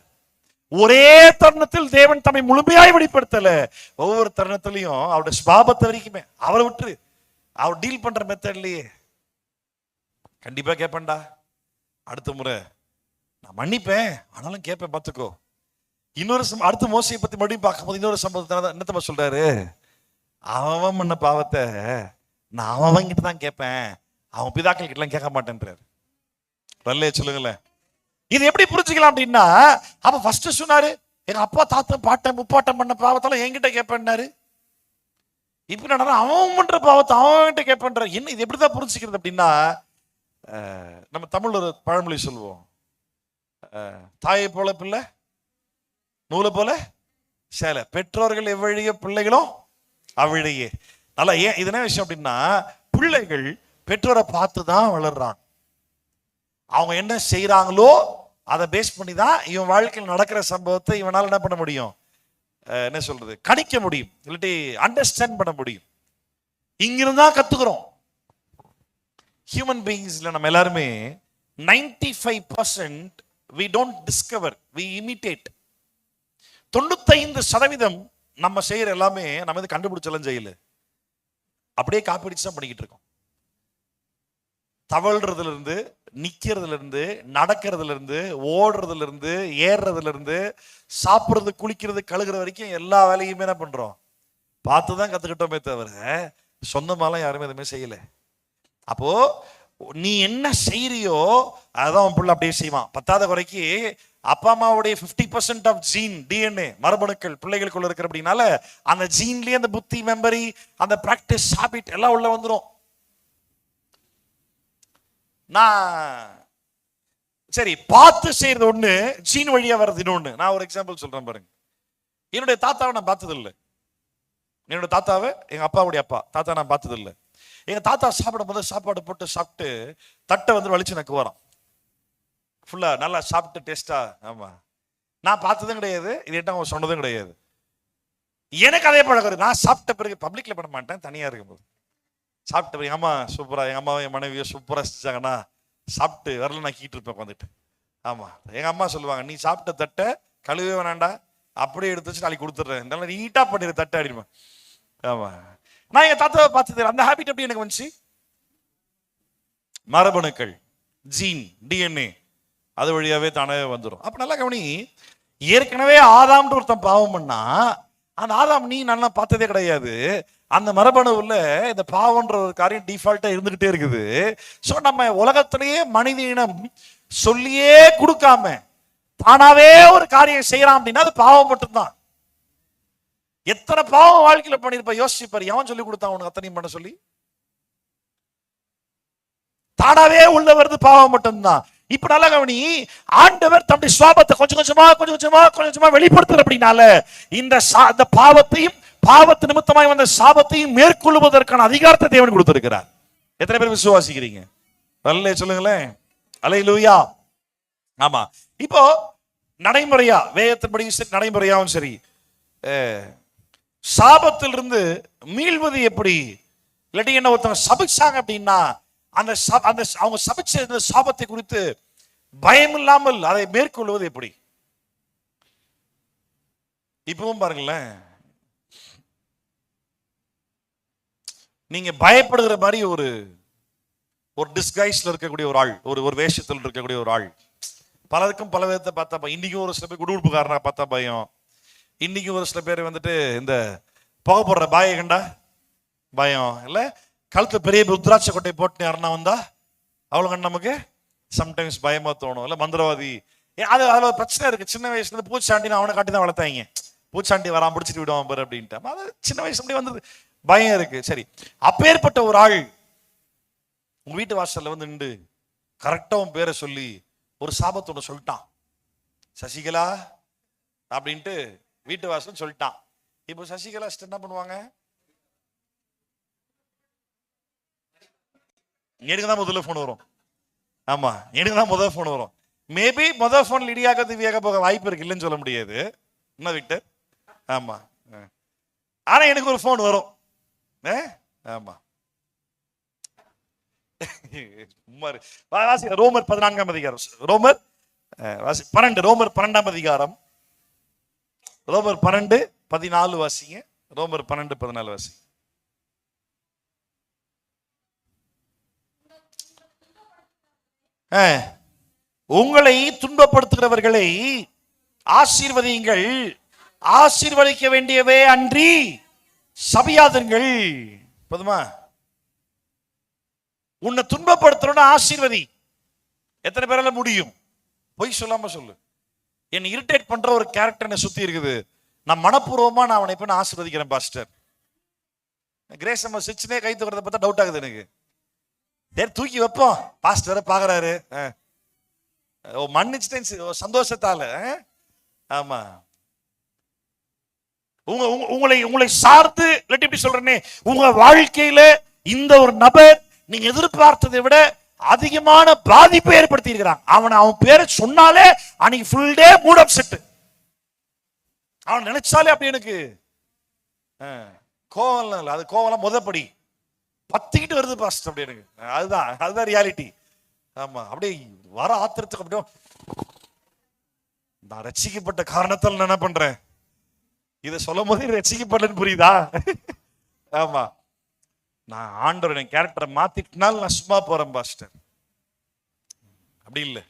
ஒரே தருணத்தில் தேவன் தம்மை முழுமையாய் வெளிப்படுத்தல, ஒவ்வொரு தருணத்திலையும் அவருடைய சுபாவத்தை வரைக்குமே. அவரை விட்டு அவர் டீல் பண்ற மெத்தட்லயே கண்டிப்பா கேட்பேன்டா, அடுத்த முறை நான் மன்னிப்பேன் ஆனாலும் கேட்பேன் பார்த்துக்கோ. இன்னொரு அடுத்த மோசையை பத்தி மறுபடியும் பார்க்கும்போது இன்னொரு சம்பவத்தை என்னத்தப்பா சொல்றாரு, அவன் பண்ண பாவத்தை நான் அவன் கிட்ட தான் கேட்பேன், அவன் பிதாக்கள் கிட்ட எல்லாம் கேட்க மாட்டேன்றாரு. சொல்லுங்களேன், இது எப்படி புரிஞ்சுக்கலாம் அப்படின்னா, அப்ப ஃபர்ஸ்ட் சொன்னாரு எங்க அப்பா தாத்தா பாட்டன் முப்பாட்டம் பண்ண பாவத்தால என்கிட்ட கேட்பேன்னாரு. இப்ப என்னடா அவன் பண்ற பாவத்தை அவன்கிட்ட கேட்பேன்ற. என்ன இது எப்படிதான் புரிஞ்சுக்கிறது அப்படின்னா, நம்ம தமிழ் ஒரு பழமொழி சொல்லுவோம், தாயை போல பிள்ளை நூலை போல சேலை, பெற்றோர்கள் எவ்வழிய பிள்ளைகளும் அவ்வழியே. நல்லா ஏன் இது என்ன விஷயம் அப்படின்னா, பிள்ளைகள் பெற்றோரை பார்த்து தான் வளர்றாங்க. அவங்க என்ன செய்யறாங்களோ அதை பேஸ் பண்ணி தான் இவன் வாழ்க்கையில் நடக்கிற சம்பவத்தை இவனால என்ன பண்ண முடியும், என்ன சொல்றது, கணிக்க முடியும், இல்லாட்டி அண்டர்ஸ்டாண்ட் பண்ண முடியும். இங்கிருந்தா கத்துக்கிறோம். ஹியூமன் பீயிங்ஸ்ல நம்ம எல்லாருமே 95% we don't discover, we imitate. 95% நம்ம செய்யற எல்லாமே நம்ம இது கண்டுபிடிச்சலாம் செய்யல, அப்படியே காப்பிடிச்சு தான் பண்ணிக்கிட்டு இருக்கோம். தவழ்றதுல இருந்து, நிக்கிறதுல இருந்து, நடக்கிறதுல இருந்து, ஓடுறதுல இருந்து, ஏறுறதுல இருந்து, சாப்பிடுறது, குளிக்கிறது, கழுகுற வரைக்கும் எல்லா வேலையுமே என்ன பண்றோம், பார்த்துதான் கத்துக்கிட்டோமே தவிர சொந்தமாலாம் யாருமே எதுவுமே செய்யல. அப்போ நீ என்ன செய்யறியோ அதான் உன் பிள்ளை அப்படியே செய்வான். பத்தாத குறைக்கு அப்பா அம்மாவுடைய 50% ஆஃப் ஜீன் டிஎன்ஏ மரபணுக்கள் பிள்ளைகளுக்குள்ள இருக்கிற அப்படின்னால அந்த ஜீன்லயே அந்த புத்தி, மெமரி, அந்த பிராக்டிஸ், ஹாபிட் எல்லாம் உள்ள வந்துடும். நான் சரி பார்த்து செய்யறது ஒண்ணு, ஜீன் வழியா வர்றது இன்னொன்னு. நான் ஒரு எக்ஸாம்பிள் சொல்றேன் பாருங்க. என்னுடைய தாத்தாவை நான் பார்த்தது இல்லை. என்னோட தாத்தாவை, எங்க அப்பாவுடைய அப்பா தாத்தா நான் பார்த்தது இல்லை. எங்க தாத்தா சாப்பிடும் போது சாப்பாடு போட்டு சாப்பிட்டு தட்டை வந்து வலிச்சு நக்கு வரோம் ஃபுல்லா நல்லா சாப்பிட்டு டேஸ்டா. ஆமா, நான் பார்த்ததும் கிடையாது, இது என்ன அவங்க சொன்னதும் கிடையாது. எனக்கு அதே பழக்கம். நான் சாப்பிட்ட பிறகு பப்ளிக்ல பண்ண மாட்டேன், தனியா இருக்கும்போது சாப்பிட்ட பிறகு அம்மா சூப்பரா, எங்க அம்மாவும் என் மனைவியோ சூப்பரா செஞ்சாங்கன்னா சாப்பிட்டு வரல நான் கீட்டு இருப்பேன் உட்காந்துட்டு. ஆமா, எங்க அம்மா சொல்லுவாங்க, நீ சாப்பிட்ட தட்டை கழுவே வேணாண்டா, அப்படியே எடுத்து வச்சு நாளைக்கு கொடுத்துட்றேன், நல்லா நீட்டா பண்ணிடு தட்டை அடிப்பேன். ஆமா, நான் எங்க தாத்தாவை பார்த்தது. அந்த ஹாபிட் எப்படி எனக்கு வந்துச்சு, மரபணுக்கள், ஜீன், டிஎன்ஏ அது வழியாவே தானே வந்துடும். அப்ப நல்லா கவனி, ஏற்கனவே ஆதாம்ன்ற ஒருத்தன் பாவம் பண்ணா, அந்த ஆதாம் நீ நல்லா பார்த்ததே கிடையாது. அந்த மரபணுவுல இந்த பாவம்ன்ற ஒரு காரியம் டிஃபால்ட்டா இருந்துகிட்டே இருக்குது. சோ நம்ம உலகத்திலேயே மனித இனம் சொல்லியே கொடுக்காம தானாவே ஒரு காரியம் செய்யறான் அப்படின்னா அது பாவம் மட்டும்தான். எத்தனை பாவம் வாழ்க்கையில பண்ணிருப்ப யோசிச்சுப்பாரு. எவன் சொல்லி கொடுத்தான் உனக்கு அத்தனையும் பண்ண சொல்லி? தானாவே உள்ள வருது பாவம் மட்டும்தான். இப்ப நல்ல கவனி, ஆண்டவர் தம்முடைய சுவாபத்தை கொஞ்சம் கொஞ்சமா வெளிப்படுத்துற அப்படின்னால இந்த பாவத்தையும் பாவத்து நிமித்தமாய் வந்த சாபத்தையும் மேற்கொள்வதற்கான அதிகாரத்தை தேவன் கொடுத்திருக்கிறார். எத்தனை பேர் விசுவாசிக்கிறீங்க? நல்ல சொல்லுங்களேன். அல்லேலூயா. ஆமா, இப்போ நடைமுறையா வேதத்தின்படி சரி, நடைமுறையாவும் சரி, சாபத்திலிருந்து மீள்வது எப்படி? இல்லாட்டி என்ன ஒருத்தவங்க சபிச்சாங்க அப்படின்னா அந்த அவங்க சபிச்ச சாபத்தை குறித்து பயம் இல்லாமல் அதை மேற்கொள்வது எப்படி? இப்பவும் பாருங்களேன், நீங்க பயப்படுகிற மாதிரி ஒரு டிஸ்கைஸ்ல இருக்கக்கூடிய ஒரு ஆள், ஒரு வேஷத்தில் இருக்கக்கூடிய ஒரு ஆள், பலருக்கும் பல விதத்தை பார்த்தா, இன்னைக்கும் ஒரு சில பேர் குடுகுடுப்புக்காரனா பார்த்தா பயம், இன்னைக்கு ஒரு சில பேர் வந்துட்டு இந்த புகை போடுற பாயை கண்டா பயம், இல்ல கழுத்துல பெரிய ருத்ராட்ச கொட்டை போட்டு யாருன்னா வந்தா அவ்வளவு கண்டு நமக்கு சம்டைம்ஸ் பயமா தோணும். இல்ல மந்திரவாதி, அது அதுல பிரச்சனை இருக்கு. சின்ன வயசுல இருந்து பூச்சாண்டின்னு அவனை காட்டி தான் வளர்த்தாங்க. பூச்சாண்டி வராம பிடிச்சிட்டு விடுவான் பாரு அப்படின்ட்டு. அது சின்ன வயசு அப்படி வந்தது, பயம் இருக்கு. சரி, அப்பேற்பட்ட ஒரு ஆள் உங்க வீட்டு வாசல்ல வந்து நின்று கரெக்டா உன் பேரை சொல்லி ஒரு சாபத்தோட சொல்லிட்டான், சசிகலா அப்படின்ட்டு வீட்டு வாசல் சொல்லிட்டான். இப்போ சசிகலா என்ன பண்ணுவாங்க? எனக்கு தான் முதல்ல போன் வரும். ஆமா, எனக்கு தான் முதல் போன் வரும். மேபி முதல் போன் லிடியாக திவ்யாக போக வாய்ப்பு இருக்கு, இல்லைன்னு சொல்ல முடியாது. என்ன விக்டர்? ஆமா, ஆனா எனக்கு ஒரு போன் வரும். ஆமா, ரோமர் 14ஆம் அதிகாரம், ரோமர் 12, ரோமர் 12ஆம் அதிகாரம், ரோமர் 12:14 வாசிங்க. ரோமர் 12:14 வாசிங்க. உங்களை துன்பப்படுத்துகிறவர்களை ஆசீர்வதியுங்கள், ஆசீர்வதிக்க வேண்டியவே அன்றி சபியாதீர்கள். போதுமா? உன்னை துன்பப்படுத்தணும்னு ஆசீர்வதி. எத்தனை பேரால முடியும்? பொய் சொல்லாம சொல்லு. என்னை இரிட்டேட் பண்ற ஒரு கேரக்டர் என்னை சுத்தி இருக்குது, நான் மனப்பூர்வமா நான் அவனை இப்ப நான் ஆசீர்வதிக்கிறேன் பாஸ்டர். கிரேஸ் நம்ம சிச்சுனே கை தூக்குறத பார்த்தா டவுட் ஆகுது எனக்கு. தூக்கி வைப்போம், பாஸ்டர் வேற பாக்குறாரு, மன்னிச்சிட்டேன் சந்தோஷத்தால. ஆமா, உங்களை சார்ந்து எப்படி சொல்றேனே, உங்க வாழ்க்கையில இந்த ஒரு நபர் நீங்க எதிர்பார்த்ததை விட அதிகமான பாதிப்பை ஏற்படுத்தி இருக்கிறான். அவன் பேரை சொன்னாலே அன்னைக்கு ஃபுல் டே மூட் அப்செட். அவன் நினைச்சாலே அப்படி எனக்கு கோவம் இல்லை, அது கோவம் முதப்படி பத்திக்கிட்டு வருது பாஸ்டர் அப்படி எனக்கு. அதுதான் ரியாலிட்டி. ஆமா, அப்படியே வர ஆத்திரத்துக்கு அப்படியே நான் ரட்சிக்கப்பட்ட காரணத்தால் நான் என்ன பண்றேன், இதை சொல்லும் போது ரட்சிக்கப்பட்டேன்னு புரியுதா? ஆமா, நான் ஆண்டவர் என் கேரக்டரை மாத்திட்டனால நான் சும்மா போறேன் பாஸ்டர், அப்படி இல்லை.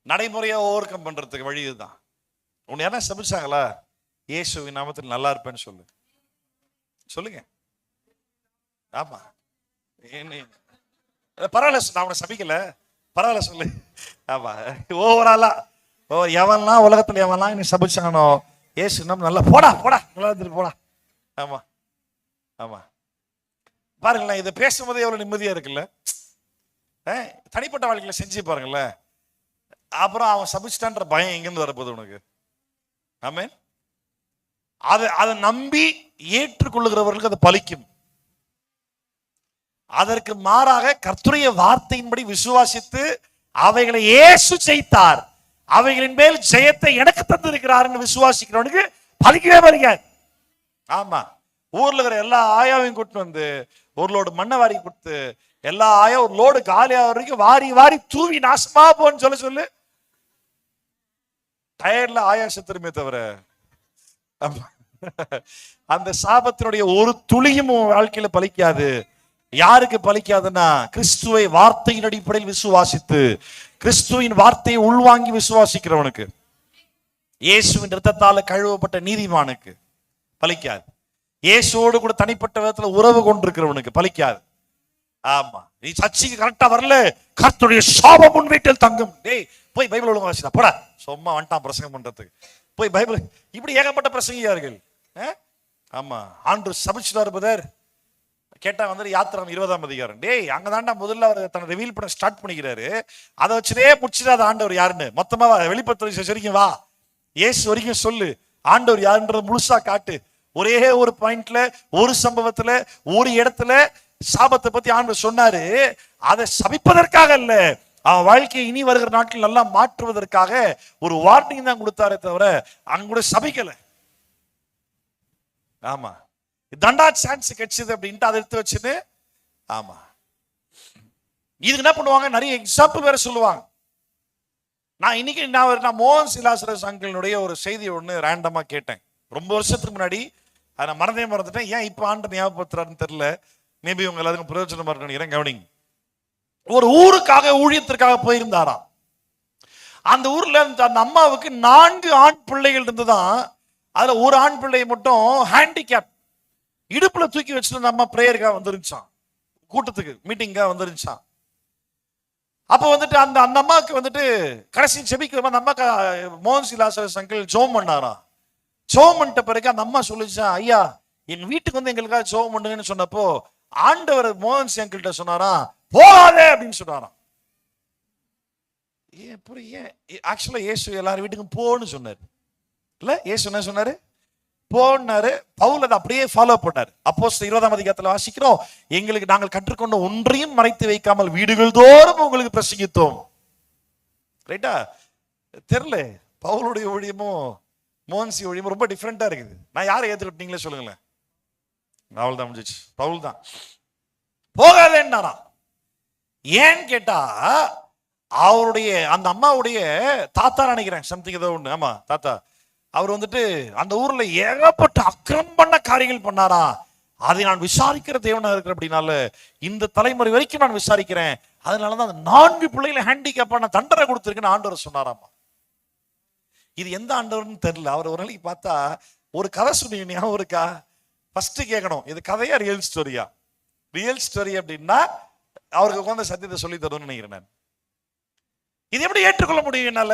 நடைமுறையா ஓவர் கம் பண்றதுக்கு வழி இதுதான். உன்னை யாரா சபிச்சாங்களா? இயேசுவின் நாமத்தில் நல்லா இருப்பேன்னு சொல்லு, சொல்லுங்க. ஆமா, பரவாயில்ல, நான் உன்னை சபிக்கல, பரவாயில்ல சொல்லு. ஆமா, ஓவராலா எவன்லாம் உலகத்துல எவன்லாம் நீ சபிச்சானோ இயேசு நம்ம நல்லா போடா போடா நல்லா இருந்துட்டு போடா. ஆமா ஆமா, பாருங்களேன், இதை பேசும்போது எவ்வளவு நிம்மதியா இருக்குல்ல. தனிப்பட்ட வாழ்க்கையில செஞ்சு பாருங்களேன். அப்புறம் அவன் சபிச்சிட்டான்ற பயம் எங்கிருந்து வரப்போகுது உனக்கு? ஆமென். அதை நம்பி ஏற்றுக்கொள்ளுகிறவர்களுக்கு அது பலிக்கும். அதற்கு மாறாக கர்த்தருடைய வார்த்தையின்படி விசுவாசித்து அவைகளை இயேசு செய்தார், அவைகளின் மேல் ஜெயத்தை எனக்கு தந்திருக்கிறார் என்று விசுவாசிக்கிறவனுக்கு பலிக்கவே பலிக்காது. ஆமா, ஊர்ல இருக்கிற எல்லா ஆயாவையும் கூட்டு வந்து ஒரு லோடு மண்ணை வாரி கொடுத்து எல்லா ஆயா ஒரு லோடு காலியா வரைக்கும் வாரி வாரி தூவி நாசமா போன்னு சொல்லு. டயர்ல ஆயா செத்துருமே தவிர அந்த சாபத்தினுடைய ஒரு துளியும் வாழ்க்கையில பலிக்காது. யாருக்கு பலிக்காதுன்னா, கிறிஸ்துவை வார்த்தையின் அடிப்படையில் விசுவாசித்து கிறிஸ்துவின் வார்த்தையை உள்வாங்கி விசுவாசிக்கிறவனுக்கு, இயேசுவின் இரத்தத்தால கழுவப்பட்ட நீதிமானுக்கு பலிக்காது. இயேசுவோடு கூட தனிப்பட்ட விதத்துல உறவு கொண்டிருக்கிறவனுக்கு பலிக்காது. ஆமா, நீ சர்ச்சைக்கு கரெக்டா வரல, கர்த்தருடைய சாபம் உன் வீட்டில் தங்கும். டேய், போய் பைபிள் ஒழுங்கா வாசிடா போடா, சும்மா வந்துட்டான் பிரசங்கம் பண்றதுக்கு. போய் பைபிள், இப்படி ஏகப்பட்ட பிரசங்கியார்கள். ஆமா, ஆண்டவர் சபிச்சுட்டாரு பதர் கேட்டா வந்து யாத்திரம் 20ஆம் அதிகாரம். டேய், அங்கதான்டா முதல்ல அவர் தன்னை ரிவீல் பண்ண ஸ்டார்ட் பண்ணிக்கிறாரு. அதை வச்சுட்டே முடிச்சுடாத ஆண்டவர் யாருன்னு மொத்தமா வெளிப்படுத்த வரைக்கும் வா, இயேசு வரைக்கும் சொல்லு, ஆண்டவர் யாருன்றத முழுசா காட்டு. ஒரே ஒரு பாயிண்ட்ல, ஒரு சம்பவத்துல, ஒரு இடத்துல சாபத்தை பத்தி ஆண்டவர் சொன்னாரு. அதை சபிப்பதற்காக அல்ல, அவன் வாழ்க்கையை இனி வருகிற நாட்கள் நல்லா மாற்றுவதற்காக ஒரு வார்னிங் தான் கொடுத்தாரே தவிர அங்க கூட சபிக்கல. ஆமா, தண்டா சான்ஸ் கிடைச்சது அப்படின்ட்டு அதை எடுத்து வச்சுன்னு. ஆமா, இதுக்கு என்ன பண்ணுவாங்க, நிறைய எக்ஸாம்பிள் வேற சொல்லுவாங்க. நான் இன்னைக்கு நான் மோகன் சிலாசரஸ் அங்கிளுடைய ஒரு செய்தி ஒண்ணு ரேண்டமா கேட்டேன் ரொம்ப வருஷத்துக்கு முன்னாடி. அதை நான் மறந்துட்டேன். ஏன் இப்ப ஆண்டு ஞாபகப்படுத்துறாருன்னு தெரியல. மேபி உங்க எல்லாருக்கும் பிரயோஜனமா இருக்கு நினைக்கிறேன். கவனிங்க, ஒரு ஊருக்காக ஊழியத்திற்காக போயிருந்தாராம். அந்த ஊர்ல அந்த அம்மாவுக்கு 4 ஆண் பிள்ளைகள் இருந்துதான். அதுல ஒரு ஆண் பிள்ளை மட்டும் ஹேண்டிகேப், இடுப்புல தூக்கி வச்சுட்டு அந்த அம்மா பிரேயருக்காக வந்துருச்சான், கூட்டத்துக்கு மீட்டிங்காக வந்துருச்சான். அப்ப வந்துட்டு அந்த அம்மாவுக்கு வந்துட்டு கடைசி செபிக்க அந்த அம்மாக்கு மோகன் சிலாசரஸ் அங்கிள் ஜோம் பண்ணாராம். ஜோம் பண்ணிட்ட பிறகு அந்த அம்மா சொல்லிச்சான், ஐயா என் வீட்டுக்கு வந்து எங்களுக்காக ஜோம் பண்ணுங்கன்னு சொன்னப்போ ஆண்டவர் மோகன் சி அங்கிள்கிட்ட சொன்னாராம், போகாதே அப்படின்னு சொன்னாராம். ஏன் ஆக்சுவலா இயேசு எல்லாரும் வீட்டுக்கும் போன்னு சொன்னாரு இல்ல? இயேசு என்ன சொன்னாரு? போனாரு. பவுல் அதை அப்படியே ஃபாலோ பண்ணாரு. அப்போஸ்தலர் 20ஆம் அதிகாரத்துல வாசிக்கிறோம், எங்களுக்கு நாங்கள் கற்றுக்கொண்ட ஒன்றையும் மறைத்து வைக்காமல் வீடுகள் தோறும் உங்களுக்கு பிரசங்கித்தோம். ரைட்டா? தெரியல, பவுலுடைய ஊழியமும் மோகன்சி ஊழியமும் ரொம்ப டிஃப்ரெண்டா இருக்குது. நான் யாரை ஏத்துக்கிட்டீங்களே சொல்லுங்களேன். அவள் தான் முடிஞ்சிச்சு, பவுல் தான். போகாதேன்னாரா. ஏன்னு கேட்டா அவருடைய அந்த அம்மாவுடைய தாத்தா நினைக்கிறேன், சம்திங் ஏதோ ஒண்ணு. ஆமா, தாத்தா. அவர் வந்துட்டு அந்த ஊர்ல ஏகப்பட்ட அக்கிரமம் பண்ண காரியங்கள் பண்ணாரா. அதை நான் விசாரிக்கிற தேவனா இருக்கிற அப்படின்னால இந்த தலைமுறை வரைக்கும் நான் விசாரிக்கிறேன். அதனாலதான் அந்த 4 பிள்ளைகளை ஹேண்டிகேப்பான தண்டனை கொடுத்திருக்குன்னு ஆண்டவர் சொன்னாராமா. இது எந்த ஆண்டவர்னு தெரியல. அவர் ஒரு நாளைக்கு பார்த்தா ஒரு கதை சொன்னீங்க, ஞாபகம் இருக்கா? ஃபர்ஸ்ட் கேட்கணும், இது கதையா ரியல் ஸ்டோரியா? ரியல் ஸ்டோரி அப்படின்னா அவருக்கு உட்கார்ந்து சத்தியத்தை சொல்லி தரும்னு நினைக்கிறேன் நான். இது எப்படி ஏற்றுக்கொள்ள முடியும் என்னால?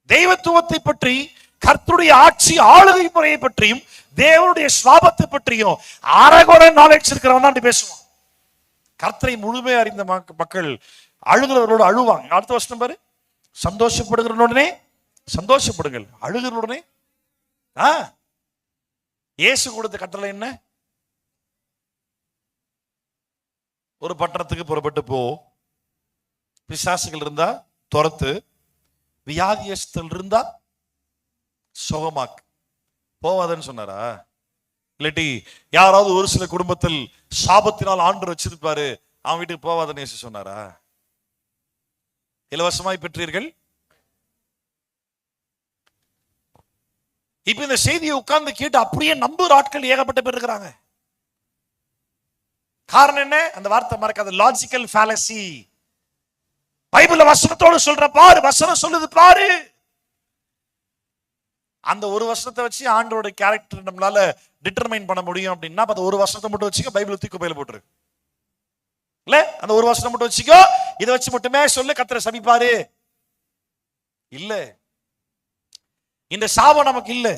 தெய்வத்துவத்தை பற்றி, கர்த்தருடைய ஆட்சி ஆளுகை முறையை பற்றியும், தேவனுடைய சுவாபத்தை பற்றியும் அரைகுறை நாலேஜ் இருக்கிறவன் தான் பேசுவான். கர்த்தரை முழுமையாக அறிந்த மக்கள் அழுகிறவர்களோடு அழுவாங்க. அடுத்த வருஷம் பாரு, சந்தோஷப்படுகிறவனுடனே சந்தோஷப்படுங்கள், அழுகிறவனுடனே. இயேசு கொடுத்த கட்டளை என்ன? ஒரு பட்டணத்துக்கு புறப்பட்டு போ, பிசாசுகள் இருந்தா துரத்து, வியாதியஸ்தல் இருந்தா சுகமாக்கு. போவாதன்னு சொன்னாரா? இல்லாட்டி யாராவது ஒரு சில குடும்பத்தில் சாபத்தினால் ஆண்டு வச்சிருப்பாரு, அவன் வீட்டுக்கு போவாதன்னு இயேசு சொன்னாரா? இலவசமாய் பெற்றீர்கள். இப்ப இந்த செய்தியை உட்கார்ந்து கேட்டு அப்படியே நம்புற ஆட்கள் ஏகப்பட்ட பேர் இருக்கிறாங்க. காரணம் என்ன? அந்த வார்த்தை மறக்காத, லாஜிக்கல் ஃபேலசி. பைபிள்ல வசனத்தோடு சொல்ற பாரு, வசனம் சொல்லுது பாரு. அந்த ஒரு வசனத்தை வச்சு ஆண்டோட கேரக்டர் நம்மளால டிட்டர்மைன் பண்ண முடியும் அப்படின்னா, அந்த ஒரு வசனத்தை மட்டும் வச்சுக்க, பைபிள் தூக்கி பையில போட்டுரு. இல்ல, அந்த ஒரு வசனம் மட்டும் வச்சுக்கோ, இதை வச்சு மட்டுமே சொல்லு கர்த்தரை சபிப்பாரு. இல்ல, இந்த சாபம் நமக்கு இல்ல.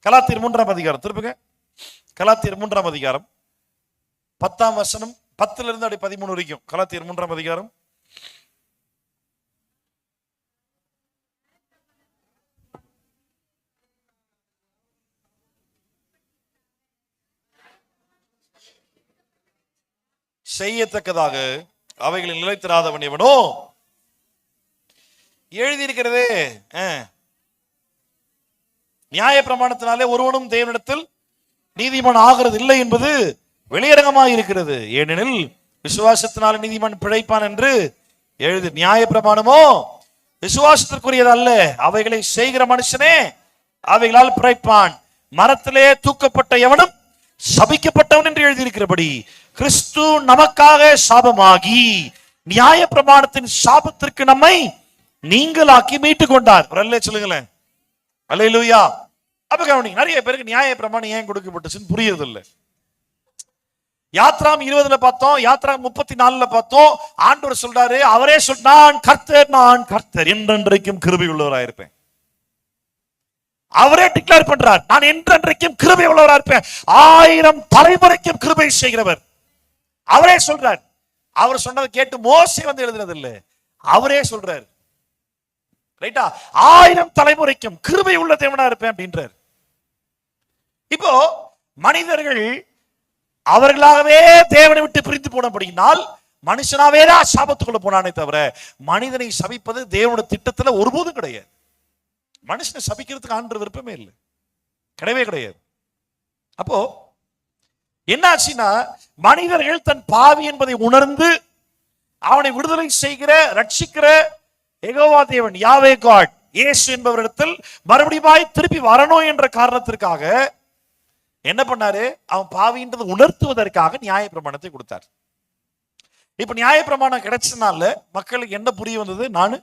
கலாத்தியர் 3ஆம் அதிகாரம் திருப்புங்க. கலாத்தியர் 3ஆம் அதிகாரம் 10ஆம் வசனம், 10ல இருந்து அப்படி 13 வரைக்கும். கலாத்தியர் 3ஆம் அதிகாரம். செய்யத்தக்கதாக அவைகளில் நிலைத்திராதவன் எவனோ எழுதியிருக்கிறதே. நியாய பிரமாணத்தினாலே ஒருவனும் தேவனிடத்தில் நீதிமான் ஆகிறது இல்லை என்பது வெளியரங்கமாக இருக்கிறது. ஏனெனில் விசுவாசத்தினால நீதிமான் பிழைப்பான் என்று எழுது. நியாய பிரமாணமோ விசுவாசத்திற்குரியது அல்ல, அவைகளை செய்கிற மனுஷனே அவைகளால் பிழைப்பான். மரத்திலே தூக்கப்பட்ட எவனும் சபிக்கப்பட்டவன் என்று எழுதியிருக்கிறபடி கிறிஸ்து நமக்காக சாபமாகி நியாய பிரமாணத்தின் சாபத்திற்கு நம்மை நீங்களாக்கி மீட்டுக் கொண்டார். சொல்லுங்களேன், அல்லேலூயா. அப்ப கவனிங்க, நிறைய பேருக்கு நியாய பிரமாணம் ஏன் கொடுக்கப்பட்டுச்சுன்னு புரியுறது இல்லை. யாத்ராம் 20ல பார்த்தோம், யாத்ராம் 34ல பார்த்தோம். ஆண்டவர் சொல்றாரு, அவரே நான் கர்த்தர் என்றென்றைக்கும் கிருபை உள்ளவராயிருப்பேன். அவரே டிக்ளேர் பண்றார், நான் என்றென்றைக்கும் கிருபை உள்ளவராக இருப்பேன், 1000 தலைமுறைக்கும் கிருபை செய்கிறவர். அவரே சொல்றார். அவர் சொன்னதை கேட்டு மோசே வந்து எழுதுனது இல்லை, அவரே சொல்றார். ரைட்டா? 1000 தலைமுறைக்கும் கிருபை உள்ள தேவனா இருப்பேன் அப்படின்றார். இப்போ மனிதர்கள் அவர்களாகவே தேவனை விட்டு பிரிந்து போனபடினால் மனுஷனாவே தான் சாபத்துக்குள்ள போனானே தவிர, மனிதனை சபிப்பது தேவனுடைய திட்டத்துல ஒருபோதும் கிடையாது. மனுஷனை சபிக்கிறதுக்கு ஆண்டவர் விருப்பமே இல்லை, கிடையவே கிடையாது. அப்போ என்னாச்சுன்னா, மனிதர்கள் தன் பாவி என்பதை உணர்ந்து அவனை விடுதலை செய்கிற, ரட்சிக்கிற யெகோவா தேவன், யாவே காட், இயேசு என்பவரிடத்தில் மறுபடியும் திருப்பி வரணும் என்ற காரணத்திற்காக என்ன பண்ணாரு? அவன் பாவின்றதை உணர்த்துவதற்காக நியாய பிரமாணத்தை கொடுத்தார். இப்ப நியாய பிரமாணம் கிடைச்சதுனால மக்களுக்கு என்ன புரிய வந்தது? நானு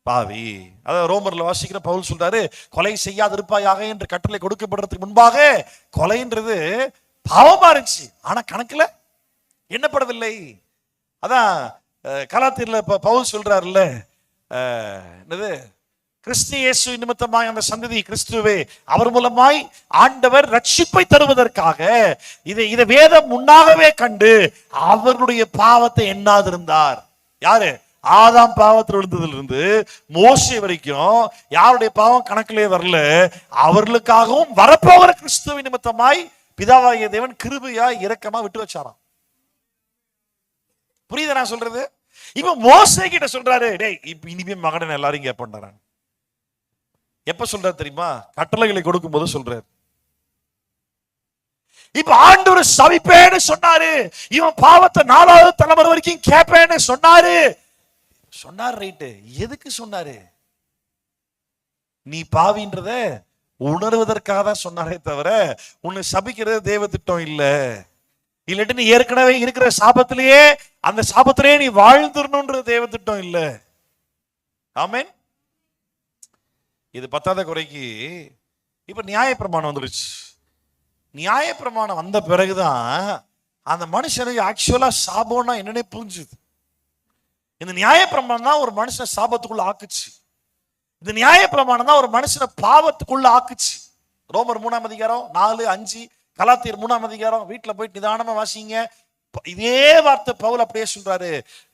பாவி. அதாவது ரோமர்ல வாசிக்கிற பவுல் சொல்றாரு, கொலை செய்யாது இருப்பாயாக என்று கட்டளை கொடுக்கப்படுறதுக்கு முன்பாக கொலைன்றது பாவமா இருந்துச்சு, ஆனா கணக்குல எண்ணப்படவில்லை. அதான் கலாத்தியர்ல பவுல் சொல்றாருல்ல, என்னது, கிறிஸ்து இயேசு நிமித்தமாய் அந்த சந்ததி கிறிஸ்துவே அவர் மூலமாய் ஆண்டவர் ரட்சிப்பை தருவதற்காக இதை வேதம் முன்னாகவே கண்டு அவர்களுடைய பாவத்தை எண்ணாதிருந்தார். யாரு? ஆதாம் பாவத்தில் விழுந்ததிலிருந்து மோசே வரைக்கும் யாருடைய பாவம் கணக்கிலே வரல, அவர்களுக்காகவும் வரப்போகிற கிறிஸ்துவ நிமித்தமாய் பிதாவாகிய தேவன் கிருபையா இரக்கமா விட்டு வச்சாராம். புரியுதா நான் சொல்றது? இப்ப மோசே கிட்ட சொல்றாரு, டேய் இப்ப இனிமே மகனை எல்லாரும் இங்க பண்றாங்க. எப்ப சொல்றாரு தெரியுமா? கட்டளைகளை கொடுக்கும் போது சொல்றாரு. இப்ப ஆண்டவர் சபிப்பேன்னு சொன்னாரு, இவன் பாவத்தை 4வது தலைமுறை வரைக்கும் கேட்பேன்னு சொன்னாரு. ரைட்டு. எதுக்கு சொன்னாரு? நீ பாவின்றத உணர்வதற்காக தான் சொன்னாரே தவிர உன்னை சபிக்கிறது தேவ திட்டம் இல்ல. இல்லாட்டி நீ ஏற்கனவே இருக்கிற சாபத்திலேயே அந்த சாபத்திலேயே நீ வாழ்ந்துடணும்ன்ற தேவ திட்டம் இல்ல. ஆமென். இது 10வது குறைக்கு இப்ப நியாய பிரமாணம் வந்துருச்சு. நியாய பிரமாணம் வந்த பிறகுதான் அந்த மனுஷனுக்கு ஆக்சுவலா சாபம்னா என்னன்னே புரிஞ்சுது. இந்த நியாயப்பிரமாணம் தான் ஒரு மனுஷனை சாபத்துக்குள்ள ஆக்குச்சு. இந்த நியாயப்பிரமாணம் தான் ஒரு மனுஷனை பாவத்துக்குள்ள ஆக்குச்சு. ரோமர் 3ஆம் அதிகாரம் 4, 5, கலாத்தியர் 3ஆம் அதிகாரம் வீட்டுல போயிட்டு நிதானமா வாசிங்க. இதே வார்த்தை பவுல் அப்படியே சொல்றாரு.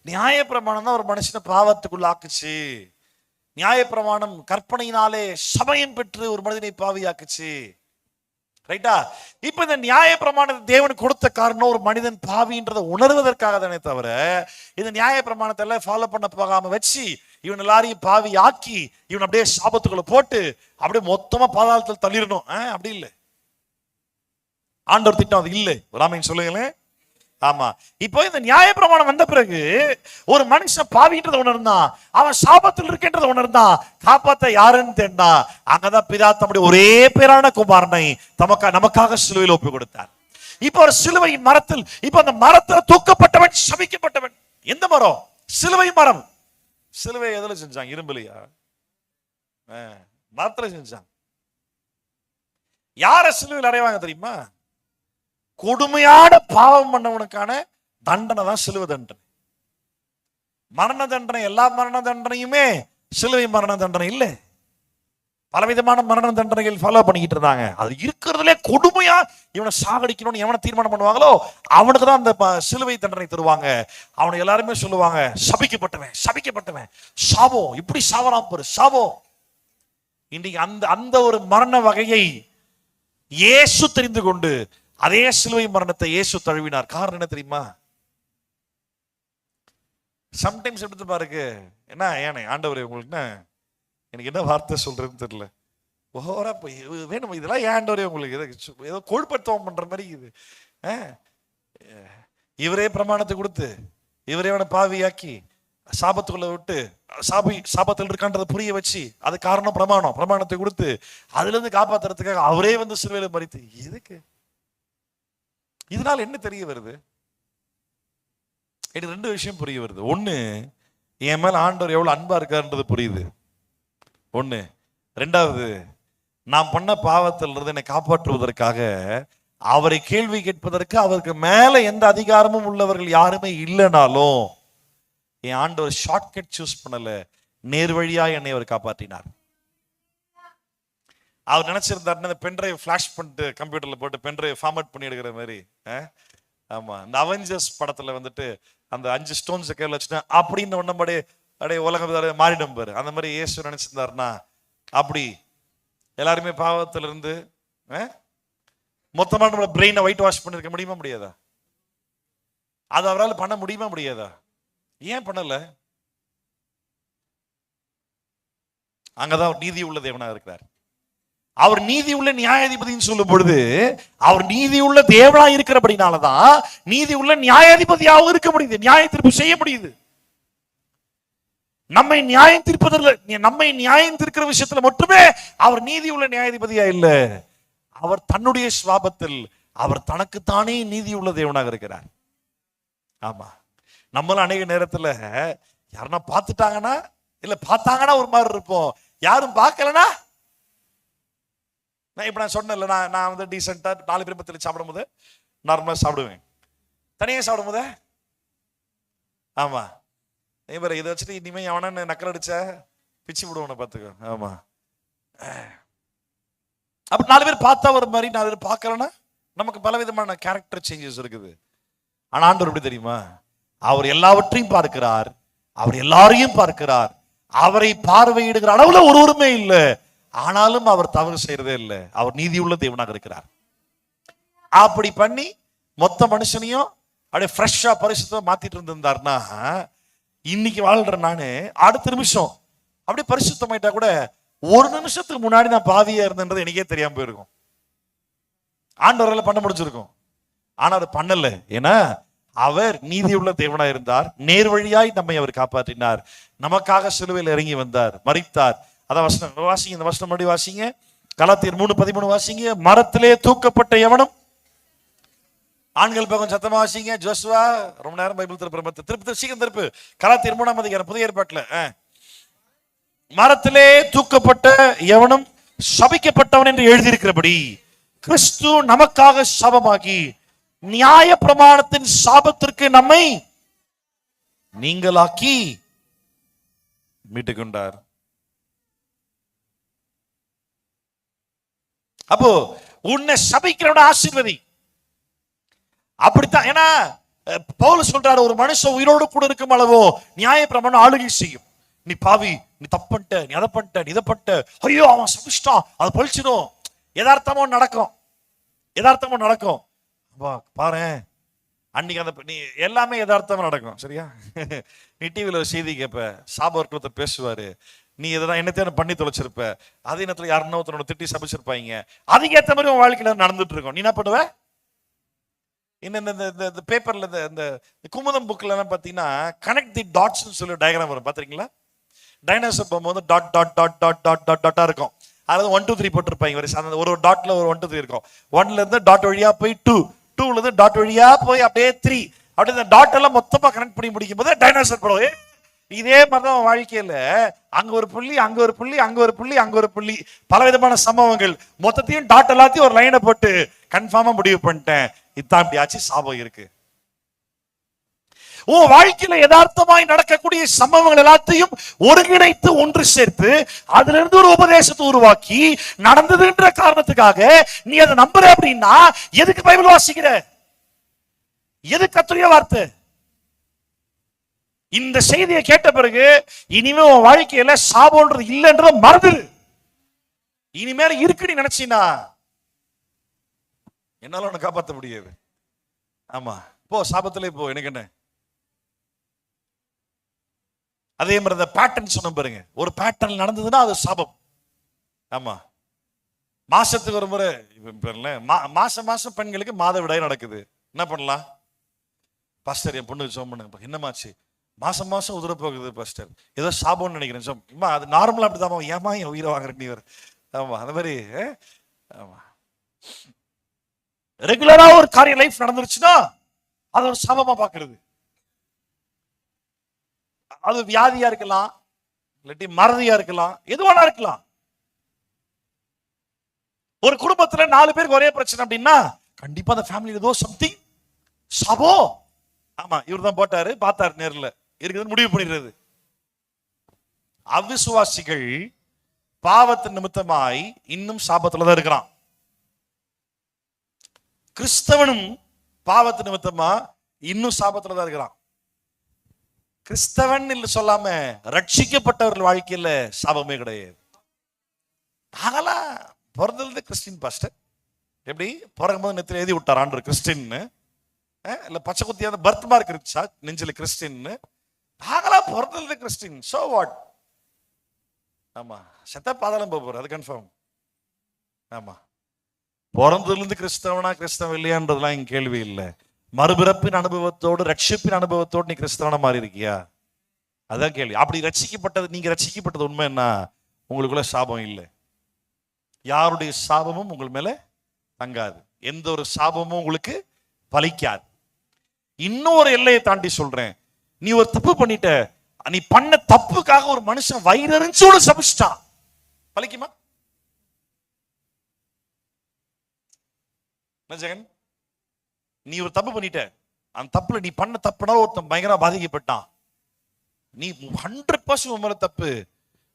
நியாயப்பிரமாணம் தான் ஒரு மனுஷனை பாவத்துக்குள்ள ஆக்குச்சு. நியாயப்பிரமாணம் கற்பனையினாலே சமயம் பெற்று ஒரு மனிதனை பாவியாக்குச்சு. ரைட்டா? இப்ப இந்த நியாயப்பிரமாணத்தை தேவன் கொடுத்த காரணம் ஒரு மனிதன் பாவின்றதை உணர்வதற்காக தானே தவிர இந்த நியாயப்பிரமாணத்தை எல்லாம் ஃபாலோ பண்ண போகாம வச்சு இவன் எல்லாரையும் பாவி ஆக்கி இவன் அப்படியே சாபத்துக்குள்ள போட்டு அப்படியே மொத்தமா பாதாளத்தில் தள்ளிடணும் அப்படி இல்லை. ஆண்டவர் திட்டம் அது இல்லை. ராமையும் சொல்லுங்களேன். ஆமா. இப்போ இந்த நியாயப்பிரமாணம் வந்த பிறகு ஒரு மனுஷன் பாவின்றதை உணர்ந்தான், அவன் சாபத்தில் இருக்கின்றதை உணர்ந்தான், காப்பாத்த யாருன்னு தேண்டா. அங்கதான் பிதா தம்முடைய ஒரே பேரான குமாரனை நமக்காக சிலுவையில் ஒப்பு கொடுத்தார். இப்ப ஒரு சிலுவை மரத்தில், இப்ப அந்த மரத்தில் தூக்கப்பட்டவன் சபிக்கப்பட்டவன். எந்த மரம்? சிலுவை மரம். சிலுவை எதுல செஞ்சாங்க? இரும்புலையா? மரத்துல செஞ்சாங்க. யார சிலுவையில் அறைவாங்க தெரியுமா? கொடுமையான பாவம் பண்ணவனுக்கான தண்டனை தான் சிலுவை தண்டனை. மரண தண்டனை, எல்லா மரண தண்டனையுமே சிலுவை மரண தண்டனை இல்லை. பலவிதமான மரண தண்டனைகள் ஃபாலோ பண்ணிக்கிட்டு இருந்தாங்க. அது இருக்கிறதுலே கொடுமையா இவனை சாகடிக்கணும்னு எவனை தீர்மானம் பண்ணுவாங்களோ அவனுக்கு தான் அந்த சிலுவை தண்டனை தருவாங்க. அவனை எல்லாருமே சொல்லுவாங்க, சபிக்கப்பட்டவன், சபிக்கப்பட்டவன், சாபம், இப்படி சாவலாம் பாரு, சாபம். இன்னைக்கு அந்த ஒரு மரண வகையை இயேசு தெரிந்து கொண்டு அதே சிலுவை மரணத்தை இயேசு தழுவினார். காரணம் என்ன தெரியுமா? சம்டைம்ஸ் எடுத்து பாருங்க, என்ன ஏனே ஆண்டவரே உங்களுக்கு எனக்கு என்ன வார்த்தை சொல்றதுன்னு தெரியல, ஓரா போய் வேணும் இதெல்லாம் ஏன் ஆண்டவரே உங்களுக்கு ஏதோ கோள்படுத்தவம் பண்ற மாதிரி இது. இவரே பிரமாணத்தை கொடுத்து இவரே அவனை பாவியாக்கி சாபத்துக்குள்ள விட்டு சாபத்தில் இருக்கான்றதை புரிய வச்சு அது காரணம் பிரமாணத்தை கொடுத்து அதுல இருந்து காப்பாத்துறதுக்காக அவரே வந்து சிலுவையில மரித்து. எதுக்கு? இதனால என்ன தெரிய வருது? எனக்கு 2 விஷயம் புரிய வருது. ஒண்ணு, என் மேல ஆண்டவர் எவ்வளவு அன்பா இருக்காருன்றது புரியுது. ஒண்ணு. 2வது, நான் பண்ண பாவத்திலிருந்து என்னை காப்பாற்றுவதற்காக அவரை கேள்வி கேட்பதற்கு அவருக்கு மேல எந்த அதிகாரமும் உள்ளவர்கள் யாருமே இல்லைனாலும் என் ஆண்டவர் ஷார்ட்கட் சூஸ் பண்ணல, நேர் வழியா என்னை அவர் காப்பாற்றினார். அவர் நினைச்சிருந்தாருன்னா பென்ட்ரைவ் ஃபிளாஷ் பண்ணிட்டு கம்ப்யூட்டர்ல போட்டு பென்ட்ரைவ் ஃபார்மேட் பண்ணி எடுக்கிற மாதிரி. ஆமா, இந்த அவெஞ்சர்ஸ் படத்துல வந்துட்டு அந்த 5 ஸ்டோன்ஸ் கையில் வச்சுட்டு அப்படின்னு ஒன்னபடி அப்படியே உலகம் மாறிடும் பாரு. அந்த மாதிரி இயேசு நினைச்சிருந்தாருன்னா அப்படி எல்லாருமே பாவத்துல இருந்து மொத்தமா நம்மள பிரெயினை ஒயிட் வாஷ் பண்ணிருக்க முடியுமா முடியாதா? அது அவரால் பண்ண முடியுமா முடியாதா? ஏன் பண்ணல? அங்கதான் நீதி உள்ள தேவனா இருக்கிறார். அவர் நீதி உள்ள நியாயாதிபதினு சொல்லும் பொழுது அவர் நீதி உள்ள தேவனா இருக்கிறபடினாலதான் நீதி உள்ள நியாயாதிபதியாகவும் இருக்க முடியுது, நியாய தீர்ப்பு செய்ய முடியுது. நம்மை நியாயம் தீர்க்கிற விஷயத்துல மட்டுமே அவர் நீதி உள்ள நியாயாதிபதியா இல்ல, அவர் தன்னுடைய சுவாபத்தில் அவர் தனக்குத்தானே நீதி உள்ள தேவனாக இருக்கிறார். ஆமா, நம்மளும் அநேக நேரத்துல யாருன்னா பார்த்துட்டாங்கன்னா இல்ல பார்த்தாங்கன்னா ஒரு மாதிரி இருப்போம், யாரும் பார்க்கலனா இப்ப நான் சொன்னேன்ல, நான் வந்து டீசெண்டா 4 பேர் பத்தில சாப்பிடும் போது நார்மலா சாப்பிடுவேன், தனியா சாப்பிடும் போது ஆமா இவரை இதை வச்சுட்டு இனிமே எவன நக்கல் அடிச்ச பிச்சு விடுவோம் பாத்துக்கோ. ஆமா, அப்ப 4 பேர் பார்த்தா ஒரு மாதிரி, 4 பேர் பார்க்கலன்னா நமக்கு பல விதமான கேரக்டர் சேஞ்சஸ் இருக்குது. ஆனா ஆண்டவர் எப்படி தெரியுமா? அவர் எல்லாவற்றையும் பார்க்கிறார், அவர் எல்லாரையும் பார்க்கிறார், அவரை பார்வையிடுகிற அளவுல ஒருவருமே இல்லை, ஆனாலும் அவர் தவறு செய்யறதே இல்லை, அவர் நீதி உள்ள தேவனாக இருக்கிறார். அப்படி பண்ணி மொத்த மனுஷனையும் அப்படியே ஃப்ரெஷ்ஷா பரிசுத்தமா மாத்திட்டு இருந்திருந்தாருன்னா இன்னைக்கு வாழ்ற நானு அடுத்த நிமிஷம் அப்படியே பரிசுத்தமாயிட்டா கூட 1 நிமிஷத்துக்கு முன்னாடி நான் பாவியா இருந்தேன்றது எனக்கே தெரியாம போயிருக்கும். ஆண்டவரால பண்ண முடிஞ்சிருக்கும், ஆனா அது பண்ணல. ஏன்னா அவர் நீதியுள்ள தேவனா இருந்தார், நேர் வழியாய் நம்மை அவர் காப்பாற்றினார், நமக்காக சிலுவையில் இறங்கி வந்தார், மரித்தார். அதான் வசனம் வாசிங்க, இந்த வசனம் மறுபடியும் வாசிங்க, கலாத்தியர் 3:13 வாசிங்க. மரத்திலே தூக்கப்பட்ட எவனும், ஆண்கள் பக்கம் சத்தமா வாசிங்க. ஜோசுவா ரொம்ப நேரம் பைபிள் திருப்பு சீக்கிரம் திருப்பு. கலாத்தியர் 3ஆம் அதிகாரம் புதிய ஏற்பாட்டுல, மரத்திலே தூக்கப்பட்ட எவனும் சபிக்கப்பட்டவன் என்று எழுதியிருக்கிறபடி கிறிஸ்து நமக்காக சாபமாகி நியாய பிரமாணத்தின் சாபத்திற்கு நம்மை நீங்களாக்கி மீட்டுக் கொண்டார். அப்போ உன்னை சபிக்கிறவன ஆசீர்வதி. அப்படித்தான். ஏன்னா பவுல் சொல்றாரு, ஒரு மனுஷன் உயிரோடு கூட இருக்கும் அளவோ நியாயப்பிரமாணம் ஆளுகை செய்யும். நீ பாவி, நீ தப்பன்ட்ட, நீ அதை பண்ணிட்ட, நீ இதை பண்ணிட்ட, ஐயோ அவன் சபிச்சிட்டான், அது பழிச்சிடும். யதார்த்தமா நடக்கும், யதார்த்தமா நடக்கும். பாரு அன்னைக்கு அந்த நீ எல்லாமே யதார்த்தமா நடக்கும். சரியா? நீ டிவியில ஒரு செய்தி கேட்ப, சாபத்தை பேசுவாரு, நீ இதெல்லாம் என்னத்தையும் பண்ணி தொலைச்சிருப்ப, அதே நேரத்தில் யாருன்னா ஒருத்தனோட திட்டி சபிச்சிருப்பாங்க. அதுக்கேற்ற மாதிரி உன் வாழ்க்கையில நடந்துட்டு இருக்கும். நீ என்ன பண்ணுவ? இந்த பேப்பர்ல இந்த குமுதம் புக்ல எல்லாம் பாத்தீங்கன்னா கனெக்ட் தி டாட்ஸ் சொல்லி டயக்ராம் வரும், பாத்திருக்கீங்களா? டைனோசர் போகும்போது dot dot dot dot dot dot tata இருக்கும். அதாவது 1 2 3 போட்டிருப்பாங்க. ஒரு டாட்ல ஒரு 1 2 3 இருக்கும். 1ல இருந்து டாட் வழியா போய் 2, 2ல இருந்து டாட் வழியா போய் அப்படியே 3, அப்படியே இந்த டாட் எல்லாம் மொத்தமா கனெக்ட் பண்ணி முடிக்கும் போது டைனோசர் படம். இதே மாதிரிதான் வாழ்க்கையில அங்க ஒரு புள்ளி, அங்க ஒரு புள்ளி, அங்க ஒரு புள்ளி, அங்க ஒரு புள்ளி, பல விதமான சம்பவங்கள், மொத்தத்தையும் டாட் எல்லாத்தையும் ஒரு லைனை போட்டு கன்ஃபார்மா முடிவு பண்ணிட்டேன், இதான் இப்படி ஆச்சு, சாபம் இருக்கு. உன் வாழ்க்கையில யதார்த்தமாய் நடக்கக்கூடிய சம்பவங்கள் எல்லாத்தையும் ஒருங்கிணைத்து ஒன்று சேர்த்து அதுல இருந்து ஒரு உபதேசத்தை உருவாக்கி நடந்ததுன்ற காரணத்துக்காக நீ அதை நம்புற அப்படின்னா எதுக்கு பைபிள் வாசிக்கிற? எது கர்த்தருடைய வார்த்தை? இந்த செய்தியை கேட்ட பிறகு இனிமே உன் வாழ்க்கையில சாபம்ன்றது இல்லைன்றத மறந்துடு. இனிமேல இருக்கு நீ நினைச்சினா என்னால உன்னை காப்பாற்ற முடியாது. ஆமா, போ சாபத்திலே போ, எனக்கு என்ன. அதே மாதிரி அந்த பேட்டர்ன் சொன்ன பாருங்க, ஒரு பேட்டர்ன் நடந்ததுன்னா அது சாபம். ஆமா, மாசத்துக்கு ஒரு முறை மாசம் மாசம் பெண்களுக்கு மாதவிடாய் நடக்குது. என்ன பண்ணலாம்? பாஸ்டர் என் பொண்ணு ஜோம் பண்ணுங்க. என்னமாச்சு? மாசம் மாசம் உதிர போகுது பாஸ்டர், ஏதோ சாபம்னு நினைக்கிறேன். ஜோம் அது நார்மலா அப்படிதான். ஏமா என் உயிரை வாங்குற நீ? ஆமா, அந்த மாதிரி. ஆமா, ரெகுலரா ஒரு காரியம் லைஃப் நடந்துருச்சுன்னா அது ஒரு சாபமா பாக்குறது. அது வியாதியா இருக்கலாம், இல்லாட்டி மறதியா இருக்கலாம், எதுவானா இருக்கலாம். ஒரு குடும்பத்துல 4 பேருக்கு ஒரே பிரச்சனை அப்படின்னா கண்டிப்பா அந்த ஃபேமிலி ஏதோ சம்திங் சாபோ. ஆமா, இவர் தான் போட்டாரு, பார்த்தாரு, நேர்ல இருக்குதுன்னு முடிவு பண்ணிடுறது. அவிசுவாசிகள் பாவத்தின் நிமித்தமாய் இன்னும் சாபத்துலதான் இருக்கிறான். கிறிஸ்தவனும் பாவத்தின் நிமித்தமா இன்னும் சாபத்துலதான் இருக்கிறான். கிறிஸ்தவன் இல்ல சொல்லாம ரட்சிக்கப்பட்டவர்கள் வாழ்க்கையில சாபமே கிடையாது. நாங்களாம் பிறந்தது கிறிஸ்டின் பாஸ்டர். எப்படி பிறக்கும் போது நெத்தில எழுதி விட்டார் ஆண்டவர் கிறிஸ்டின், இல்ல பச்சை குத்தியான பர்த் மார்க் இருந்துச்சா நெஞ்சில கிறிஸ்டின்? நாங்களாம் பிறந்தது கிறிஸ்டின். So what? ஆமா, செத்த பாதாளம் போற, அது கன்ஃபார்ம். ஆமா, பிறந்ததுல இருந்து கிறிஸ்தவனா கிறிஸ்தவன் இல்லையான்றதுலாம் இங்க கேள்வி இல்லை. மறுபிறப்பின் அனுபவத்தோடு ரட்சிப்பின் அனுபவத்தோடு நீ கிறிஸ்தவனா மாறி இருக்கியா? அதான் கேள்வி. அப்படி ரட்சிக்கப்பட்டது, நீங்க ரட்சிக்கப்பட்டது உண்மை என்ன? உங்களுக்குள்ள சாபம் இல்லை. யாருடைய சாபமும் உங்கள் மேல தங்காது. எந்த ஒரு சாபமும் உங்களுக்கு பலிக்காது. இன்னொரு எல்லையை தாண்டி சொல்றேன், நீ ஒரு தப்பு பண்ணிட்ட, நீ பண்ண தப்புக்காக ஒரு மனுஷன் வயிறறிஞ்சு ஒரு சபிச்சிட்டான், பலிக்குமா? ஜெகன், நீ ஒரு தப்பு பண்ணிட்ட, அந்த தப்புல நீ பண்ண தப்புனா ஒருத்தன் பயங்கரமா பாதிக்கப்பட்டான், நீ 100% மேல தப்பு,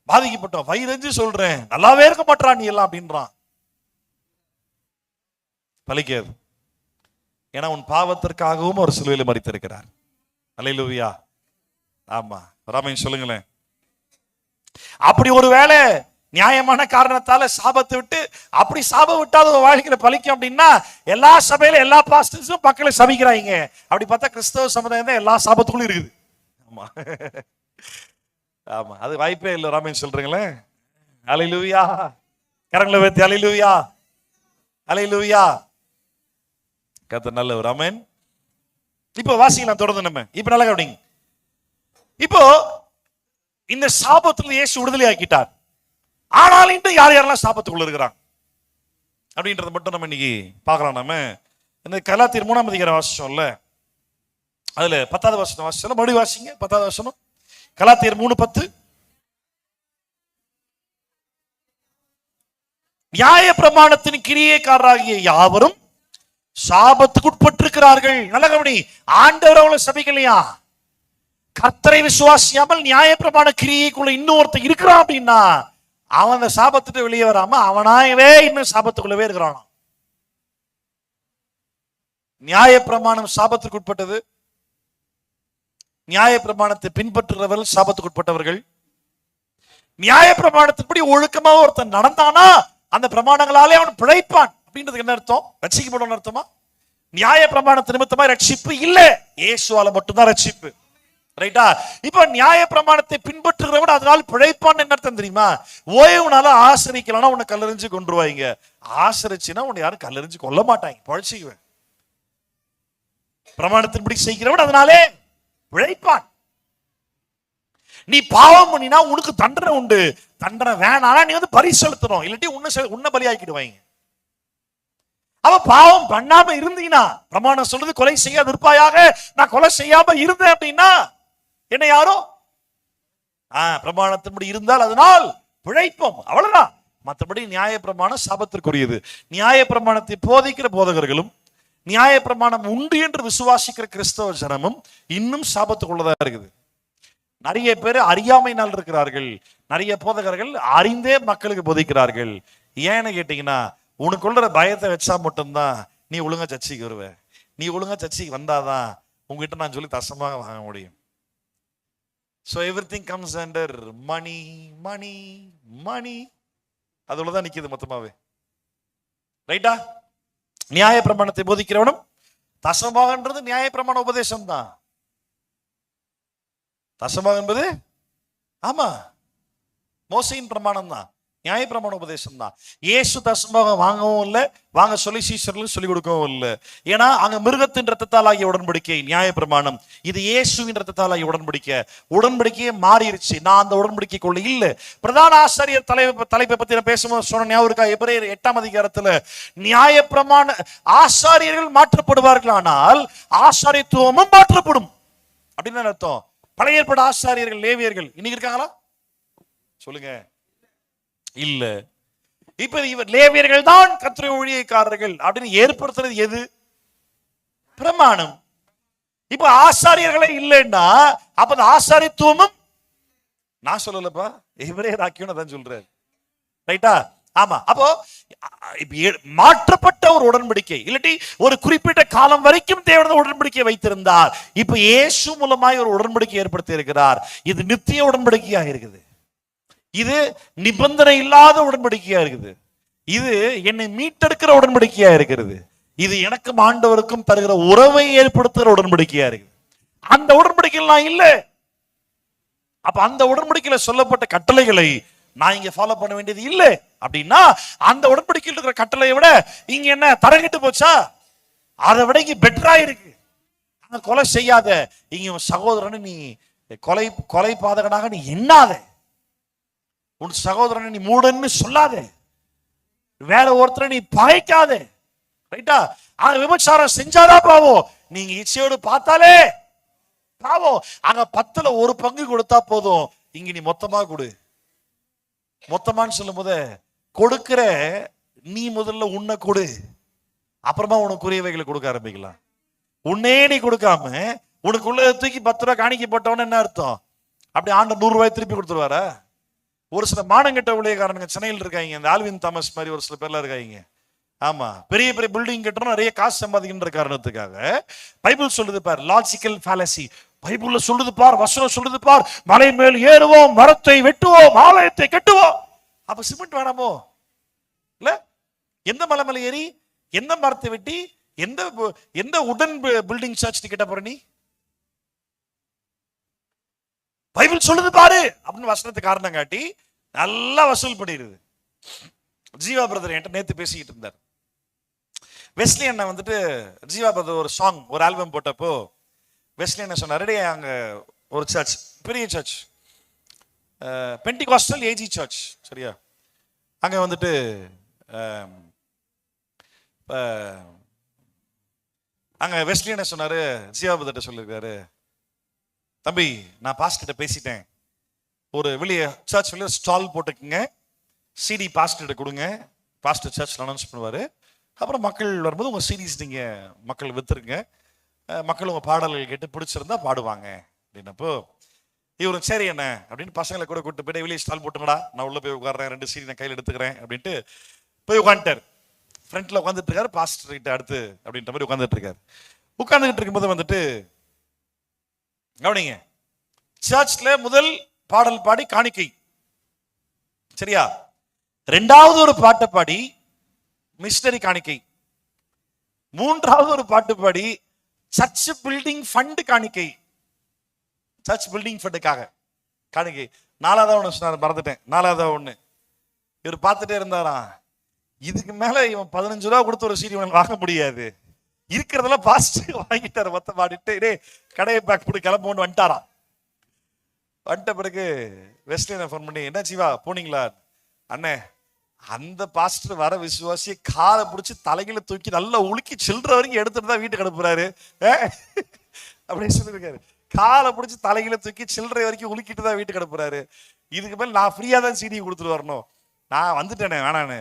பாதிக்கப்பட்டான், வயிறறிஞ்சு சொல்றேன், நல்லாவே இருக்க மாட்டான் நீ எல்லாம் அப்படின்றான், பலிக்காது. ஏன்னா உன் பாவத்திற்காகவும் ஒரு சிலுவையில மரித்திருக்கிறார். அல்லேலூயா. ஆமா, ராமையும் சொல்லுங்களேன். அப்படி ஒரு வேளை நியாயமான காரணத்தால சாபத்தை விட்டு, அப்படி சாபம் விட்டாத வாழ்க்கையில பலிக்கும் அப்படின்னா எல்லா சபையில எல்லா பாஸ்டர்ஸும் மக்களை சபிக்கிறாங்க. அப்படி பார்த்தா கிறிஸ்தவ சமுதாயம் தான் எல்லா சாபத்துக்குள்ளும் இருக்குது. ஆமா ஆமா, அது வாய்ப்பே இல்லை. ராமையும் சொல்றீங்களே. அல்லேலூயா. கரங்களை வைத்து அல்லேலூயா, அல்லேலூயா. கர்த்தர் நல்லவர். ஆமென். இப்போ வாசிக்கலாம் தொடர்ந்து நம்ம. இப்போ நல்லா கவனிங்க. இப்போ இந்த சாபத்துல இயேசு விடுதலை ஆக்கிட்டார். ஆனால் இன்னும் யார் யாரெல்லாம் சாபத்துக்குள்ள இருக்கிறாங்க அப்படின்றத மட்டும் நம்ம இன்னைக்கு பார்க்கலாம். நம்ம இந்த கலாத்தியர் 3ஆம் அதிகாரம் வாசிச்சோம்ல, அதுல 10வது வசனம் வாசிச்சோம். மறுபடியும் வாசிங்க 10வது வசனம். கலாத்தியர் 3:10. நியாய பிரமாணத்தின் கிரியைக்காரராகிய யாவரும் சாபத்துக்கு உட்பட்டிருக்கிறார்கள். நல்ல கவனி, ஆண்டவர் அவங்களை சபிக்கலையா, கர்த்தரை விசுவாசியாமல் நியாயப்பிரமாண கிரியைக்குள்ள இன்னொருத்தன் இருக்கிறான் அப்படின்னா அவன் அந்த சாபத்துட்டு வெளியே வராம அவனாகவே இன்னும் சாபத்துக்குள்ளவே இருக்கிறான். நியாயப்பிரமாணம் சாபத்துக்கு உட்பட்டது. நியாயப்பிரமாணத்தை பின்பற்றுறவர்கள் சாபத்துக்கு உட்பட்டவர்கள். நியாயப்பிரமாணத்தின்படி ஒழுக்கமா ஒருத்தன் நடந்தானா அந்த பிரமாணங்களாலே அவன் பிழைப்பான் அப்படின்றதுக்கு என்ன அர்த்தம்? ரட்சிக்கப்படும் அர்த்தமா? நியாய பிரமாணத்து நிமித்தமா ரட்சிப்பு இல்ல, இயேசுவால மட்டும்தான் ரட்சிப்பு. ரைட்டா? இப்ப நியாய பிரமாணத்தை பின்பற்றுகிறவன் அதனால் பிழைப்பான் என்ன அர்த்தம் தெரியுமா? ஓய்வுனால ஆசரிக்கலன்னா உன்னை கல்லறிஞ்சு கொண்டுருவாங்க, ஆசரிச்சுன்னா உன்னை யாரும் கல்லறிஞ்சு கொல்ல மாட்டாங்க, பழச்சிக்குவேன். பிரமாணத்தின்படி செய்கிறவன் அதனாலே பிழைப்பான். நீ பாவம் பண்ணினா உனக்கு தண்டனை உண்டு. தண்டனை வேணானா நீ வந்து பரி செலுத்தணும், இல்லாட்டி உன்னை பலியாக்கிடுவாங்க. அவ பாவம் பண்ணாம இருந்தீங்கன்னா, பிரமாணம் சொல்றது கொலை செய்யாது இருப்பாயாக, நான் கொலை செய்யாம இருந்தேன் அப்படின்னா என்ன யாரும் பிரமாணத்தின்படி இருந்தால் அதனால் பிழைப்போம், அவ்வளவுதான். மற்றபடி நியாய பிரமாணம் சாபத்திற்குரியது. நியாய பிரமாணத்தை போதிக்கிற போதகர்களும் நியாய பிரமாணம் உண்டு என்று விசுவாசிக்கிற கிறிஸ்தவ ஜனமும் இன்னும் சாபத்துக்குள்ளதா இருக்குது. நிறைய பேர் அறியாமையினால் இருக்கிறார்கள். நிறைய போதகர்கள் அறிந்தே மக்களுக்கு போதிக்கிறார்கள். ஏன்னு கேட்டீங்கன்னா, உனக்குள்ள பயத்தை வச்சா மட்டும்தான் நீ ஒழுங்கா சர்ச்சைக்கு வருவ. நீ ஒழுங்கா சர்ச்சைக்கு வந்தாதான் உங்ககிட்ட நான் சொல்லி தசமாக வாங்க முடியும். So everything comes under money, money, money. அதுலதான் நிக்குது மொத்தமாவே. ரைட்டா? நியாய பிரமாணத்தை போதிக்கிறவனும் தசமாகன்றது நியாய பிரமாண உபதேசம் தான். தசமாக என்பது ஆமா மோசையின் பிரமாணம் தான், நியாய பிரமாண உபதேசம் தான். இயேசு தசமாக வாங்கவும் இல்லை, வாங்க சொல்லி சீஷர்களும் சொல்லிக் கொடுக்கவும் இல்லை. ஏன்னா அங்க மிருகத்தின் ரத்தத்தால் ஆகிய உடன்படிக்கை நியாய பிரமாணம், இது இயேசுவின் ரத்தத்தால் ஆகிய உடன்படிக்கையே மாறிடுச்சு. நான் அந்த உடன்படிக்கைக்குள்ள இல்லை. பிரதான ஆசாரியர் தலைப்பை பத்தி நான் பேசும்போது சொன்ன ஞாபகம் இருக்கா? எபிரேயர் 8ஆம் அதிகாரத்துல நியாய பிரமாண ஆசாரியர்கள் மாற்றப்படுவார்கள், ஆனால் ஆசாரியத்துவமும் மாற்றப்படும் அப்படின்னு அர்த்தம். பழைய ஏற்பாடு ஆசாரியர்கள் லேவியர்கள் இன்னைக்கு இருக்காங்களா? சொல்லுங்க, இல்ல. இப்ப இவர் லேவியர்கள் தான் கர்த்தருடைய ஊழியக்காரர்கள் அப்படின்னு ஏற்படுத்துறது எது? பிரமாணம். இப்ப ஆசாரியர்களே இல்லைன்னா அப்ப அந்த ஆசாரித்துவமும் நான் சொல்லலப்பா, எபிரேயர் ஆக்கியோன்னு அதான் சொல்றாரு. ரைட்டா? ஆமா. அப்போ மாற்றப்பட்ட ஒரு உடன்படிக்கை, இல்லாட்டி ஒரு குறிப்பிட்ட காலம் வரைக்கும் தேவன் உடன்படிக்கை வைத்திருந்தார். இப்ப இயேசு மூலமாய் ஒரு உடன்படிக்கை ஏற்படுத்தி இருக்கிறார். இது நித்திய உடன்படிக்கையா இருக்குது. இது நிபந்தனை இல்லாத உடன்படிக்கையா இருக்குது. இது என்னை மீட்டெடுக்கிற உடன்படிக்கையா இருக்கிறது. இது எனக்கும் ஆண்டவருக்கும் தருகிற உறவை ஏற்படுத்துகிற உடன்படிக்கையா இருக்குது. அந்த உடன்படிக்கைலாம் இல்ல. அப்ப அந்த உடன்படிக்கையில சொல்லப்பட்ட கட்டளைகளை நான் இங்க ஃபாலோ பண்ண வேண்டியது இல்லை அப்படின்னா, அந்த உடன்படிக்கையில் இருக்கிற கட்டளையை விட இங்க என்ன தரங்கிட்டு போச்சா? அதை விட இங்க பெட்டரா இருக்கு. அங்க கொலை செய்யாத, இங்க சகோதரனை நீ கொலை பாதகனாக நீ எண்ணாத, உன் சகோதரனை நீ மூடன்னு சொல்லாதே, வேற ஒருத்தரை நீ பகைக்காதே. ரைட்டா? அங்க விபச்சாரம் செஞ்சாதான் பாவம், நீங்க இச்சையோடு பார்த்தாலே பாவம். அங்க 10ல் 1 பங்கு கொடுத்தா போதும், இங்க நீ மொத்தமா கொடு. மொத்தமான்னு சொல்லும் போது கொடுக்கிற நீ முதல்ல உன்னை கொடு, அப்புறமா உனக்குரியவைகளை கொடுக்க ஆரம்பிக்கலாம். உன்னே நீ கொடுக்காம உனக்குள்ள தூக்கி 10 ரூபாய் காணிக்க போட்டவன என்ன அர்த்தம்? அப்படி ஆண்டு 100 ரூபாய் திருப்பி கொடுத்துருவாரா? ஒரு சில மானங்கெட்ட ஊழியக்காரனுங்க சென்னையில் இருக்காங்க, இந்த ஆல்வின் தாமஸ் மாதிரி ஒரு சில பேர்லாம் இருக்காங்க. ஆமா, பெரிய பெரிய பில்டிங் கட்டணும், நிறைய காசு சம்பாதிக்கின்ற காரணத்துக்காக பைபிள் சொல்லுது பார், லாஜிக்கல் ஃபாலசி. பைபிள்ல சொல்லுது பார், வசனம் சொல்லுது பார், மலை மேல் ஏறுவோம், மரத்தை வெட்டுவோம், ஆலயத்தை கட்டுவோம். அப்ப சிமெண்ட் வேணாமோ? இல்ல, எந்த மலை மேல ஏறி எந்த மரத்தை வெட்டி எந்த உடன் பில்டிங் சர்ச் கிட்ட போற நீ? பைபிள் சொல்லுது பாரு அப்படின்னு வசனத்தை காரணம் காட்டி நல்லா வசூல் பண்ணிடுது. ஜீவா பிரதர் என்கிட்ட நேத்து பேசிக்கிட்டு இருந்தார். வெஸ்லி அண்ணன் வந்துட்டு ஜீவா பிரதர் ஒரு சாங், ஒரு ஆல்பம் போட்டப்போ வெஸ்லி அண்ணன் சொன்னார், அங்க ஒரு சர்ச், பெரிய சர்ச், பெண்டிகாஸ்டல் ஏஜி சர்ச், சரியா? அங்க வந்துட்டு அங்க வெஸ்லி அண்ணன் சொன்னாரு, ஜீவா பிரதர்கிட்ட சொல்லியிருக்காரு, தம்பி நான் பாஸ்டர்கிட்ட பேசிட்டேன், ஒரு வெளியே சர்ச் வெளியே ஸ்டால் போட்டுக்குங்க, சிடி பாஸ்டர்கிட்ட கொடுங்க, பாஸ்டர் சர்ச்சில் அனௌன்ஸ் பண்ணுவார், அப்புறம் மக்கள் வரும்போது உங்கள் சீடிஸ் நீங்கள் மக்கள் விற்றுருங்க, மக்கள் உங்கள் பாடல்கள் கேட்டு பிடிச்சிருந்தா பாடுவாங்க. அப்படின்னப்போ இவரும் சரி என்ன அப்படின்னு பசங்களை கூட கூட்டு போய் வெளியே ஸ்டால் போட்டுங்கடா, நான் உள்ள போய் உட்கார்றேன், 2 சீடி நான் கையில் எடுத்துக்கிறேன் அப்படின்ட்டு போய் உட்காந்துட்டார். ஃப்ரண்ட்ல உட்காந்துட்டு இருக்காரு, பாஸ்டர் கிட்ட அடுத்து அப்படின்ற மாதிரி உட்காந்துட்டு இருக்காரு. உட்காந்துக்கிட்டு இருக்கும்போது வந்துட்டு கவனிங்க, சர்ச்ல முதல் பாடல் பாடி காணிக்கை, சரியா? 2வது ஒரு பாட்டை பாடி மிஷனரி காணிக்கை, 3வது ஒரு பாட்டு பாடி சர்ச் பில்டிங் ஃபண்ட் காணிக்கை, சர்ச் பில்டிங் ஃபண்டுக்காக காணிக்கை. 4வது ஒன்று சொன்னார், மறந்துட்டேன். 4வது ஒன்று இவர் பார்த்துட்டே இருந்தாராம், இதுக்கு மேல இவன் 15 ரூபா கொடுத்து ஒரு சீடி வாங்க முடியாது, இருக்கிறதெல்லாம் பாஸ்ட் வாங்கிட்டாரு, மொத்த பாடிட்டு டே கடையை பேக் போட்டு கிளம்புன்னு வந்துட்டாராம். வந்துட்ட பிறகு வெஸ்ட்லினை ஃபோன் பண்ணி, என்ன ஜீவா போனீங்களா? அண்ணே, அந்த பாஸ்டர் வர விசுவாசியை காலை பிடிச்சி தலைகளை தூக்கி நல்லா உலுக்கி சில்லற வரைக்கும் எடுத்துட்டு தான் வீட்டுக்கு அனுப்புறாரு அப்படின்னு சொல்லியிருக்காரு. காலை பிடிச்சி தலைகளை தூக்கி சில்லறை வரைக்கும் உலுக்கிட்டு தான் வீட்டுக்கு அனுப்புறாரு. இதுக்கு மேல நான் ஃப்ரீயா தான் சீடி கொடுத்துட்டு வரணும், நான் வந்துட்டேனே வேணான்னு.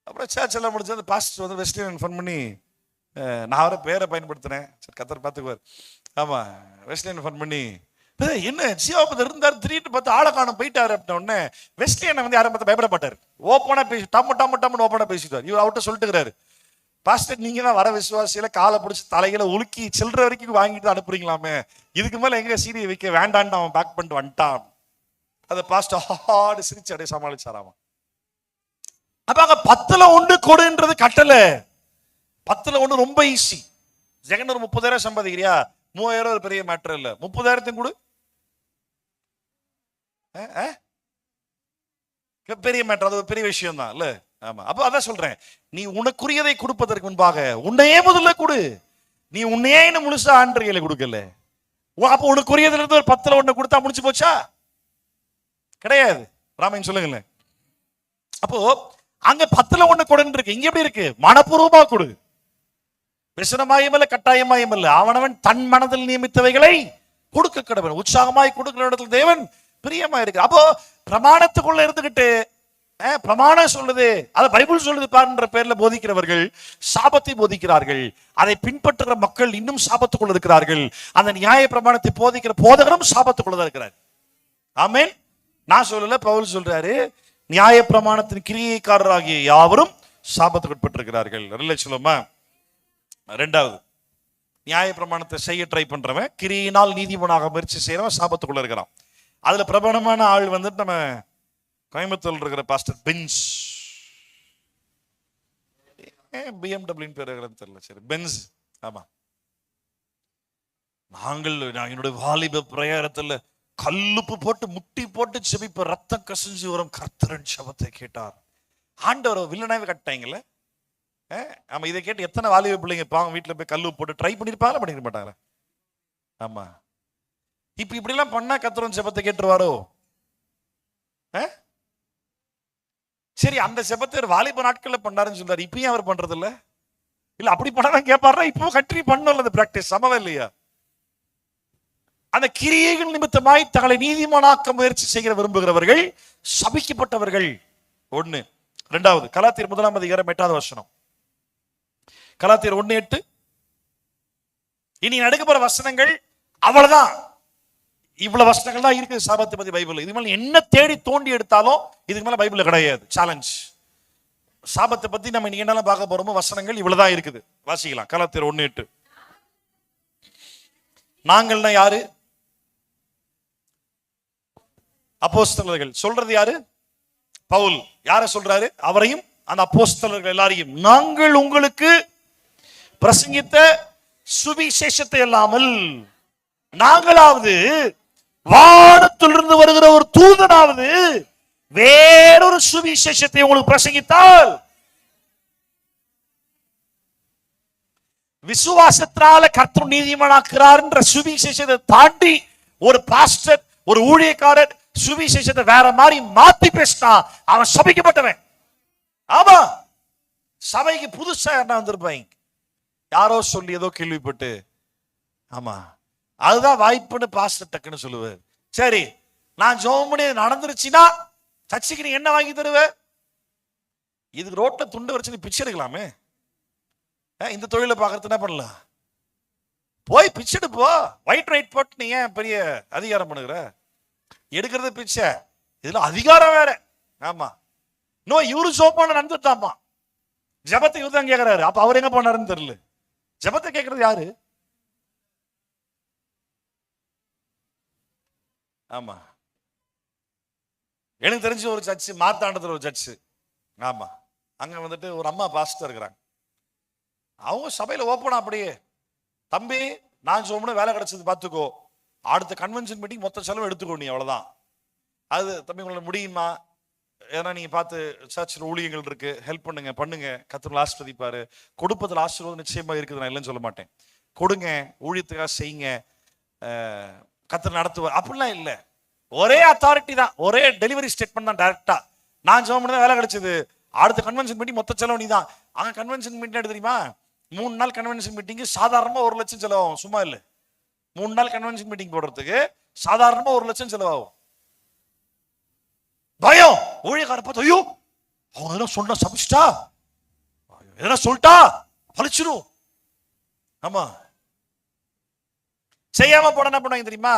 அப்புறம் சர்ச் எல்லாம் முடிச்சு அந்த பாஸ்டர் வந்து வெஸ்ட்லின் ஃபோன் பண்ணி, நான் வர பேரை பயன்படுத்தினேன், சரி கத்தர் பார்த்துக்குவார். ஆமா, வெஸ்ட்லின் ஃபோன் பண்ணி, என்ன ஜீவாபதர் இருந்தார், திடீர்னு பார்த்து ஆளை காணோம் போயிட்டாரு அப்படின்ன உடனே வெஸ்ட்லியனை வந்து யாரும் பார்த்து பயப்பட மாட்டார், ஓப்பனா பேசி டம்மு ஓப்பனா பேசிட்டார். இவர் அவர்கிட்ட சொல்லிட்டுக்கிறாரு, பாஸ்டர் நீங்க தான் வர விசுவாசியில காலை பிடிச்சி தலைகளை உலுக்கி சில்லற வரைக்கும் வாங்கிட்டு அனுப்புறீங்களாமே, இதுக்கு மேல எங்க சீடியை வைக்க வேண்டான்னு அவன் பேக் பண்ணிட்டு வந்துட்டான். அதை பாஸ்டர் ஹாடு சிரிச்சு அப்படியே சமாளிச்சாராமா. அப்ப அங்க 10ல் 1 கொடுன்றது கட்டல, 10ல் 1 ரொம்ப ஈஸி. ஜெகன் ஒரு 30,000 சம்பாதிக்கிறியா, 3000 ஒரு பெரிய மேட்டர் இல்ல, 30,000 கொடு, பெரிய மேட்டர், அது ஒரு பெரிய விஷயம் தான் இல்ல. ஆமா, அப்ப அதான் சொல்றேன், நீ உனக்குரியதை கொடுப்பதற்கு முன்பாக உன்னையே முதல்ல கொடு. நீ உன்னையே இன்னும் முழுசா ஆண்டறியலை கொடுக்கல, அப்ப உனக்குரியதுல இருந்து ஒரு 10ல் 1 கொடுத்தா முடிச்சு போச்சா? கிடையாது. ராமையன் சொல்லுங்களேன். அப்போ அங்க 10ல் 1 கொடுன்னு இருக்கு, இங்க எப்படி இருக்கு? மனப்பூர்வமா கொடு, விசனமாயும் இல்ல கட்டாயமாயும் இல்ல, அவனவன் தன் மனதில் நியமித்தவைகளை கொடுக்க கடவன், உற்சாகமாய் கொடுக்கிற இடத்துல தேவன் பிரியமா இருக்கு. அப்போ பிரமாணத்துக்குள்ள இருந்துகிட்டு பிரமாணம் சொல்லுது, அதை பைபிள் சொல்லுது பாருன்ற பேர்ல போதிக்கிறவர்கள் சாபத்தை போதிக்கிறார்கள், அதை பின்பற்றுகிற மக்கள் இன்னும் சாபத்துக்குள்ள இருக்கிறார்கள். அந்த நியாய பிரமாணத்தை போதிக்கிற போதகரும் சாபத்துக்குள்ளதான் இருக்கிறார். ஆமென். நான் சொல்லல, பவுல் சொல்றாரு, நியாய பிரமாணத்தின் கிரியைக்காரராகிய யாவரும் சாபத்துக்கு உட்பட்டிருக்கிறார்கள். சொல்லுமா? 2வது, நியாய பிரமாணத்தை செய்ய ட்ரை பண்றவன், கிரியினால் நீதிமனாக முயற்சி செய்யறவன் சாபத்துக்குள்ள இருக்கிறான். அதுல பிரபலமான ஆள் வந்துட்டு நம்ம கோயம்புத்தூர்ல இருக்கிற பாஸ்டர் பென்ஸ், பிஎம்டபிள்யூன்னு பேர் தெரியல, சரி பென்ஸ். ஆமா, என்னுடைய வாலிப பிரயாரத்துல கல்லுப்பு போட்டு முட்டி போட்டு செபிப்ப ரத்தம் கசிஞ்சு வரும் கர்த்தரின் சபத்தை கேட்டார். ஆண்டவர் வில்லனாவே கட்டாங்கல்ல. ஆமா, இதை கேட்டு எத்தனை வாலிப பிள்ளைங்க பாவம் வீட்டுல போய் கல்லு போட்டு ட்ரை பண்ணிருப்பாங்க, பண்ணிருக்க மாட்டாங்களா? ஆமா, இப்ப இப்படி எல்லாம் பண்ணா கர்த்தரின் சபத்தை கேட்டுருவாரோ? சரி, அந்த செபத்தை வாலிப நாட்கள்ல பண்ணாருன்னு சொல்றாரு, இப்பயும் அவர் பண்றது இல்ல. இல்ல அப்படி பண்ணாதான் கேட்பாரா? இப்போ கண்டினியூ பண்ணல அந்த பிராக்டிஸ், சமவே இல்லையா? அந்த கிரியைகள் நிமித்தமாய் தங்களை நீதிமானாக்க முயற்சி செய்கிற விரும்புகிறவர்கள் சபிக்கப்பட்டவர்கள். 1. 2வது, கலாத்தியர் 1ஆம் அதிகாரம் 8வது வசனம். கலாத்தியர் 1:8. இனி நடக்க போற வசனங்கள் அவ்வளவுதான், இவ்வளவு வசனங்கள் தான் இருக்கு சாபத்தை பத்தி பைபிள். இது மேல என்ன தேடி தோண்டி எடுத்தாலும் இதுக்கு மேல பைபிள் கிடையாது. சேலஞ்ச். சாபத்தை பத்தி நம்ம இன்னைக்கு என்னெல்லாம் பார்க்க போறோமோ வசனங்கள் இவ்வளவுதான் இருக்குது. வாசிக்கலாம். கலாத்தியர் 1:8. நாங்கள்னா யாரு? அப்போஸ்தலர்கள். சொல்றது யாரு? பவுல். யார சொல்றாரு? அவரையும் அந்த அப்போஸ்தலர்கள் எல்லாரையும். நாங்கள் உங்களுக்கு பிரசங்கித்த சுவிசேஷத்தை இல்லாமல் நாங்களாவது வானத்திலிருந்து வருகிற ஒரு தூதனாவது வேறொரு சுவிசேஷத்தை உங்களுக்கு பிரசங்கித்தால், விசுவாசத்தினால கர்த்தர் நீதிமானாக்குறார் என்ற சுவிசேஷத்தை தாண்டி ஒரு பாஸ்டர், ஒரு ஊழியக்காரர் சுவிசேஷத்தை வேற மாதிரி மாத்தி பேசினா அவன் சபிக்கப்பட்டவன். ஆமா, சபைக்கு புதுசா என்ன வந்திருப்பாங்க, யாரோ சொல்லி ஏதோ கேள்விப்பட்டு. ஆமா, அதுதான் வாய்ப்புன்னு பாஸ்டர் டக்குன்னு சொல்லுவார். சரி, நான் ஜெபம் பண்ணி நடந்துருச்சுன்னா சர்ச்சுக்கு நீ என்ன வாங்கி தருவ? இதுக்கு ரோட்ல துண்டு வச்சு நீ பிச்சை எடுக்கலாமே. இந்த தொழிலை பார்க்கறது என்ன பண்ணலாம்? போய் பிச்சுட்டு போ. ஒயிட் ரைட் போட்டு நீ ஏன் பெரிய அதிகாரம் பண்ணுகிற? எடுக்கிறது பிச்சை, இதுல அதிகாரம் வேற. ஆமா, நோ இவரு சோப்பான நடந்துட்டாமா. ஜபத்தை இவர் தான் கேட்கிறாரு. அப்ப அவர் எங்க போனாருன்னு தெரியல. ஜபத்தை கேட்கறது யாரு? ஆமா, எனக்கு தெரிஞ்ச ஒரு சர்ச்சு, மார்த்தாண்டத்துல ஒரு சர்ச்சு. ஆமா, அங்க வந்துட்டு ஒரு அம்மா பாஸ்டர் இருக்கிறாங்க. அவங்க சபையில ஓப்பனா அப்படியே, தம்பி நான் சொன்ன வேலை கிடைச்சது பார்த்துக்கோ, அடுத்த கன்வென்ஷன் மீட்டிங் மொத்த செலவு எடுத்துக்கோ நீ, அவ்வளவுதான். அது தம்பி உங்களால முடியுமா? ஏன்னா நீங்க பார்த்து சர்ச்சில் ஊழியங்கள் இருக்கு, ஹெல்ப் பண்ணுங்க, கர்த்தர் ஆசீர்வதிப்பாரு. கொடுப்பதில் ஆசீர்வாதம் நிச்சயமா இருக்குது, நான் இல்லைன்னு சொல்ல மாட்டேன். கொடுங்க, ஊழியத்துக்காக செய்யுங்க, கர்த்தர் நடத்துவார். அப்படிலாம் இல்லை. ஒரே அத்தாரிட்டி தான், ஒரே டெலிவரி ஸ்டேட்மெண்ட் தான். டைரக்டா நான் ஜெபம் பண்ணி வேலை கிடைச்சது, அடுத்த கன்வென்ஷன் மீட்டிங் மொத்த செலவு நீ தான். அங்க கன்வென்ஷன் மீட்டிங் எடுத்து தெரியுமா, 3 நாள் கன்வென்ஷன் மீட்டிங் சாதாரணமா 1 லட்சம் செலவாகும். சும்மா இல்லை, 3 நாள் கன்வென்ஷன் மீட்டிங் போடுறதுக்கு சாதாரணமா 1 லட்சம் செலவாகும். பயம். ஊழியக்கார பார்த்து, ஐயோ அவங்க எதனா சொன்னா சபிச்சிட்டா, எதனா சொல்லிட்டா பழிச்சிடும். ஆமா, செய்யாம போன என்ன பண்ணுவாங்க தெரியுமா,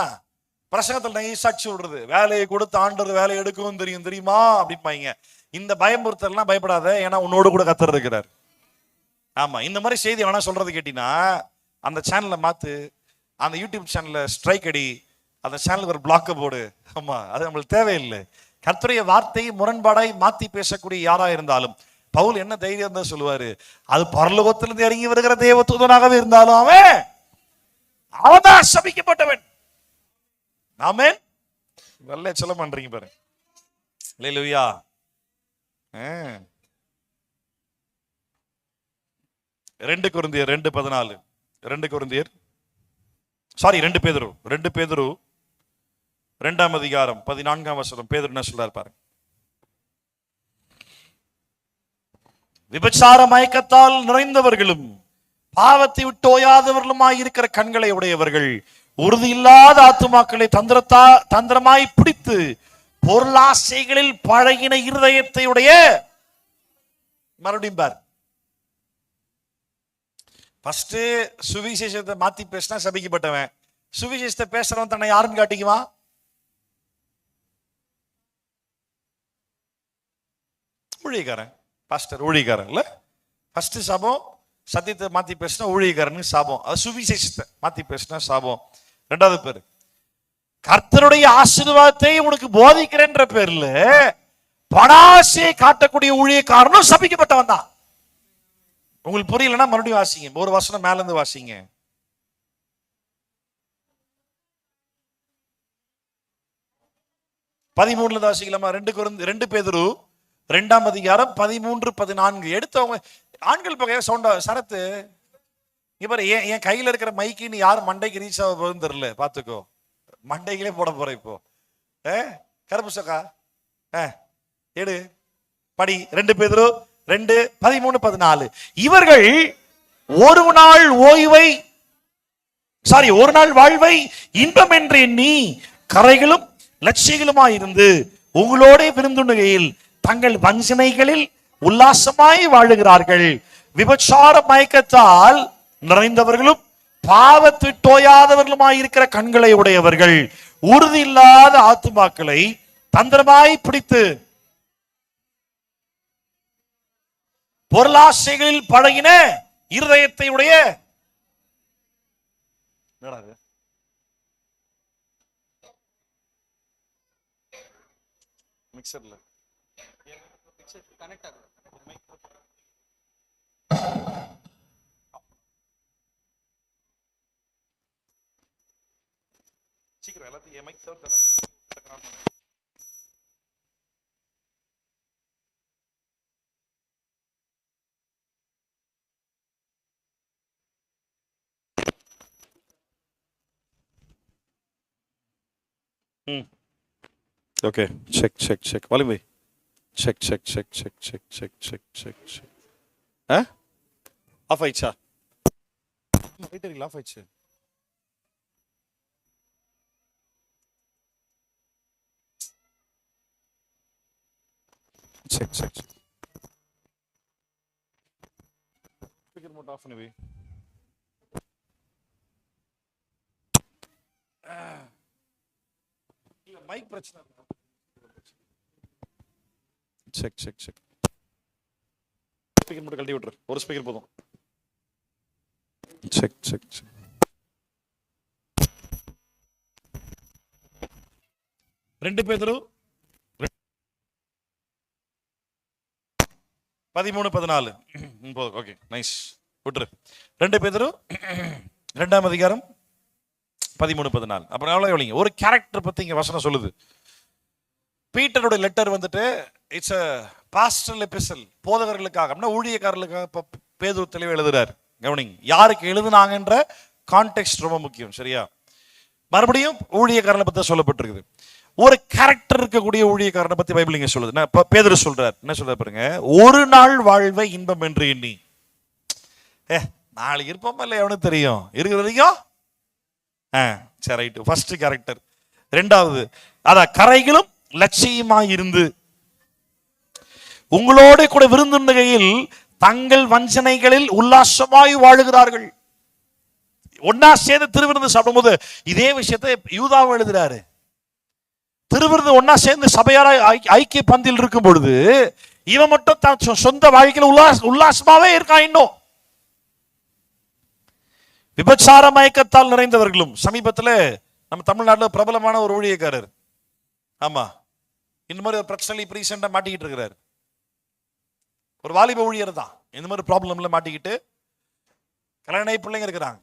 பிரசங்கத்தில் நைசாட்சி விடுறது, வேலையை கொடுத்து ஆண்டவர் வேலையை எடுக்கவும் தெரியும் தெரியுமா அப்படிப்பாங்க. இந்த பயமுறுத்தல்லாம் பயப்படாத, ஏன்னா உன்னோடு கூட கர்த்தர் இருக்கிறார். ஆமா, இந்த மாதிரி செய்தி வேணா சொல்றது கேட்டீங்கன்னா அந்த சேனலை மாத்து, அந்த யூடியூப் சேனல்ல ஸ்ட்ரைக் அடி, அந்த சேனலுக்கு ஒரு பிளாக்க போடு. ஆமா, அது நம்மளுக்கு தேவையில்லை. கர்த்தருடைய வார்த்தையை முரண்பாடாய் மாத்தி பேசக்கூடிய யாரா இருந்தாலும், பவுல் என்ன தைரியம் தான் சொல்லுவாரு, அது பரலோகத்திலிருந்து இறங்கி வருகிற தேவதூதனாகவே இருந்தாலும் அவன்தான் சபிக்கப்பட்டவன். ஆமென். நல்ல சொல்ல பண்றீங்க பாரு. அல்லேலூயா. 2 கொரிந்தியர் 2:14, 2 கொரிந்தியர் 2 பேதுரு 2ஆம் அதிகாரம் 14ஆம் வசனம். பேதுரு என்ன சொல்றாரு பாருங்க. விபச்சார மயக்கத்தால் நிறைந்தவர்களும் பாவத்தை விட்டு ஓயாதவர்களுமாய் இருக்கிற கண்களை உடையவர்கள், உறுதி இல்லாத ஆத்துமாக்களை தந்திரமாய் பிடித்து பொருளாசைகளில் பழகின இருதயத்தை உடைய. மறுபடியும் பார், ஃபர்ஸ்ட் சுவிசேஷத்தை மாத்தி பேசினா சபிக்கப்பட்டவன், சுவிசேஷத்தை பேசுறவன் தன்னை யாருன்னு காட்டிக்குமா? ஊழியக்காரன். பாஸ்டர் ஊழியக்காரன் இல்ல. ஃபர்ஸ்ட் சாபம், சத்தியத்தை மாத்தி பேசினா ஊழியக்காரனுக்கு சாபம். அது சுவிசேஷத்தை மாத்தி பேசினா சாபம். 2வது பேரு, கர்த்தருடைய ஆசீர்வாதத்தை உனக்கு போதிக்கிறேன்ற பேர்ல பணாசையை காட்டக்கூடிய ஊழியக்காரனும் சபிக்கப்பட்டவன் தான். உங்களுக்கு புரியலன்னா மறுபடியும் வாசிங்க, ஒரு வசனம் மேல இருந்து வாசிங்க. பதிமூணுல வாசிக்கலாமா? 2 பேதுரு 2ஆம் அதிகாரம் 13-14. எடுத்தவங்க ஆண்கள் பகைய சவுண்டா சரத்து இவர் என் கையில இருக்கிற மைக்கு யார் மண்டைக்கு ரீச் ஆக போகுதுன்னு தெரியல, பாத்துக்கோ. மண்டைகளே போட போற இப்போ. கருப்புசக்கா எடு படி. 2 பேதுரு 2:13-14. இவர்கள் ஒரு நாள் வாழ்வை இன்பம் என்று எண்ணி கரைகளும் லட்சியங்களுமாயிருந்து உங்களோட விருந்துண்ணுகையில் தங்கள் வஞ்சனைகளில் உல்லாசமாய் வாழுகிறார்கள். விபச்சார மயக்கத்தால் நிறைந்தவர்களும் பாவத்தை தோயாதவர்களுமாயிருக்கிற கண்களை உடையவர்கள், உறுதி இல்லாத ஆத்துமாக்களை தந்திரமாய் பிடித்து பொருளாசைகளில் பழகின இருதயத்தை உடைய. மிக்சர்ல கனெக்ட் ஆகும். சீக்கிரம் எல்லாத்தையும் மைக் தவிர ஓகே. செக் வலிமை. செக் ஆஃப் ஆயிடுச்சா? ஆஃப் ஆயிடுச்சு. செக் ஸ்பீக்கர் மோட் ஆஃப் பண்ணி. மைக் பிரச்சனை. Check check check. ஸ்பீக்கர் மட்டும் கழட்டி விட்டுரு. ஒரு ஸ்பீக்கர் போதும். Check check check. ரெண்டு பேதுரு 13:14. Okay nice. விட்டுரு. 2 பேதுரு 2ஆம் அதிகாரம் 13:14. அப்புறம் எவ்வளவு ஒரு கேரக்டர் பத்தி இங்க வசனம் சொல்லுது. பீட்டருடைய லெட்டர் வந்துட்டு இட்ஸ் a pastoral epistle, போதகர்களுக்காக அப்படின்னா ஊழியக்காரர்களுக்காக பேதுரு தெளிவு எழுதுறாரு. கவனிங்க, யாருக்கு எழுதுனாங்கன்ற கான்டெக்ஸ்ட் ரொம்ப முக்கியம். சரியா? மறுபடியும் ஊழியக்காரனை பத்தி சொல்லப்பட்டிருக்குது. ஒரு கேரக்டர் இருக்கக்கூடிய ஊழியக்காரனை பத்தி பைபிள் இங்க சொல்லுது. பேதுரு சொல்றார், என்ன சொல்றாரு பாருங்க, ஒரு நாள் வாழ்வை இன்பம் என்று எண்ணி. நாளைக்கு இருப்போம் இல்லை எவனுக்கு தெரியும், இருக்கிற வரைக்கும் சரி ரைட். First character. ரெண்டாவது, அத கரைகளும் லட்சியமாய் இருந்து உங்களோட கூட விருந்துண்ணுகையில் தங்கள் வஞ்சனைகளில் உல்லாசமாய் வாழுகிறார்கள். ஒன்னா சேர்ந்து திருவிருந்து சாப்பிடும் போது இதே விஷயத்தை யூதாவும் எழுதுறாரு. திருவிருந்து ஒன்னா சேர்ந்து சபையார ஐக்கிய பந்தியில் இருக்கும் பொழுது இவன் மட்டும் தான் சொந்த வாழ்க்கையில் உல்லாசமாவே இருக்கான். இன்னும் விபச்சார மயக்கத்தால் நிறைந்தவர்களும். சமீபத்தில் நம்ம தமிழ்நாட்டில் பிரபலமான ஒரு ஊழியக்காரர், ஆமா, இந்த மாதிரி ஒரு பிரச்சனை இப்ப ரீசெண்டா மாட்டிக்கிட்டு இருக்கிறார். ஒரு வாலிப ஊழியர் தான் இந்த மாதிரி ப்ராப்ளம்ல மாட்டிக்கிட்டு கல்யாண பிள்ளைங்க இருக்கிறாங்க.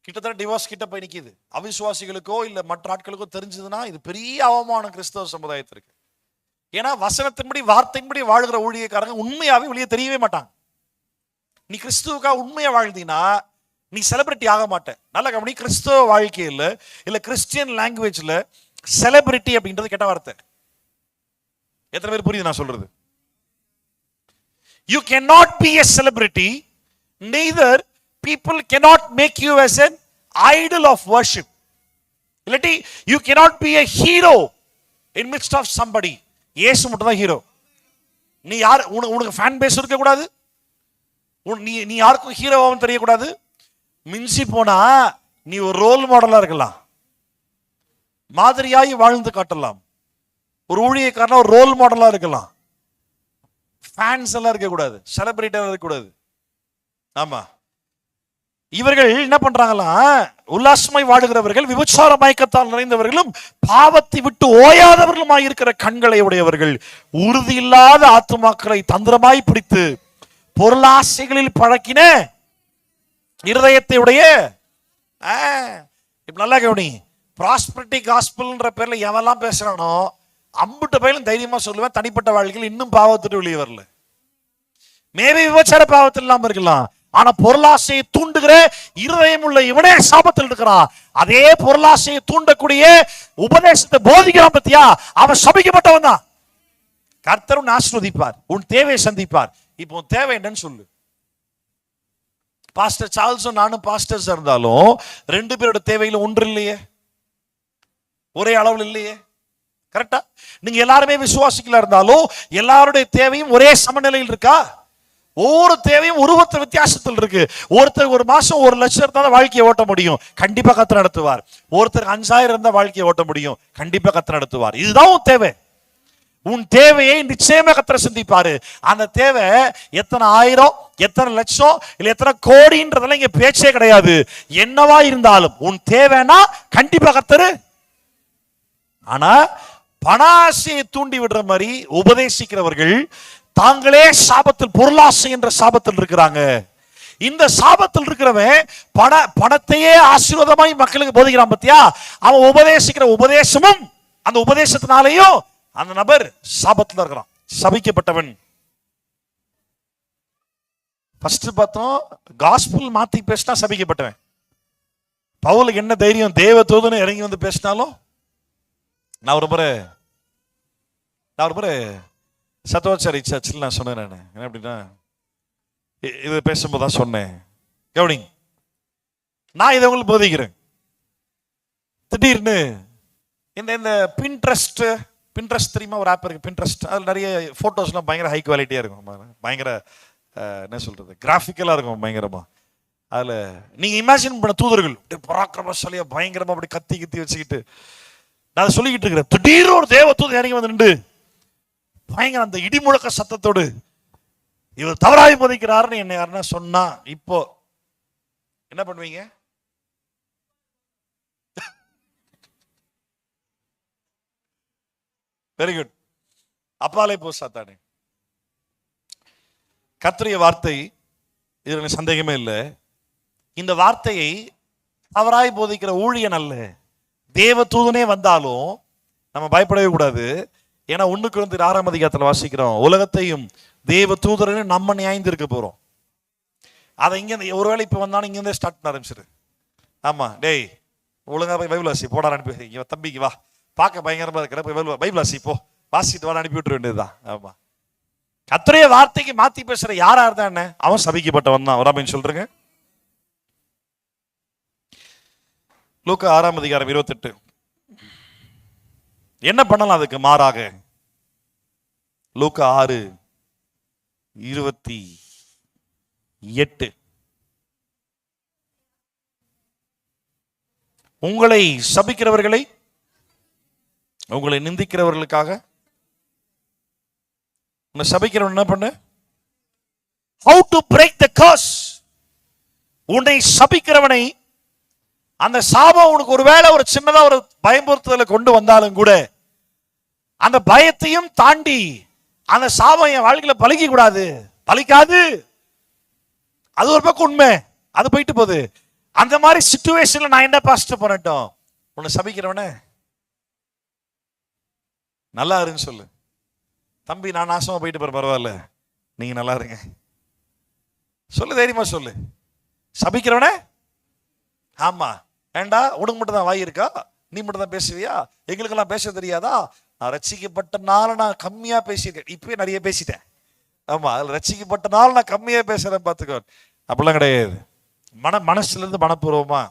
கிட்டத்தட்ட டிவோர்ஸ் கிட்ட போய் நிக்குது. அவிசுவாசிகளுக்கோ இல்ல மற்ற ஆட்களுக்கோ தெரிஞ்சதுன்னா இது பெரிய அவமானம் கிறிஸ்தவ சமுதாயத்திற்கு. ஏன்னா வசனத்தின்படி வார்த்தையின்படி வாழ்கிற ஊழியக்காரங்க உண்மையாவே வெளியே தெரியவே மாட்டாங்க. நீ கிறிஸ்துவுக்காக உண்மையா வாழ்ந்தீங்கன்னா நீ செலிபிரிட்டி ஆக மாட்ட. நல்ல கவனி, கிறிஸ்தவ வாழ்க்கையில் இல்ல கிறிஸ்டியன் லாங்குவேஜ்ல செலிபிரிட்டி அப்படின்றது கெட்ட வார்த்தை. எத்தனை பேர் புரியுது நான் சொல்றது? You cannot be a celebrity, neither people cannot make you as an idol of worship. இல்லட்டி you cannot be a hero in midst of somebody. இயேசு மட்டும் தான் ஹீரோ. நீ யார், உனக்கு ஃபேன் பேஸ் இருக்க கூடாது, நீ யாருக்கும் ஹீரோவாகவும் தெரியக்கூடாது. மிஞ்சி போனா நீ ஒரு ரோல் மாடலா இருக்கலாம், மாதிரியாய் வாழ்ந்து காட்டலாம். ஒரு ஊழியக்காரனா ஒரு ரோல் மாடலா இருக்கலாம். ஃபேன்ஸ் எல்லாம் இருக்கக்கூடாது, செலிபிரிட்டி இருக்கக்கூடாது. ஆமா, இவர்கள் என்ன பண்றாங்களா, உல்லாசமாய் வாழுகிறவர்கள், விபச்சார மயக்கத்தால் நிறைந்தவர்களும் பாவத்தை விட்டு ஓயாதவர்களுமாய் இருக்கிற கண்களை உடையவர்கள், உறுதி இல்லாத ஆத்துமாக்களை தந்திரமாய் பிடித்து பொருளாசைகளில் பழக்கின இருதயத்தை உடைய. இப்ப நல்லா கவனி, ப்ராஸ்பரிட்டி காஸ்பல்ன்ற பேர்ல எவெல்லாம் பேசுறானோ அம்புட்ட பயிலும் தைரியமா சொல்லுவேன், தனிப்பட்ட வாழ்க்கையில் இன்னும் பாவத்துட்டு வெளியே வரல. மேபி விபச்சார பாவத்தில் இல்லாம இருக்கலாம், ஆனா பொருளாசையை தூண்டுகிற இருதயம் உள்ள இவனே சாபத்தில் இருக்கிறான். அதே பொருளாசையை தூண்டக்கூடிய உபதேசத்தை போதிக்கிறான் பத்தியா, அவன் சபிக்கப்பட்டவன் தான். கர்த்தர் உன்னை ஆசீர்வதிப்பார், உன் தேவையை சந்திப்பார். இப்போ உன் தேவை என்னன்னு சொல்லு. பாஸ்டர் சார்ல்ஸும் நானும் பாஸ்டர்ஸ் இருந்தாலும் 2 பேரோட தேவையில ஒன்று இல்லையே, ஒரே அளவில் இல்லையே. கரெக்டா? நீங்க எல்லாருமே விசுவாசிக்கல இருந்தாலும் எல்லாருடைய தேவையும் ஒரே சமநிலையில் இருக்கா? ஒவ்வொரு தேவையும் உருவத்த வித்தியாசத்தில் இருக்கு. ஒருத்தர் ஒரு மாசம் 1 லட்சம் இருந்தா வாழ்க்கையை ஓட்ட முடியும், கண்டிப்பா கர்த்தர் நடத்துவார். ஒருத்தர் 5000 இருந்தா வாழ்க்கையை ஓட்ட முடியும், கண்டிப்பா கர்த்தர் நடத்துவார். இதுதான் உன் தேவை. உன் தேவையை நிச்சயமா கர்த்தர் சந்திப்பாரு. அந்த தேவை எத்தனை ஆயிரம், எத்தனை லட்சம், இல்ல எத்தனை கோடின்றதெல்லாம் இங்க பேச்சே கிடையாது. என்னவா இருந்தாலும் உன் தேவைன்னா கண்டிப்பா கர்த்தர். ஆனா பணாசையை தூண்டி விடுற மாதிரி உபதேசிக்கிறவர்கள் தாங்களே சாபத்தில், பொருளாசை என்ற சாபத்தில் இருக்கிறாங்க. இந்த சாபத்தில் இருக்கிறவன் பணத்தையே ஆசீர்வாதமாய் மக்களுக்கு போதிக்கிறான் பத்தியா, அவன் உபதேசிக்கிற உபதேசமும் அந்த உபதேசத்தினாலேயும் அந்த நபர் சாபத்தில் இருக்கிறான், சபிக்கப்பட்டவன். ஃபர்ஸ்ட் பார்த்தோம், காஸ்பல் மாத்தி பேசினா சபிக்கப்பட்டவன். பவுலுக்கு என்ன தைரியம், தேவ தூதனை இறங்கி வந்து பேசினாலும். நான் ஒரு முறை சத்வாச்சாரி சர்ச்சில் நான் சொன்னேன். நான் என்ன அப்படின்னா, இது பேசும்போது தான் சொன்னேன், கவனிங், நான் இதை உங்களுக்கு போதிக்கிறேன். திடீர்னு இந்த பின்ட்ரெஸ்ட் தெரியுமா, ஒரு ஆப் இருக்கு பின்ட்ரெஸ்ட். அதில் நிறைய ஃபோட்டோஸ்லாம் பயங்கர ஹை குவாலிட்டியாக இருக்கும், பயங்கர என்ன சொல்றது, கிராஃபிக்கலாக இருக்கும் பயங்கரமா. அதில் நீங்கள் இமேஜின் பண்ண தூதர்கள் பராக்கிரமசாலியாக பயங்கரமாக அப்படி கத்தி வச்சுக்கிட்டு நான் சொல்லிக்கிட்டு இருக்கிறேன், திடீர்னு ஒரு தேவதூதன் இறங்கி வந்து நின்று பயங்கர அந்த இடி முழக்க சத்தத்தோடு இவர் தவறாய் போதிக்கிறாருன்னு என்ன யாருன்னா சொன்னா இப்போ என்ன பண்ணுவீங்க? Very good. அப்பாலே போ சாத்தானே. கர்த்தருடைய வார்த்தை, இதுல சந்தேகமே இல்லை. இந்த வார்த்தையை தவறாய் போதிக்கிற ஊழியன் அல்ல, தேவ தூதனே வந்தாலும் நம்ம பயப்படவே கூடாது. ஏன்னா 1 கொரிந்தியர் 6ஆம் அதிகாரத்தில் வாசிக்கிறோம், உலகத்தையும் தேவ தூதரையும் நம்ம நியாய்ந்து இருக்க போறோம். அதை இங்க ஒருவேளை இப்ப வந்தாலும் இங்க இருந்தே ஸ்டார்ட் பண்ண ஆரம்பிச்சிரு. ஆமா, டேய் ஒழுங்கா போய் பைபிள் வாசி போடா, அனுப்பி இங்க தம்பிக்கு வா, பார்க்க பயங்கரமா இருக்கிற போய் பைபிள் வாசி போ, வாசிட்டு வா, அனுப்பி விட்டுற வேண்டியதுதான். ஆமா, கர்த்தருடைய வார்த்தைக்கு மாத்தி பேசுற யாரா இருந்தா என்ன, அவன் சபிக்கப்பட்டவன் தான். வராமன்னு சொல்றேங்க. லூக்கா 6ஆம் அதிகாரம் 28. என்ன பண்ணலாம் அதுக்கு மாறாக? லூக்கா 6:28. உங்களை சபிக்கிறவர்களை, உங்களை நிந்திக்கிறவர்களுக்காக, உன்னை சபிக்கிறவன் என்ன பண்ணு? How to break the curse. உன்னை சபிக்கிறவனை, அந்த சாபம் உனக்கு ஒருவேளை ஒரு சின்னதா ஒரு பயமுறுத்துதலை கொண்டு வந்தாலும் கூட, அந்த பயத்தையும் தாண்டி அந்த சாபம் என் வாழ்க்கையில பலிக்க கூடாது, பலிக்காது, அது ஒரு பக்கம் உண்மை, அது போயிட்டு போகுது. அந்த மாதிரி சிச்சுவேஷன்ல நான் என்ன பாஸ்டர் பண்ணட்டும்? உன்னை சபிக்கிறவன நல்லா இருன்னு சொல்லு. தம்பி நான் நாசமா போயிட்டு போற, பரவாயில்ல, நீங்க நல்லா இருங்க சொல்லு, தைரியமா சொல்லு. சபிக்கிறவன, ஆமா ஏண்டா உனக்கு மட்டும் தான் வாய் இருக்கா, நீ மட்டும் தான் பேசுவியா, எங்களுக்கெல்லாம் பேச தெரியாதா? நான் ரட்சிக்கப்பட்டனால நான் கம்மியா பேசியிருக்கேன், இப்பவே நிறைய பேசிட்டேன். ஆமா, அதில் ரட்சிக்கப்பட்டனால நான் கம்மியா பேசுறேன் பார்த்துக்கோ. அப்படிலாம் கிடையாது. மனசுல இருந்து மனப்பூர்வமா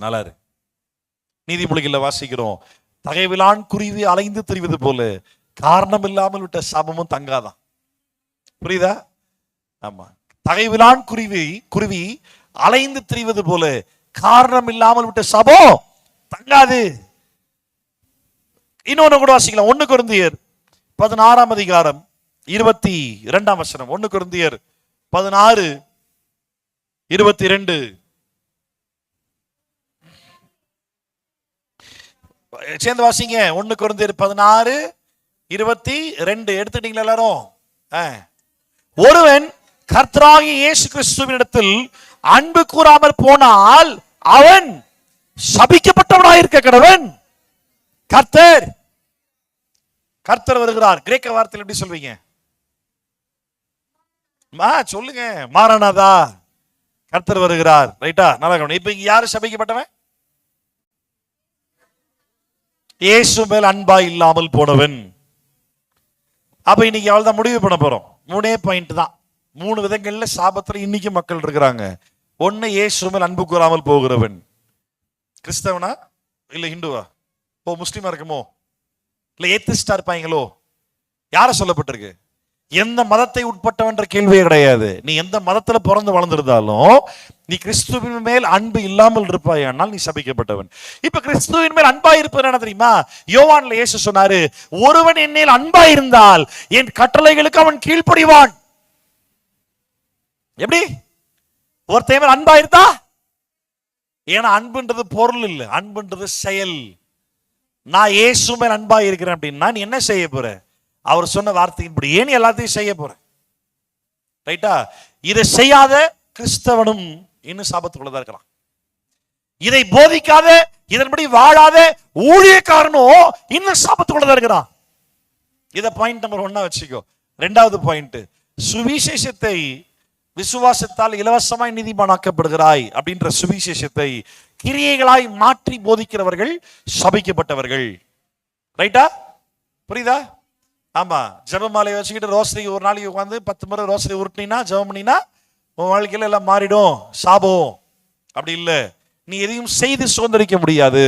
நல்லா இரு. நீதிமொழிகள்ல வாசிக்கிறோம், தகைவிலான் குருவி அலைந்து திரிவது போல காரணம் இல்லாமல் விட்ட சாபமும் தங்காதான். புரியுதா? ஆமா, தகைவிலான் குருவி அலைந்து திரிவது போல காரணம் இல்லாமல் விட்ட சாபம் தங்காது. இன்னொன்னு கூட வாசிக்கலாம், 1 கொரிந்தியர் 16ஆம் அதிகாரம் 22ஆம் வசனம். 1 கொரிந்தியர் 16:22. சேர்ந்து வாசிங்க. 1 கொரிந்தியர் 16:22 எடுத்துட்டீங்களா எல்லாரும்? ஒருவன் கர்த்தராகிய இயேசு கிறிஸ்துவினிடத்தில் அன்பு கூறாமல் போனால் அவன் சபிக்கப்பட்டவனாயிருக்க கடவன். கர்த்தர் வருகிறார். கிரேக்க வார்த்தையில் எப்படி சொல்வீங்க? சொல்லுங்க, மாரநாதா. கர்த்தர் வருகிறார். ரைட்டா? நல்லா கவனி. இப்ப இங்க யாரு சபிக்கப்பட்டவன்? இயேசு மேல் அன்பா இல்லாமல் போனவன். அப்ப இன்னைக்கு அவள் தான் முடிவு பண்ண போறோம். 3 பாயிண்ட் தான். 3 விதங்கள்ல சாபத்துல இன்னைக்கு மக்கள் இருக்கிறாங்க. 1, இயேசு மேல் அன்பு கூறாமல் போகிறவன். கிறிஸ்தவனா இல்ல ஹிந்துவா? ஓ முஸ்லிமா இருக்குமோ, இல்ல ஏத்திஸ்டா இருப்பாங்களோ? யார சொல்லப்பட்டிருக்கு? எந்த மதத்தை உட்பட்டவன்ற கேள்வியே கிடையாது. நீ எந்த மதத்துல பிறந்து வளர்ந்திருந்தாலும் நீ கிறிஸ்துவின் மேல் அன்பு இல்லாமல் இருப்பாயானால் நீ சபிக்கப்பட்டவன். இப்ப கிறிஸ்துவின் மேல் அன்பா இருப்பது என்ன தெரியுமா? யோவான்ல இயேசு சொன்னாரு, ஒருவன் என் மேல் அன்பா இருந்தால் என் கட்டளைகளுக்கு அவன் கீழ்ப்படிவான். எப்படி? ஒருத்தன் மேல் அன்பா இருந்தா? ஏன்னா அன்புன்றது பொருள் இல்ல, அன்புன்றது செயல். நான் இயேசு மேல் அன்பா இருக்கிறேன் அப்படின்னா நீ என்ன செய்ய போற? அவர் சொன்ன வார்த்தையின்படி ஏன் எல்லாத்தையும் செய்ய போற. ரைட்டா? இதை செய்யாத கிறிஸ்தவனும் இன்னும் சாபத்துக்குள்ளதான் இருக்கிறான். இதை போதிக்காத, இதன்படி வாழாத ஊழியக்காரனும் இன்னும் சாபத்துக்குள்ளதான் இருக்கிறான். இத பாயிண்ட் நம்பர் 1 வச்சுக்கோ. 2வது பாயிண்ட், சுவிசேஷத்தை விசுவாசத்தால் இலவசமாய் நீதிமானாக்கப்படுகிறாய் அப்படின்ற சுவிசேஷத்தை கிரியைகளாய் மாற்றி போதிக்கிறவர்கள் சபிக்கப்பட்டவர்கள். ரைட்டா? புரியுதா? ஆமா, ஜெபமாலை வச்சுக்கிட்டு ரோசரி ஒரு நாளைக்கு உட்காந்து 10 முறை ரோசரி உருட்டினா, ஜெபம் பண்ணினா உன் வாழ்க்கையில எல்லாம் மாறிடும், சாபம். அப்படி இல்ல. நீ எதையும் செய்து சுதந்திரிக்க முடியாது,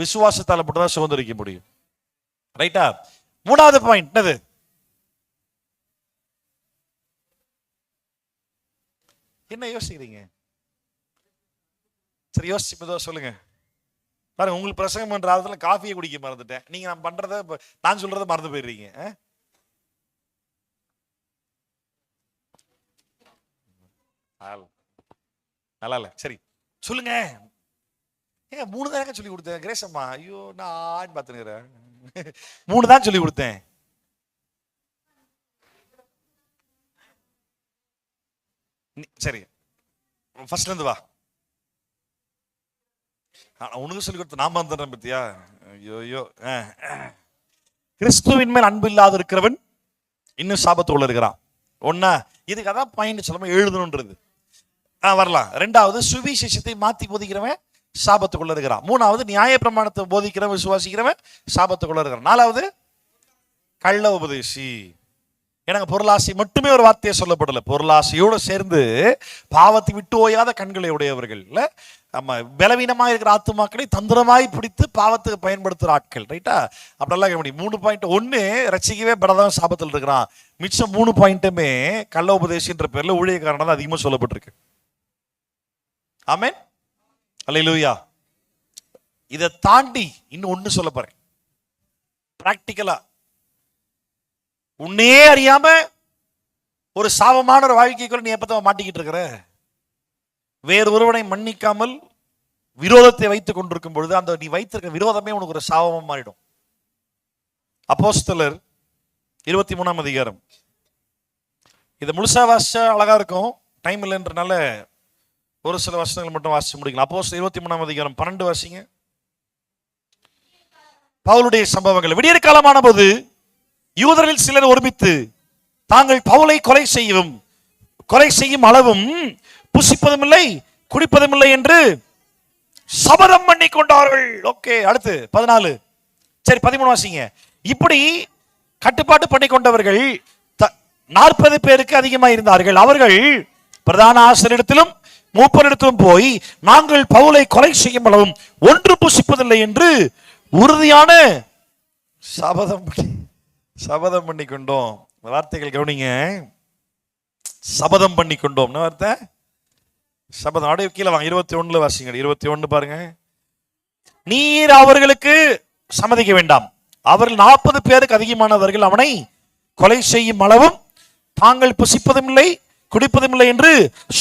விசுவாசத்தால் மட்டும்தான் சுதந்திரிக்க முடியும். ரைட்டா? 3வது பாயிண்ட் என்னது? என்ன யோசிக்கிறீங்க? சரி யோசிச்சு சொல்லுங்க. பாருங்க, உங்களுக்கு பிரசங்கம் பண்ற ஆரத்துல காஃபியை குடிக்க மறந்துட்டேன். நீங்க நான் பண்றத நான் சொல்றத மறந்து போயிடுறீங்க. நல்லா இல்ல. சரி சொல்லுங்க. ஏங்க 3 தான் சொல்லி கொடுத்தேன் கிரேஸ் அம்மா. ஐயோ நான் பாத்துக்கிறேன். 3 தான் சொல்லி கொடுத்தேன். சரி ஃபர்ஸ்ட்ல இருந்து வா. உனக்கு சொல்லி கொடுத்த நான் வந்துடுறேன் பத்தியா. ஐயோ கிறிஸ்துவின் மேல் அன்பு இல்லாத இருக்கிறவன் இன்னும் சாபத்துக்குள்ள இருக்கிறான். ஒன்னா இதுக்கு அதான் பாயிண்ட் சொல்லாம எழுதணும்ன்றது. வரலாம். 2வது சுவிசேஷத்தை மாத்தி போதிக்கிறவன் சாபத்துக்குள்ள இருக்கிறான். 3வது நியாய பிரமாணத்தை போதிக்கிறவன் விசுவாசிக்கிறவன் சாபத்துக்குள்ள இருக்கிறான். 4வது கள்ள உபதேசி. எனக்கு பொருளாசை மட்டுமே ஒரு வார்த்தையை சொல்லப்படல. பொருளாசையோடு சேர்ந்து பாவத்தை விட்டு ஓயாத கண்களை உடையவர்கள், நம்ம பலவீனமாக இருக்கிற ஆத்துமாக்களை தந்திரமாய் பிடித்து பாவத்துக்கு பயன்படுத்துகிற ஆட்கள். ரைட்டா? அப்படிலாம் கேட்க முடியும். 3 பாயிண்ட். 1 ரட்சிக்கவே படதான் சாபத்தில் இருக்கிறான். மிச்சம் 3 பாயிண்ட்டுமே கள்ள உபதேசின்ற பேர்ல ஊழியக்காரன் தான் அதிகமாக சொல்லப்பட்டிருக்கு. ஆமென், அல்லேலூயா. இதை தாண்டி இன்னும் ஒன்று சொல்ல போறேன். பிராக்டிக்கலா உன்னே அறியாம ஒரு சாபமான ஒரு வாழ்க்கைக்குள்ள நீ எப்ப மாட்டிக்கிட்டு இருக்கிற? வேறு ஒருவனை மன்னிக்காமல் விரோதத்தை வைத்துக் கொண்டிருக்கும் பொழுது அந்த நீ வைத்திருக்க விரோதமே உனக்கு ஒரு சாபமா மாறிடும். அப்போஸ்தலர் 23ஆம் அதிகாரம். இது முழுசா வாசிச்சா அழகா இருக்கும். டைம் இல்லைன்றனால ஒரு சில வசனங்கள் மட்டும் வாசிச்சு முடிக்கலாம். அப்போஸ்தலர் 23ஆம் அதிகாரம் 12 வாசிங்க. பவுலுடைய சம்பவங்கள். விடியற் காலமான போது யூதரில் சிலர் ஒருமித்து தாங்கள் பவுலை கொலை செய்யும் அளவும் புசிப்பதும் இல்லை குடிப்பதும் இல்லை என்று சபதம் பண்ணி கொண்டார்கள். ஓகே, அடுத்து 14. சரி 13 வாசிங்க. இப்படி கட்டுப்பாட்டு பண்ணி கொண்டவர்கள் 40 பேருக்கு அதிகமாக இருந்தார்கள். அவர்கள் பிரதான ஆசிரியரிடத்திலும் மூப்பரிடத்திலும் போய் நாங்கள் பவுலை கொலை செய்யும் அளவும் ஒன்று புசிப்பதில்லை என்று உறுதியான சபதம் பண்ணி கொண்டோம். வார்த்தைகள் கவனிங்க. சபதம் பண்ணி கொண்டோம் வார்த்தை. சபதம். அப்படியே கீழே வாங்க. 21 வாசிங்க. 21 பாருங்க. நீர் அவர்களுக்கு சம்மதிக்க வேண்டாம். அவர்கள் 40 பேருக்கு அதிகமானவர்கள் அவனை கொலை செய்யும் அளவும் தாங்கள் புசிப்பதும் இல்லை குடிப்பதும் இல்லை என்று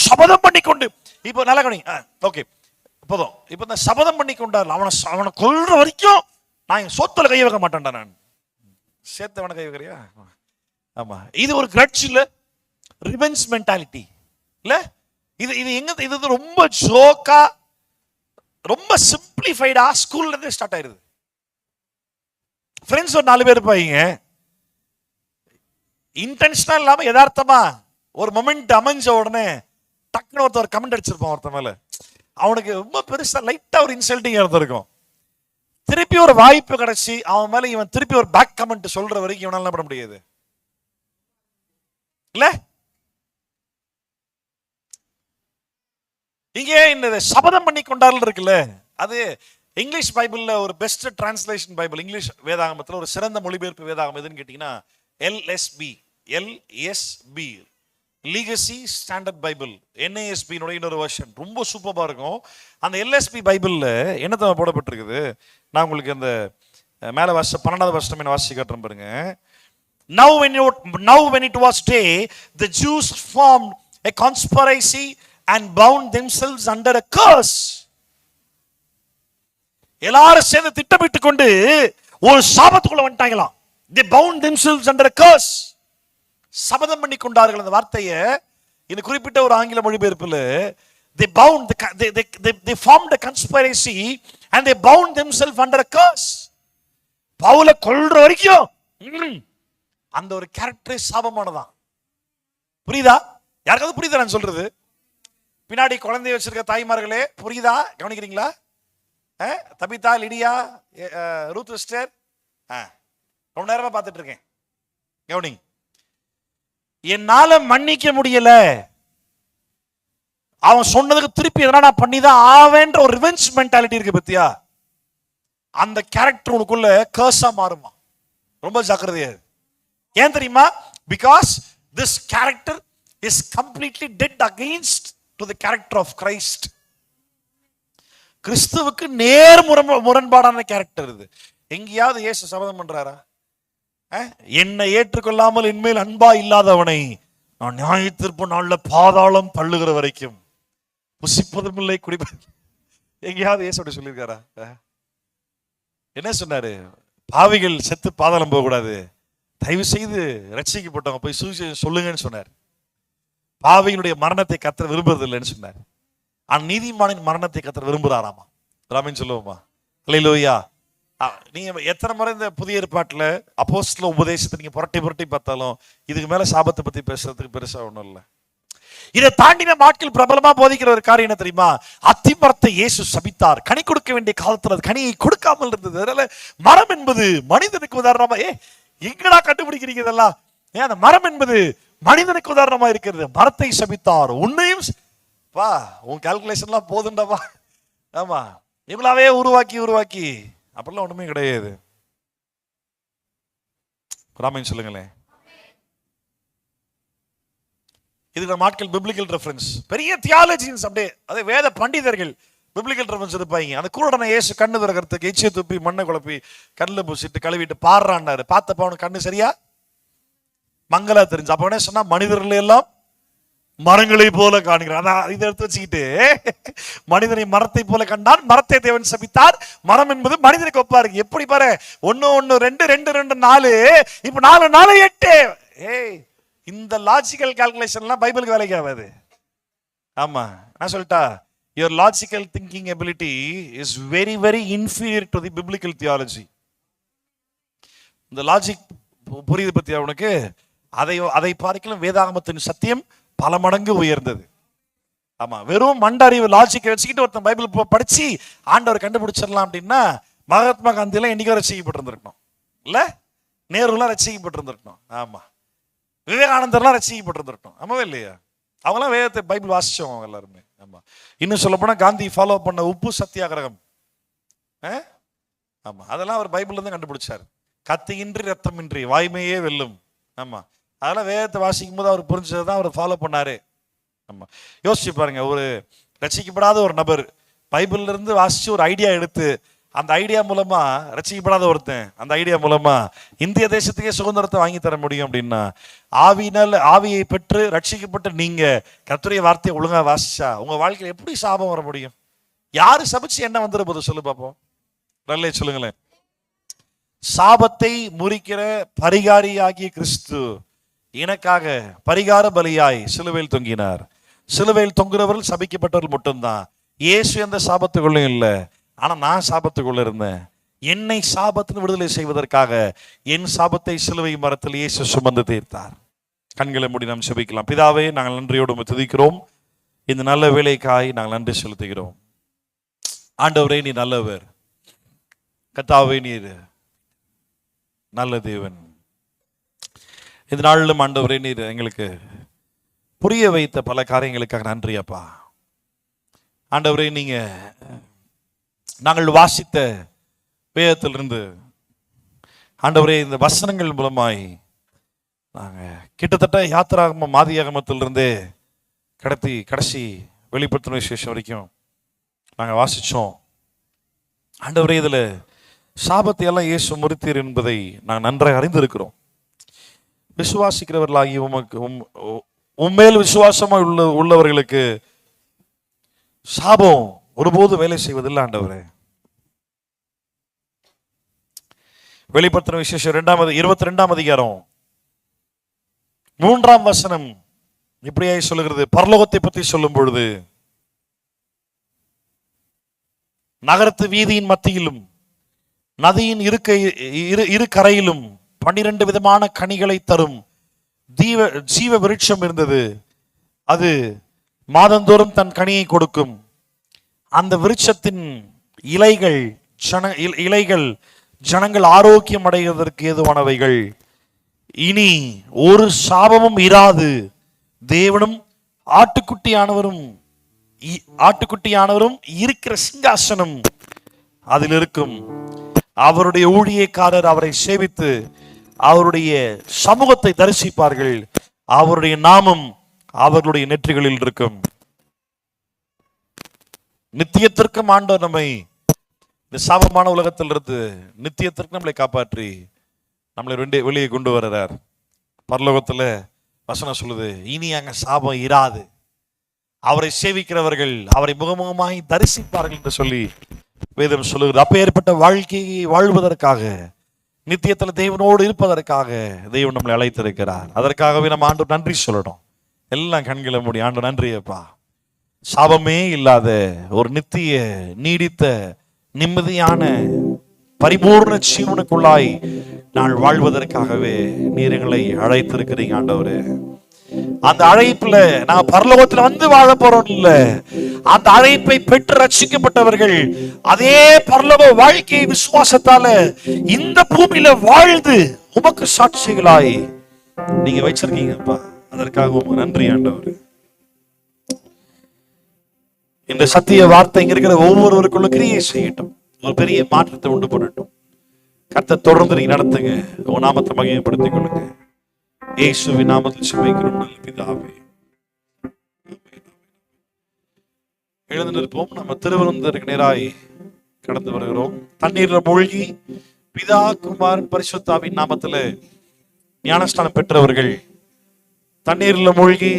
சபதம் பண்ணி கொண்டு. இப்போ நல்லா கவனி. ஓகே போதும். இப்போ இந்த சபதம் பண்ணி கொண்டார். அவனை கொல்ற வரைக்கும் நான் என் சொத்துல கை வைக்க மாட்டேன்டா. நான் சேர்த்தவன கை வைக்கிறியா? ஆமா, இது ஒரு கிரட்ச் இல்ல, ரிவெஞ்ச் மென்டாலிட்டி இல்ல. இது எங்க இது ரொம்ப ஜோக்கா ரொம்ப சிம்பிளிஃபைடா ஸ்கூல்ல இருந்தே ஸ்டார்ட் ஆயிருது. ஃப்ரெண்ட்ஸ் ஒரு 4 பேர் இருப்பாங்க. இன்டென்ஷனல் இல்லாம யதார்த்தமா ஒரு மொமெண்ட் அமைஞ்ச உடனே டக்குன்னு ஒருத்தர் கமெண்ட் அடிச்சிருப்பான் ஒருத்த மேல. அவனுக்கு ரொம்ப பெருசா லைட்டா ஒரு இன்சல்ட்டிங் இருந்திருக்கும். திருப்பி ஒரு வாய்ப்பு கிடைச்சி அவன் மேல இவன் திருப்பி ஒரு பேக் கமெண்ட் சொல்ற வரைக்கும் இவனால என்ன பண்ண முடியாது இல்ல. இங்கே இந்த சபதம் பண்ணி கொண்டார்கள் இருக்குல்ல, அது இங்கிலீஷ் பைபிள்ல ஒரு பெஸ்ட் டிரான்ஸ்லேஷன் பைபிள், இங்கிலீஷ் வேதாகமத்தில் ஒரு சிறந்த மொழிபெயர்ப்பு வேதாகம் எதுன்னு கேட்டீங்கன்னா LSB legacy standard Bible. NASB இன்னொரு வெர்ஷன் ரொம்ப சூப்பரா இருக்கும். அந்த LSB பைபிள்ல என்ன போடப்பட்டிருக்குது, நான் உங்களுக்கு அந்த மேல வாசிச்ச 12வது வருஷம் என்ன வாசிச்சு காட்டுறேன் பாருங்க. Now when it was day, the Jews formed a conspiracy and bound themselves under a curse. எல்லாரும் சேர்ந்து திட்டமிட்டு கொண்டு ஒரு சாபத்துக்குள்ள வந்துட்டாங்களாம். They bound themselves under a curse. சபதம் பண்ணி கொண்டார்கள். அந்த வார்த்தையை இந்த குறிப்பிட்ட ஒரு ஆங்கில மொழிபெயர்ப்பில் they formed a conspiracy and they bound themselves under a curse. பவுலை கொல்ற வரைக்கும் அந்த ஒரு கேரக்டரே சாபமானதான். புரியுதா? யாருக்காவது புரியுதா நான் சொல்றது? பின்னாடி குழந்தைய வச்சிருக்க தாய்மார்களே புரியுதா? கவனிக்கிறீங்களா? தபிதா, லிடியா, ரூத் சிஸ்டர், ரொம்ப நேரமா பார்த்துட்டு இருக்கேன். கவனி. என்னால மன்னிக்க முடியல, அவன் சொன்னதுக்கு திருப்பி எதனா பண்ணிதான் ஆவேன்ற ஒரு ரிவெஞ்ச் மென்டாலிட்டி இருக்கு பத்தியா? அந்த கேரக்டர் உனக்குள்ள கர்ஸா மாறுமா. ரொம்ப ஜாக்கிரதையா. ஏன் தெரியுமா? Because this character is completely dead against to the character of Christ. கிறிஸ்துவுக்கு நேர் முரண்பாடான கேரக்டர் இது. எங்கேயாவது இயேசு சபதம் பண்றாரா? என்னை ஏற்றுக்கொள்ளாமல் என்மேல் அன்பா இல்லாதவனை நான் நியாய தீர்ப்பு நாள்ல பாதாளம் தள்ளுகிற வரைக்கும் புசிப்பதும் இல்லை குடிப்பதும். எங்கேயாவது இயேசு சொல்லியிருக்காரா? என்ன சொன்னாரு? பாவிகள் செத்து பாதாளம் போகக்கூடாது, தயவு செய்து ரட்சிக்கப்பட்டவங்க போய் சுவிசேஷம் சொல்லுங்கன்னு சொன்னார். பாவிகளுடைய மரணத்தை கர்த்தர் விரும்புறது இல்லைன்னு சொன்னார். நீதிமானின் மரணத்தை கர்த்தர் விரும்புறாராமா. ராமின்னு சொல்லுவோமா? அல்லேலூயா. நீங்க எத்தனை முறை இந்த புதிய ஏற்பாட்டுல அப்போஸ்தல உபதேசத்தை நீங்க புரட்டி பார்த்தாலும் இதுக்கு மேல சாபத்தை பத்தி பேசுறதுக்கு பெருசா ஒண்ணும் இல்லை. இதை தாண்டின நாட்கள் பிரபலமா போதிக்கிற ஒரு காரியம் என்ன தெரியுமா? அத்திமரத்தை இயேசு சபித்தார், கனி கொடுக்க வேண்டிய காலத்துல அது கனியை கொடுக்காமல் இருந்தது. அதனால மரம் என்பது மனிதனுக்கு உதாரணமா. எங்கடா கண்டுபிடிக்கிறீங்க இதெல்லாம்? அந்த மரம் என்பது மனிதனுக்கு உதாரணமா இருக்கிறது. மரத்தை சபித்தார், உன்னையும் வா, உன் கால்குலேஷன்லாம் போதுண்டவா. ஆமா, இவ்வளவே உருவாக்கி அப்படிலாம் ஒண்ணுமே கிடையாது. ராமன் சொல்லுங்களேன். இதுக்கு நாட்கள் பிப்ளிக்கல் ரெஃபரன்ஸ், பெரிய தியாலஜின்ஸ், அப்படியே அதே வேத பண்டிதர்கள் பிப்ளிக்கல் ரெஃபரன்ஸ் இருப்பாங்க. அந்த கூடன இயேசு கண்ணு திறக்கிறதுக்கு எச்சியை துப்பி மண்ணை குழப்பி கண்ணில் பூசிட்டு கழுவிட்டு பாடுறான்னாரு. பார்த்தப்ப அவனுக்கு கண்ணு சரியா மங்களா தெரிஞ்சு. அப்ப என்ன சொன்னா? மனிதர்கள் எல்லாம் மரங்களை போல காண்கிறான். இதை எடுத்து வச்சுக்கிட்டு மனிதனை மரத்தை போல கண்டான், மரத்தை தேவன் சபித்தார். மரம் என்பது மனிதனுக்கு ஒப்பா இருக்கு. எப்படி பாரு, 1 1 2 2 2 4, இப்ப 4 4 8. இந்த லாஜிக்கல் கால்குலேஷன்லாம் பைபிளுக்கு வேலைக்கு ஆகாது. ஆமா, நான் சொல்லிட்டா, your logical thinking ability is very very inferior to the biblical theology. இந்த லாஜிக் புரியுது பத்தியா உனக்கு? அதை பார்க்கலாம் வேதாகமத்தின் சத்தியம் பல மடங்கு உயர்ந்தது. ஆமா, வெறும் மண்டறிவு லாஜிக்கை வச்சுக்கிட்டு ஒருத்தன் பைபிள் படிச்சு ஆண்டவர் கண்டுபிடிச்சிடலாம் அப்படின்னா மகாத்மா காந்தி எல்லாம் என்னைக்கோ ரசிக்கப்பட்டிருந்திருக்கணும் இல்ல? நேருலாம் ரசிக்கப்பட்டிருந்திருக்கணும். ஆமா, விவேகானந்தர்லாம் ரசிக்கப்பட்டிருந்திருக்கணும். ஆமாவே இல்லையா? அவங்களாம் வேதத்தை பைபிள் வாசிச்சவங்க எல்லாருமே. ஆமா, இன்னும் சொல்ல போனா காந்தி ஃபாலோ பண்ண உப்பு சத்தியாகிரகம், ஆமா, அதெல்லாம் அவர் பைபிள்ல இருந்து கண்டுபிடிச்சாரு. கத்தியின்றி ரத்தமின்றி வாய்மையே வெல்லும். ஆமா, அதெல்லாம் வேதத்தை வாசிக்கும் போது அவர் புரிஞ்சதான் அவர் ஃபாலோ பண்ணாரு. ஆமா, யோசிச்சு பாருங்க, ஒரு ரசிக்கப்படாத ஒரு நபர் பைபிள்ல இருந்து வாசிச்சு ஒரு ஐடியா எடுத்து அந்த ஐடியா மூலமா ரசிக்கப்படாத ஒருத்தன் அந்த ஐடியா மூலமா இந்திய தேசத்துக்கே சுதந்திரத்தை வாங்கி தர முடியும் அப்படின்னா, ஆவியை பெற்று ரட்சிக்கப்பட்டு நீங்க கர்த்தருடைய வார்த்தையை ஒழுங்கா வாசிச்சா உங்க வாழ்க்கையில் எப்படி சாபம் வர முடியும்? யாரு சபிச்சு என்ன வந்துட போது சொல்லு பாப்போம். நல்ல சொல்லுங்களேன். சாபத்தை முறிக்கிற பரிகாரியாகிய கிறிஸ்து எனக்காக பரிகார பலியாய் சிலுவையில் தொங்கினார். சிலுவையில் தொங்குறவர்கள் சபிக்கப்பட்டவர்கள் மட்டும்தான். இயேசு எந்த சாபத்துக்குள்ளும் இல்லை. ஆனா நான் சாபத்துக்குள்ள இருந்தேன். என்னை சாபத்தின் விடுதலை செய்வதற்காக என் சாபத்தை சிலுவை மரத்தில் இயேசு சுமந்து தீர்த்தார். கண்களை மூடி நாம் செபிக்கலாம். பிதாவே, நாங்கள் நன்றியோடு துதிக்கிறோம். இந்த நல்ல வேலைக்காய் நாங்கள் நன்றி செலுத்துகிறோம். ஆண்டவரே, நீ நல்லவர். கர்த்தாவே, நீர் நல்ல தேவன். இந்த நாளிலும் ஆண்டவரே, நீர் எங்களுக்கு புரிய வைத்த பல காரியங்களுக்காக நன்றி அப்பா. ஆண்டவரே, நீங்க நாங்கள் வாசித்த வேதத்திலிருந்து ஆண்டவரே இந்த வசனங்கள் மூலமாய் நாங்கள் கிட்டத்தட்ட யாத்திராகமம் ஆதியாகமத்திலிருந்தே கடைசி வெளிப்படுத்தின விசேஷம் வரைக்கும் நாங்கள் வாசித்தோம். ஆண்டவரே, இதில் சாபத்தை எல்லாம் இயேசு முறித்தீர் என்பதை நாங்கள் நன்றாக அறிந்திருக்கிறோம். விசுவாசிக்கிறவர்களாகி உம்மேல் விசுவாசமாக உள்ளவர்களுக்கு சாபம் ஒருபோது வேலை செய்வதில்லை ஆண்டவரே. வெளிப்படுத்தின விசேஷம் 22ஆம் அதிகாரம் 3ஆம் வசனம் இப்படியாய் சொல்லுகிறது. பரலோகத்தை பற்றி சொல்லும் பொழுது, நகரத்து வீதியின் மத்தியிலும் நதியின் இரு கரையிலும் 12 விதமான கனிகளை தரும் ஜீவ விருட்சம் இருந்தது. அது மாதந்தோறும் தன் கனியை கொடுக்கும். அந்த விருட்சத்தின் இலைகள் ஜனங்கள் ஆரோக்கியம் அடைவதற்கு ஏதுவானவைகள். இனி ஒரு சாபமும் இராது. தேவனும் ஆட்டுக்குட்டியானவரும் இருக்கிற சிங்காசனம் அதில் இருக்கும். அவருடைய ஊழியக்காரர் அவரை சேவித்து அவருடைய சமூகத்தை தரிசிப்பார்கள். அவருடைய நாமம் அவர்களுடைய நெற்றிகளில் இருக்கும். நித்தியத்திற்கும் ஆண்டவர் நம்மை இந்த சாபமான உலகத்திலிருந்து நித்தியத்திற்கு நம்மளை காப்பாற்றி நம்மளை வெளியே கொண்டு வர்றார். பரலோகத்துல வசனம் சொல்லுது, இனி அங்க சாபம் இராது, அவரை சேவிக்கிறவர்கள் அவரை முகமுகமாய் தரிசிப்பார்கள் என்று சொல்லி வேதம் சொல்லுகிறது. அப்ப ஏற்பட்ட வாழ்க்கையை வாழ்வதற்காக, நித்தியத்துல தேவனோடு இருப்பதற்காக தெய்வம் நம்மளை அழைத்திருக்கிறார். அதற்காகவே நம்ம ஆண்டவர் நன்றி சொல்லணும். எல்லாம் கண்களை மூடி, ஆண்டவர் நன்றியப்பா, சாபமே இல்லாத ஒரு நித்திய நீடித்த நிம்மதியான பரிபூர்ண ஜீவனுக்குள்ளாய் நான் வாழ்வதற்காகவே நீர் எங்களை அழைத்திருக்கிறீங்க ஆண்டவரே. அந்த அழைப்புல நான் பரலோகத்துல வந்து வாழ போறோம் இல்ல, அந்த அழைப்பை பெற்று ரட்சிக்கப்பட்டவர்கள் அதே பரலோக வாழ்க்கையை விசுவாசத்தால இந்த பூமியில வாழ்ந்து உமக்கு சாட்சிகளாய் நீங்க வச்சிருக்கீங்கப்பா. அதற்காக உமக்கு நன்றி ஆண்டவரே. இந்த சத்திய வார்த்தை இங்க இருக்கிற ஒவ்வொருவருக்குள்ள கிரியை செய்யட்டும், ஒரு பெரிய மாற்றத்தை உண்டு பண்ணட்டும். கர்த்தர் தொடர்ந்து நீங்க நடத்துங்க, உங்க நாமத்தை மகிமைப்படுத்திக் கொள்ளுங்க. இயேசுவின் நாமத்தில் ஜெபிக்கிறோம் நல்ல பிதாவே. எழுந்து நிற்போம். நம்ம திருவனந்தருக்கு நேராய் கடந்து வருகிறோம். தண்ணீர்ல மூழ்கி பிதா குமாரன் பரிசுத்தாவின் நாமத்துல ஞானஸ்தானம் பெற்றவர்கள், தண்ணீர்ல மூழ்கி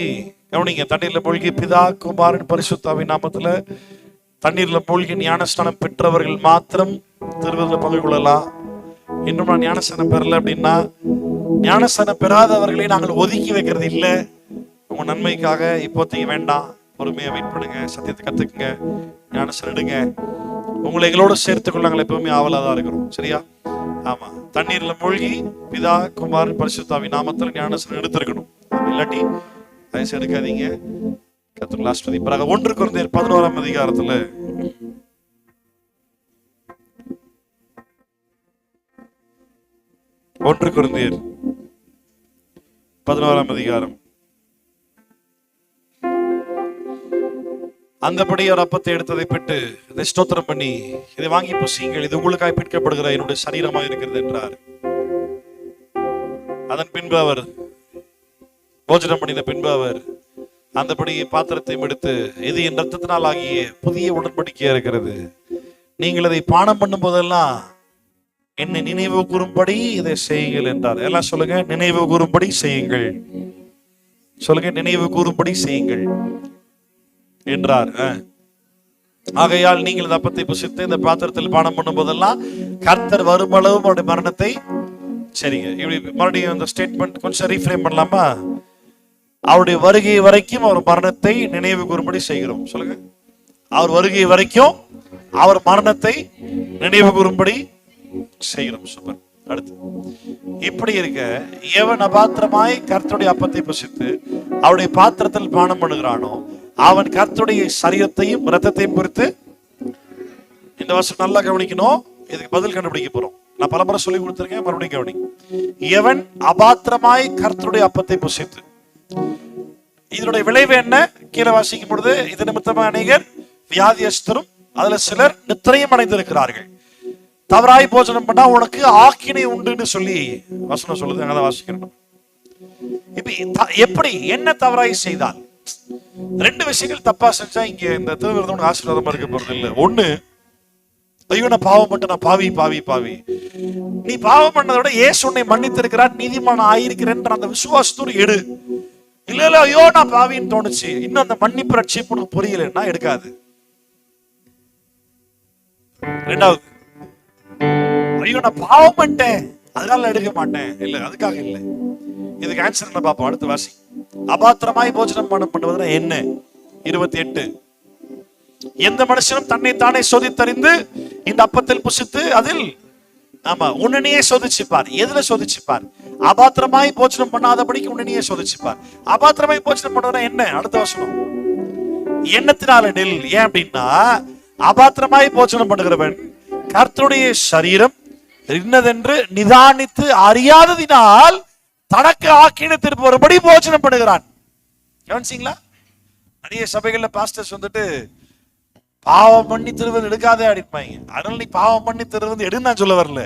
கவனிங்க, தண்ணீர்ல மூழ்கி பிதா குமாரன் பரிசுத்தாவின் நாமத்துல தண்ணீர்ல மூழ்கி ஞானஸ்தானம் பெற்றவர்கள் மாத்திரம் திருவதில் பங்கு கொள்ளலாம். இன்னும் நான் ஞானஸ்தானம் பெறல அப்படின்னா, ஞானஸ்தானம் பெறாதவர்களை நாங்கள் ஒதுக்கி வைக்கிறது இல்லை. உங்க நன்மைக்காக இப்போதைக்கு வேண்டாம், பொறுமையா வெயிட் பண்ணுங்க, சத்தியத்தை கத்துக்குங்க, ஞானஸ்தானம் எடுங்க. உங்களை எங்களோட சேர்த்துக்கொள்ள நாங்கள் எப்பவுமே ஆவலாதான் இருக்கிறோம். சரியா? ஆமா, தண்ணீர்ல மூழ்கி பிதா குமாரன் பரிசுத்தாவின் நாமத்தில் ஞானஸ்தானம் எடுத்திருக்கணும். இல்லாட்டி வயசு எடுக்காதீங்க. கர்த்தர் ஆசீர்வதிப்பாராக. 1 கொரிந்தியர் 11ஆம் அதிகாரத்துல 1 கொரிந்தியர் 11ஆம் அதிகாரம். அந்தபடி அவர் அப்பத்தை எடுத்ததை பெற்று இதை ஸ்தோத்திரம் பண்ணி, இதை வாங்கி புசியுங்கள், இது உங்களுக்காக பிற்கப்படுகிற என்னுடைய சரீரமாக இருக்கிறது என்றார். அதன் பின்பு அவர் போஜனம் பண்ணின பின்பு அவர் அந்தபடி பாத்திரத்தையும் எடுத்து, இது என் ரத்தத்தினால் ஆகிய புதிய உடன்படிக்கையா இருக்கிறது, நீங்கள் அதை பானம் பண்ணும் போதெல்லாம் என்னை நினைவு கூறும்படி இதை செய்யுங்கள் என்றார். எல்லாம் சொல்லுங்க, நினைவு கூறும்படி செய்யுங்கள். சொல்லுங்க, நினைவு கூறும்படி செய்யுங்கள் என்றார். ஆகையால் நீங்கள் இந்த அப்பத்தை புசித்து இந்த பாத்திரத்தில் பானம் பண்ணும் போதெல்லாம் கர்த்தர் வருமளவும் அவருடைய மரணத்தை, சரிங்க, இப்படி மறுபடியும் இந்த ஸ்டேட்மெண்ட் கொஞ்சம் ரீஃப்ரேம் பண்ணலாமா? அவருடைய வருகை வரைக்கும் அவர் மரணத்தை நினைவு கூறும்படி செய்கிறோம். சொல்லுங்க, அவர் வருகை வரைக்கும் அவர் மரணத்தை நினைவு கூறும்படி செய்கிறோம். சூப்பர். அடுத்து, இப்படி இருக்க எவன் அபாத்திரமாய் கர்த்தருடைய அப்பத்தை புசித்து அவருடைய பாத்திரத்தில் பானம் பண்ணுகிறானோ அவன் கர்த்தருடைய சரீரத்தையும் இரத்தத்தையும் குறித்து, இந்த வருஷம் நல்லா கவனிக்கணும், இதுக்கு பதில் கண்டுபிடிக்க போறோம். நான் பலமுறை சொல்லி கொடுத்திருக்கேன், மறுபடியும் கவனி. எவன் அபாத்திரமாய் கர்த்தருடைய அப்பத்தை புசித்து, இதனுடைய விளைவு என்ன? கீழே வாசிக்கும் பொழுது, இது நிமித்தமாக அநேகர் வியாதியஸ்தரும் அதுல சிலர் நித்திரையும் அடைந்திருக்கிறார்கள். தவறாய் போஜனம் பண்ணா உனக்கு ஆக்கினை உண்டுன்னு சொல்லி வசனம் சொல்லுது. அங்கதான் வாசிக்கிறோம். இப்ப எப்படி என்ன தவறாய் செய்தால்? 2 விஷயங்கள் தப்பா செஞ்சா இங்க இந்த திருவிருந்தம் ஆசீர்வாதமா இருக்க போறது இல்ல. ஒண்ணு, ஐயோ நான் பாவம் பண்ண, நான் பாவி பாவி பாவி. நீ பாவம் பண்ணதை விட இயேசு உன்னை மன்னித்திருக்கிறார், நீதிமான ஆயிருக்கிறேன் அந்த விசுவாசத்தோடு எடு. இல்ல இல்ல ஐயோ நான் பாவின்னு தோணுச்சு, இன்னும் அந்த மன்னிப்பு ரட்சிப்பு உனக்கு புரியலன்னா எடுக்காது. 2வது, ஐயோ நான் பாவம் பண்ணிட்டேன் அதனால எடுக்க மாட்டேன், இல்ல அதுக்காக இல்ல. இதுக்கு ஆன்சர் என்ன பாப்போம், அடுத்து வாசி. அபாத்திரமாய் போஜனம் பண்ணுவதுனா என்ன? 28, எந்த மனுஷனும் தன்னை தானே சோதித்தறிந்து இந்த அப்பத்தில் புசித்து அதில், ஆமா, உன்னையே சோதிச்சுப்பார். எதுல சோதிச்சுப்பார்? அபாத்திரமாய் போஜனம் பண்ணாதபடிக்கு உன்னையே சோதிச்சுப்பார். அபாத்திரமாய் போஜனம் பண்ணுவதுனா என்ன? அடுத்த வசனம், எண்ணத்தினால நெல். ஏன் அப்படின்னா, அபாத்திரமாய் போஜனம் பண்ணுகிறவன் கர்த்தருடைய சரீரம் இன்னதென்று நிதானித்து அறியாததினால் தனக்கு ஆக்கினத்திற்கு ஒருபடி போஜனம் பண்ணுகிறான். கவனிச்சீங்களா? நிறைய சபைகள்ல பாஸ்டர்ஸ் வந்துட்டு பாவம் பண்ணி திருவது எடுக்காதே அடிப்பாங்க. அதனால நீ பாவம் பண்ணி திருவது எடுன்னு நான் சொல்ல வரல.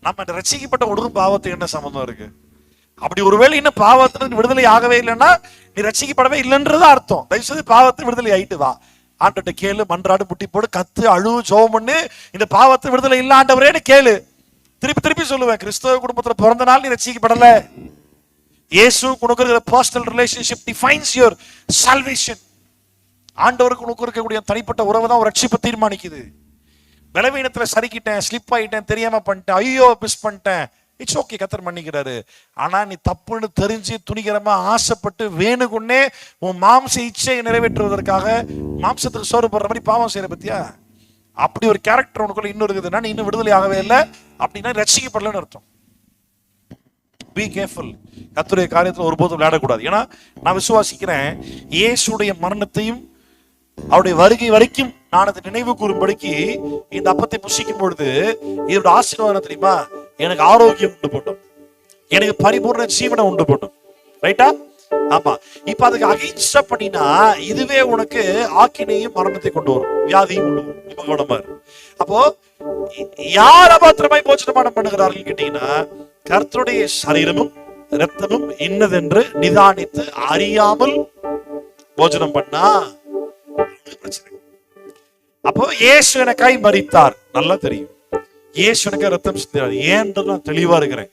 நம்ம ரட்சிக்கப்பட்ட ஒடுக்கும் பாவத்துக்கு என்ன சம்பந்தம் இருக்கு? அப்படி ஒருவேளை இன்னும் பாவத்திலிருந்து விடுதலை ஆகவே இல்லைன்னா நீ ரட்சிக்கப்படவே இல்லைன்றதா அர்த்தம். தயவுசெய்து பாவத்தை விடுதலை ஆயிட்டு வா. ஆண்டவர்ட்ட கேளு, மன்றாடு, முட்டி போடு, கத்து, அழு, ஜெபம் பண்ணு, இந்த பாவத்தை விடுதலை இல்ல ஆண்டவரேன்னு கேளு. திருப்பி திருப்பி சொல்லுவேன், கிறிஸ்தவ குடும்பத்துல பிறந்த நாள் நீ ரட்சிக்கப்படல. இயேசு கொடுக்கிற personal relationship defines your salvation. ஆண்டவருக்கு உனக்கு இருக்கக்கூடிய தனிப்பட்ட உறவு தான் ஒரு ரட்சிப்பை தீர்மானிக்குது. பலவீனத்துல சரிக்கிட்டேன், ஸ்லிப் ஆயிட்டேன், தெரியாம பண்ணிட்டேன், ஐயோ மிஸ் பண்ணிட்டேன், இட்ஸ் ஓகே, கர்த்தர் மன்னிக்கிறாரு. ஆனா நீ தப்புன்னு தெரிஞ்சு துணிகரமா ஆசைப்பட்டு வேணுகுன்னே உன் மாம்ச இச்சையை நிறைவேற்றுவதற்காக மாம்சத்துக்கு சோறு போடுற மாதிரி பாவம் செய்யற பத்தியா, அப்படி ஒரு கேரக்டர் உனக்குள்ள இன்னும் இருக்குதுன்னா நீ இன்னும் விடுதலை ஆகவே இல்லை, அப்படின்னா ரட்சிக்கப்படலன்னு அர்த்தம். Be careful. கர்த்தருடைய காரியத்தில் ஒருபோதும் விளையாடக்கூடாது. ஏன்னா நான் விசுவாசிக்கிறேன், இயேசுடைய மரணத்தையும் அவருடைய வருகை வரைக்கும் நான் அதை நினைவு கூறும்படிக்கு இந்த அப்பத்தை புசிக்கும் பொழுது இதோட ஆசீர்வாதம் தெரியுமா, எனக்கு ஆரோக்கியம் உண்டு போட்டோம், எனக்கு பரிபூர்ண ஜீவனை உண்டு போட்டோம். ரைட்டா? ஆமா. இப்ப அதுக்கு அகைன்ஸ்டா பண்ணினா இதுவே உனக்கு ஆக்கினையும் மரணத்தை கொண்டு வரும், வியாதியும் கொண்டு வரும். இப்ப கவனமா இரு. அப்போ யார் அபாத்திரமாய் போஜனமானம் பண்ணுகிறார்கள் கேட்டீங்கன்னா, கர்த்தருடைய சரீரமும் இரத்தமும் இன்னதென்று நிதானித்து அறியாமல் போஜனம் பண்ணா பிரச்சனை. அப்போ இயேசு எனக்காய் மரித்தார், நல்லா தெரியும். இயேசு எனக்கு ரத்தம் சிந்தினார், ஏன்னு நான் தெளிவா இருக்கிறேன்.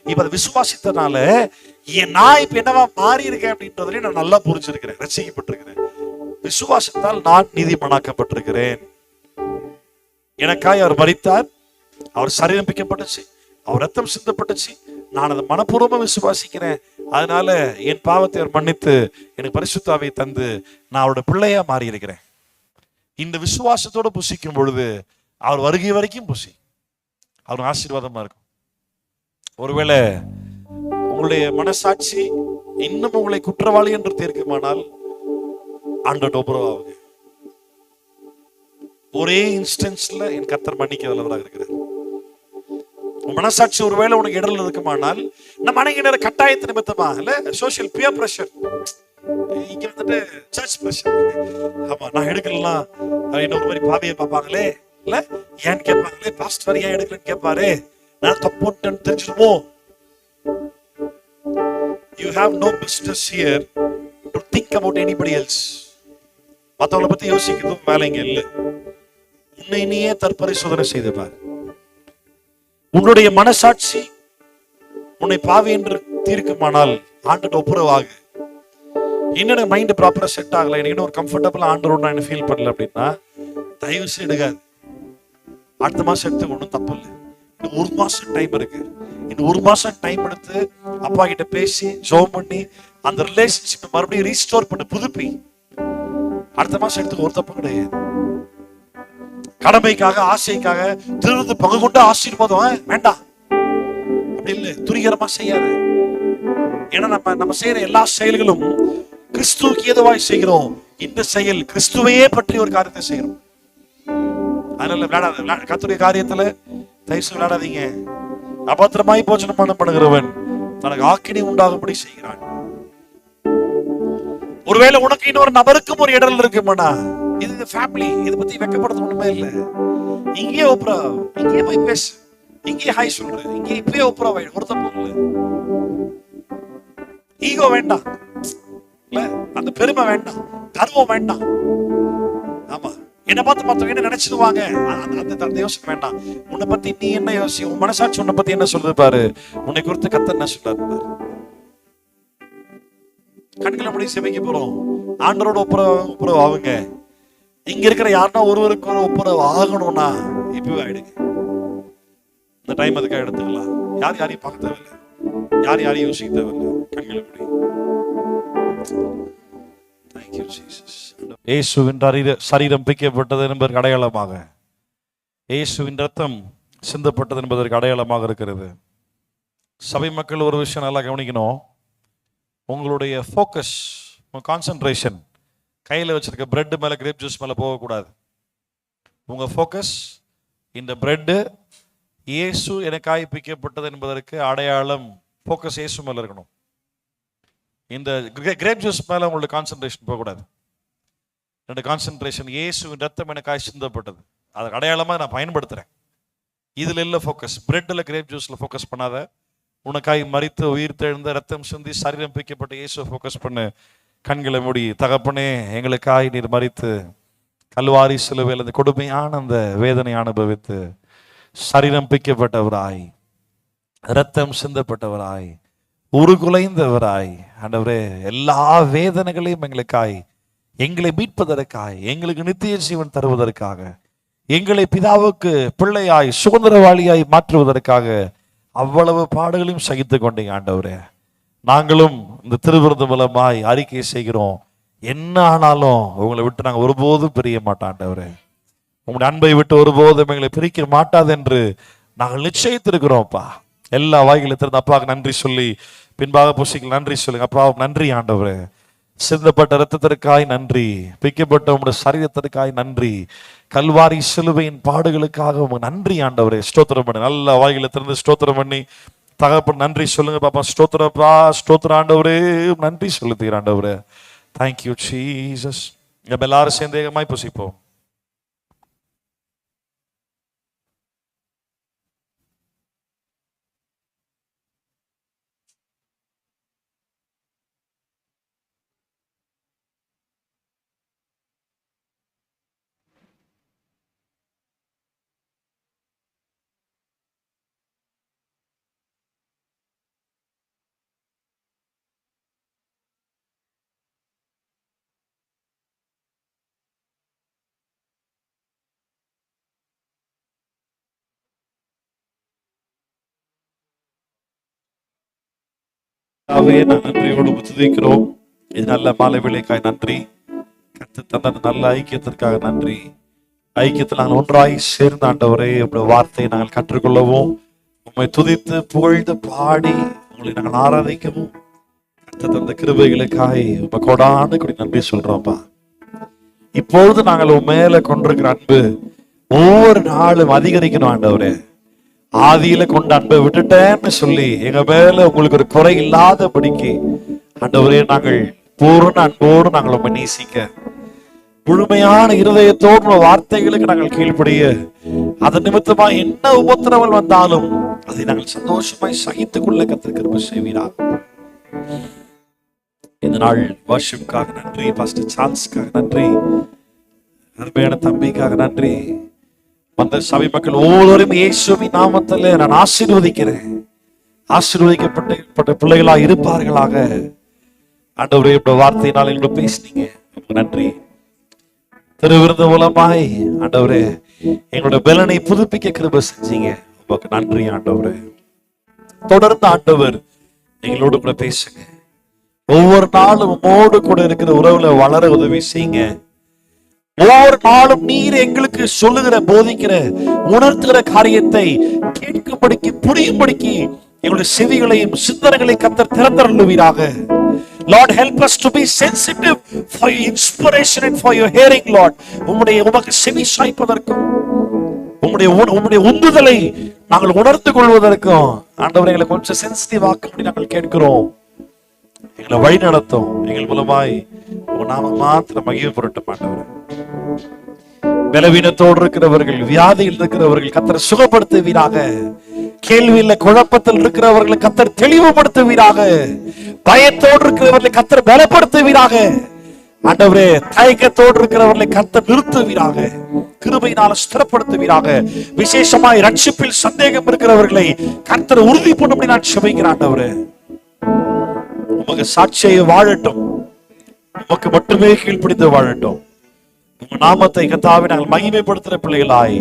இப்ப அதை விசுவாசித்தனால நான் இப்ப என்னவா மாறி இருக்கேன் அப்படின்றதுல நான் நல்லா புரிஞ்சிருக்கிறேன், ரட்சிக்கப்பட்டிருக்கிறேன். விசுவாசத்தால் நான் நீதிமானாக்கப்பட்டிருக்கிறேன். எனக்காய் அவர் மரித்தார், அவர் சரீரம் பிக்கப்பட்டுச்சு, அவர் ரத்தம் சிந்தப்பட்டுச்சு, நான் அதை மனப்பூர்வமா விசுவாசிக்கிறேன். அதனால என் பாவத்தை அவர் மன்னித்து எனக்கு பரிசுத்த ஆவியை தந்து நான் அவரோட பிள்ளையா மாறி இருக்கிறேன். இந்த விசுவாசத்தோட புசிக்கும் பொழுது அவர் வருகை வரைக்கும் புசி, அவர் ஆசீர்வாதமா இருக்கும். ஒருவேளை உங்களுடைய மனசாட்சி இன்னும் உங்களை குற்றவாளி என்று தீர்க்குமானால் ஆண்டவர்ட்ட ஒப்புரவாகுங்க. ஒரே இன்ஸ்டன்ஸ்ல என் கர்த்தர் மன்னிக்க வல்லவராக இருக்கிறார். மனசாட்சி ஒருவேளை உனக்கு இடர்ல இருக்குமானால், நம்ம அனைத்து கட்டாயத்து நிமித்தமா இல்ல, சோசியல் பியர் பிரஷர், இங்க வந்துட்டு சர்ச் பிரஷர், ஆமா நான் எடுக்கலாம் இன்னொரு மாதிரி பாவியை பார்ப்பாங்களே இல்ல, ஏன்னு கேட்பாங்களே, பாஸ்டர் ஏன் எடுக்கலன்னு கேட்பாரு, நான் தப்புன்னு தெரிஞ்சிருமோ. You have no business here to think about anybody else. மத்தவங்களை பத்தி யோசிக்கிறதும் வேலைங்க இல்ல. உன்னை நீயே தற்பரிசோதனை செய்து பார். உன்னுடைய மனசாட்சி உன்னை பாவி என்று தீர்க்குமானால் ஆண்டோட ஒப்புரவாகு. என்னோட மைண்ட் ப்ராப்பரா செட் ஆகல, எனக்கு இன்னும் ஒரு கம்ஃபர்டபுள் ஆண்டரோட நான் ஃபீல் பண்ணல அப்படின்னா தயவு செய்து எடுக்காது. அடுத்த மாசம் எடுத்து ஒன்றும் தப்பு இல்லை. இன்னும் ஒரு மாசம் டைம் இருக்கு. இன்னும் ஒரு மாசம் டைம் எடுத்து அப்பா கிட்ட பேசி ஜெபம் பண்ணி அந்த ரிலேஷன்ஷிப் மறுபடியும் ரீஸ்டோர் பண்ணி புதுப்பி அடுத்த மாசம் எடுத்து ஒரு தப்பு கிடையாது. கடமைக்காக ஆசைக்காக திருந்து பங்கு கொண்டு ஆசீர்வாதம் வேண்டாம், அப்படி இல்லை. துரிகரமா செய்யாத. ஏன்னா நம்ம செய்யற எல்லா செயல்களும் கிறிஸ்துவுக்கு ஏதுவாய் செய்கிறோம். இந்த செயல் கிறிஸ்துவையே பற்றி ஒரு காரியத்தை செய்கிறோம். அதனால விளையாடாத. கர்த்தருடைய காரியத்துல தயவு விளையாடாதீங்க. அபத்திரமாய் போஜனம் பண்ணுகிறவன் தனக்கு ஆக்கினை உண்டாகும்படி செய்கிறான். ஒருவேளை உனக்கு இன்னொரு நபருக்கும் ஒரு இடர்ல இருக்குமானா, இது ஃபேமிலி, இதை பத்தி வெக்கப்படுறது ஒண்ணுமே இல்லை. இங்கேயே ஒப்புரா, இங்கேயே போய் பேசு, இங்கேயே ஹாய் சொல்ற, இங்கே இப்பயே ஒப்புரா ஒரு தப்பு இல்லை. ஈகோ வேண்டாம், அந்த பெருமை வேண்டாம், கர்வம் வேண்டாம். ஆமா, என்னை பார்த்து மற்றவங்க என்ன நினைச்சிடுவாங்க அந்த யோசனை வேண்டாம். உன்னை பத்தி நீ என்ன யோசி, உன் மனசாட்சி உன்னை பத்தி என்ன சொல்லுது பாரு, உன்னை குறித்து கர்த்தர் என்ன சொல்றாரு பாரு. கண்களை முடி செவைக்க போறோம், ஆண்டரோட ஒப்புரவு ஆகுங்க. இங்க இருக்கிற யாருன்னா ஒருவருக்கு ஒரு ஒப்புரவு ஆகணும்னா இப்பவே ஆயிடுங்க. இந்த டைம் அதுக்காக எடுத்துக்கலாம். யாரையும் பார்க்க தேவையில்லை, யாரையும் யோசிக்க தேவையில்லை. கண்களை முடி. இயேசுவின் சரீரம் பிக்கப்பட்டது என்பதற்கு அடையாளமாக, இயேசுவின் ரத்தம் சிந்தப்பட்டது என்பதற்கு அடையாளமாக இருக்கிறது. சபை மக்கள் ஒரு விஷயம் நல்லா கவனிக்கணும். உங்களுடைய ஃபோக்கஸ், கான்சன்ட்ரேஷன் கையில் வச்சிருக்க பிரெட் மேலே, கிரேப் ஜூஸ் மேலே போகக்கூடாது. உங்கள் ஃபோக்கஸ் இந்த பிரெட்டு இயேசு எனக்காய் பிக்கப்பட்டது என்பதற்கு அடையாளம், ஃபோக்கஸ் இயேசு மேலே இருக்கணும். இந்த கிரேப் ஜூஸ் மேலே உங்களுடைய கான்சன்ட்ரேஷன் போகக்கூடாது. என்னோட கான்சன்ட்ரேஷன் இயேசுவின் ரத்தம் எனக்காய் சிந்தப்பட்டது, அதுக்கு அடையாளமாக நான் பயன்படுத்துகிறேன். இதில் இல்லை ஃபோக்கஸ். பிரெட்டில் கிரேப் ஜூஸில் ஃபோக்கஸ் பண்ணாத. உனக்காய் மரித்து உயிர் தெழுந்த ரத்தம் சிந்தி சரீரம் பிக்கப்பட்ட இயேசுவை ஃபோக்கஸ் பண்ணு. கண்களை மூடி, தகப்பனே எங்களுக்காய் நீர் மரித்து கல்வாரி சிலுவையில் அந்த கொடுமையான அந்த வேதனை அனுபவித்து சரீரம் பிக்கப்பட்டவராய், இரத்தம் சிந்தப்பட்டவராய், உருகுலைந்தவராய், ஆண்டவரே எல்லா வேதனைகளையும் எங்களுக்காய், எங்களை மீட்பதற்காய், எங்களுக்கு நித்திய ஜீவன் தருவதற்காக, எங்களை பிதாவுக்கு பிள்ளையாய் சுதந்திரவாளியாய் மாற்றுவதற்காக அவ்வளவு பாடுகளையும் சகித்து கொண்டீங்க ஆண்டவரே. நாங்களும் இந்த திருவிருந்து மூலமாய் அறிக்கை செய்கிறோம், என்ன ஆனாலும் உங்களை விட்டு நாங்கள் ஒருபோதும் பிரிய மாட்டோம் ஆண்டவரே. உங்களுடைய அன்பை விட்டு ஒருபோதும் எங்களை பிரிக்க மாட்டாது என்று நாங்கள் நிச்சயித்திருக்கிறோம்ப்பா. எல்லா வாய்களை திறந்து அப்பாவுக்கு நன்றி சொல்லி, பின்பாக புசிக்கு நன்றி சொல்லுங்க. அப்பாவுக்கு நன்றி ஆண்டவரே. சிந்தப்பட்ட இரத்தத்திற்காய் நன்றி, பிக்கப்பட்ட உங்களுடைய சரீரத்திற்காய் நன்றி, கல்வாரி சிலுவையின் பாடுகளுக்காக உங்களுக்கு நன்றி ஆண்டவரே. ஸ்தோத்திரம் பண்ணி நல்ல வாய்களை திறந்து ஸ்தோத்திரம் பண்ணி தகப்பன் நன்றி சொல்லுங்க பாப்பா. ஸ்தோத்திரப்பா, ஸ்தோத்திர ஆண்டவரே, நன்றி சொல்லுத்தீர் ஆண்டவரே. Thank you Jesus. நம்ம எல்லாரும் சேர்ந்து ஏகமாய் புசிப்போம். நன்றியோடு துதிக்கிறோம். இது நல்ல மாலை வேளைக்காய் நன்றி. கர்த்தர் தந்த நல்ல ஐக்கியத்திற்காக நன்றி. ஐக்கியத்தில் நாங்கள் ஒன்றாய் சேர்ந்த ஆண்டவரே, உங்களுடைய வார்த்தையை நாங்கள் கற்றுக்கொள்ளவும், உண்மை துதித்து புகழ்ந்து பாடி உங்களை நாங்கள் ஆராதிக்கவும் கர்த்தர் தந்த கிருபைகளுக்காய் உங்க கொடான கொடி நன்றி சொல்றோம்ப்பா. இப்பொழுது நாங்கள் உன் மேல கொண்டிருக்கிற அன்பு ஒவ்வொரு நாளும் அதிகரிக்கணும் ஆண்டவரே. ஆதியில கொண்ட அன்பை விட்டுட்டேன்னு சொல்லி எங்க மேல உங்களுக்கு ஒரு குறை இல்லாதபடிக்கு ஆண்டவரே நாங்கள் பூர்ண அன்போடு நாங்கள் உண்மை நேசிக்க, முழுமையான இருதயத்தோடு வார்த்தைகளுக்கு நாங்கள் கீழ்ப்படிய, அதன் நிமித்தமா என்ன உபத்திரவல் வந்தாலும் அதை நாங்கள் சந்தோஷமாய் சகித்துக் கொள்ள கர்த்தர் கிருபை செய்வீரார். இந்த நாள் வர்ஷிப்புக்காக நன்றி, பாஸ்டர் சான்ஸ்க்காக நன்றி, அருமையான தம்பிக்காக நன்றி. வந்த சபை மக்கள் ஒவ்வொருவரும் இயேசுவின் நாமத்தில் நான் ஆசீர்வதிக்கிறேன். ஆசீர்வதிக்கப்பட்ட பிள்ளைகளா இருப்பார்களாக. ஆண்டவரே, வார்த்தையினால் எங்களோட பேசினீங்க, நன்றி. திருவிருந்து மூலமாய் ஆண்டவரே எங்களோட பலனை புதுப்பிக்க கிருபை செஞ்சீங்க, உங்களுக்கு நன்றி ஆண்டவரே. தொடர்ந்து ஆண்டவர் எங்களோடு கூட பேசுங்க. ஒவ்வொரு நாளும் உம்மோடு கூட இருக்கிற உறவுல வளர உதவி செய்யுங்க. ஒவ்வொரு நாளும் நீர் எங்களுக்கு சொல்லுகிற, போதிக்கிற, உணர்த்துகிற காரியத்தை கேட்கும்படிக்கு, புரியும்படிக்கு எங்களுடைய செவிகளையும் சிந்தனைகளையும் கர்த்தர் திறந்தருளுவீராக. Lord, help us to be sensitive for your inspiration and for your hearing, Lord. உமக்கு செவி சாய்ப்பதற்கும் உம்முடைய உந்துதலை நாங்கள் உணர்ந்து கொள்வதற்கும் ஆண்டவரை எங்களை கொஞ்சம் சென்சிட்டிவ் ஆக்கும்படி நாங்கள் கேட்கிறோம். எங்களை வழி நடத்தும். எங்கள் மூலமாய் நாம மாத்திரம் மகிழ்வு பொருட்டும் ஆண்டவரே. பலவீனத்தோடு இருக்கிறவர்கள், வியாதியில் இருக்கிறவர்கள் கர்த்தர் சுகப்படுத்துவீராக. கேள்வியில குழப்பத்தில் இருக்கிறவர்களை கர்த்தர் தெளிவுபடுத்துவீராக. பயத்தோடு இருக்கிறவர்களை கர்த்தர் பலப்படுத்துவீராக. ஆண்டவரே, தயக்கத்தோடு இருக்கிறவர்களை கர்த்தர் நிறுத்துவீராக. கிருபையினால ஸ்திரப்படுத்துவீராக. விசேஷமாய் ரட்சிப்பில் சந்தேகம் இருக்கிறவர்களை கர்த்தர் உறுதி பண்ணும்படி நான் செபிக்கிறேன் ஆண்டவரே. உமக்கு சாட்சியை வாழட்டும், உமக்கு மட்டுமே கீழ்ப்பிடித்து வாழட்டும். உங்க நாமத்தை கர்த்தாவே நாங்கள் மகிமைப்படுத்துற பிள்ளைகளாய்,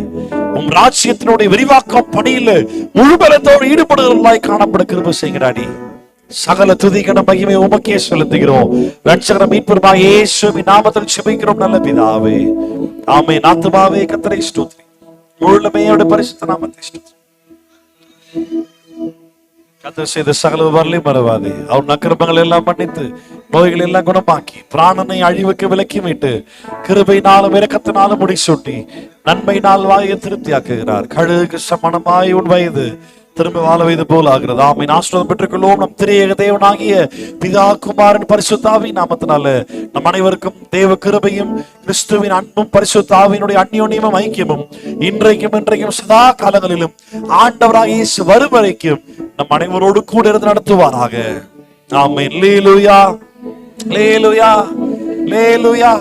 உம் ராஜ்யத்தினுடைய விரிவாக்கம் பணியில் முழுபலத்தோடு ஈடுபடுகிறவர்களாய் காணப்பட கிருபை செய்கிறாடி. சகல துதிகன மகிமை உமக்கே செலுத்துகிறோம். ரட்சகர் மீட்பருமாய் இயேசுவின் நாமத்தில் செபிக்கிறோம் நல்ல பிதாவே, ஆமென். ஆத்துமாவே கர்த்தரை ஸ்தோத்திரி, முழுமையோட பரிசுத்த நாமத்தை ஸ்தோத்திரி. கர்த்தர் செய்த சகல வரலையும் மறவாதே. அவர் அக்கிரமங்கள் எல்லாம் மன்னித்து, நோய்கள் எல்லாம் குணமாக்கி, பிராணனை அழிவுக்கு விலக்கி மீட்டு, கிருபையினாலும் இரக்கத்தினாலும் முடிசூட்டி, நன்மையினால் வாயை திருப்தியாக்குகிறார். கழுகுக்கு சமணமாய் உன் வயது திரும்ப வாழ வயது போல் ஆகிறது. ஆமென். ஆசீர்வாதம் பெற்றுக்கொள்வோம். நம் திரியேக தேவனாகிய பிதா, குமாரன், பரிசுத்த ஆவியின் நாமத்தினால நம் அனைவருக்கும் தேவ கிருபையும் கிறிஸ்துவின் அன்பும் பரிசுத்த ஆவியினுடைய அந்யோன்யமும் ஐக்கியமும் இன்றைக்கும் என்றைக்கும் சதா காலங்களிலும் ஆண்டவராகிய இயேசு வரும் வரைக்கும் நம் அனைவரோடு கூட இருந்து நடத்துவாராக. ஆமென். அல்லேலூயா, அல்லேலூயா, அல்லேலூயா.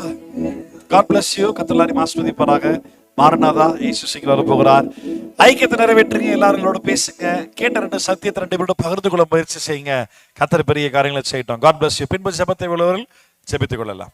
God bless you. கர்த்தர் எல்லாரையும் ஆசீர்வதிப்பாராக. மாரநாதா இயேசு சீக்கிரம் வர போகிறார். ஐக்கியத்தை நிறைவேற்றுங்க, எல்லாரோட பேசுங்க, கேட்ட 2 சத்தியத்தை 2 பேரோட பகிர்ந்து கொள்ள முயற்சி செய்யுங்க. கர்த்தர் பெரிய காரியங்களை செய்யட்டும். God bless you. பின்பு ஜெபத்தை உள்ளவர்கள் ஜெபித்துக் கொள்ளலாம்.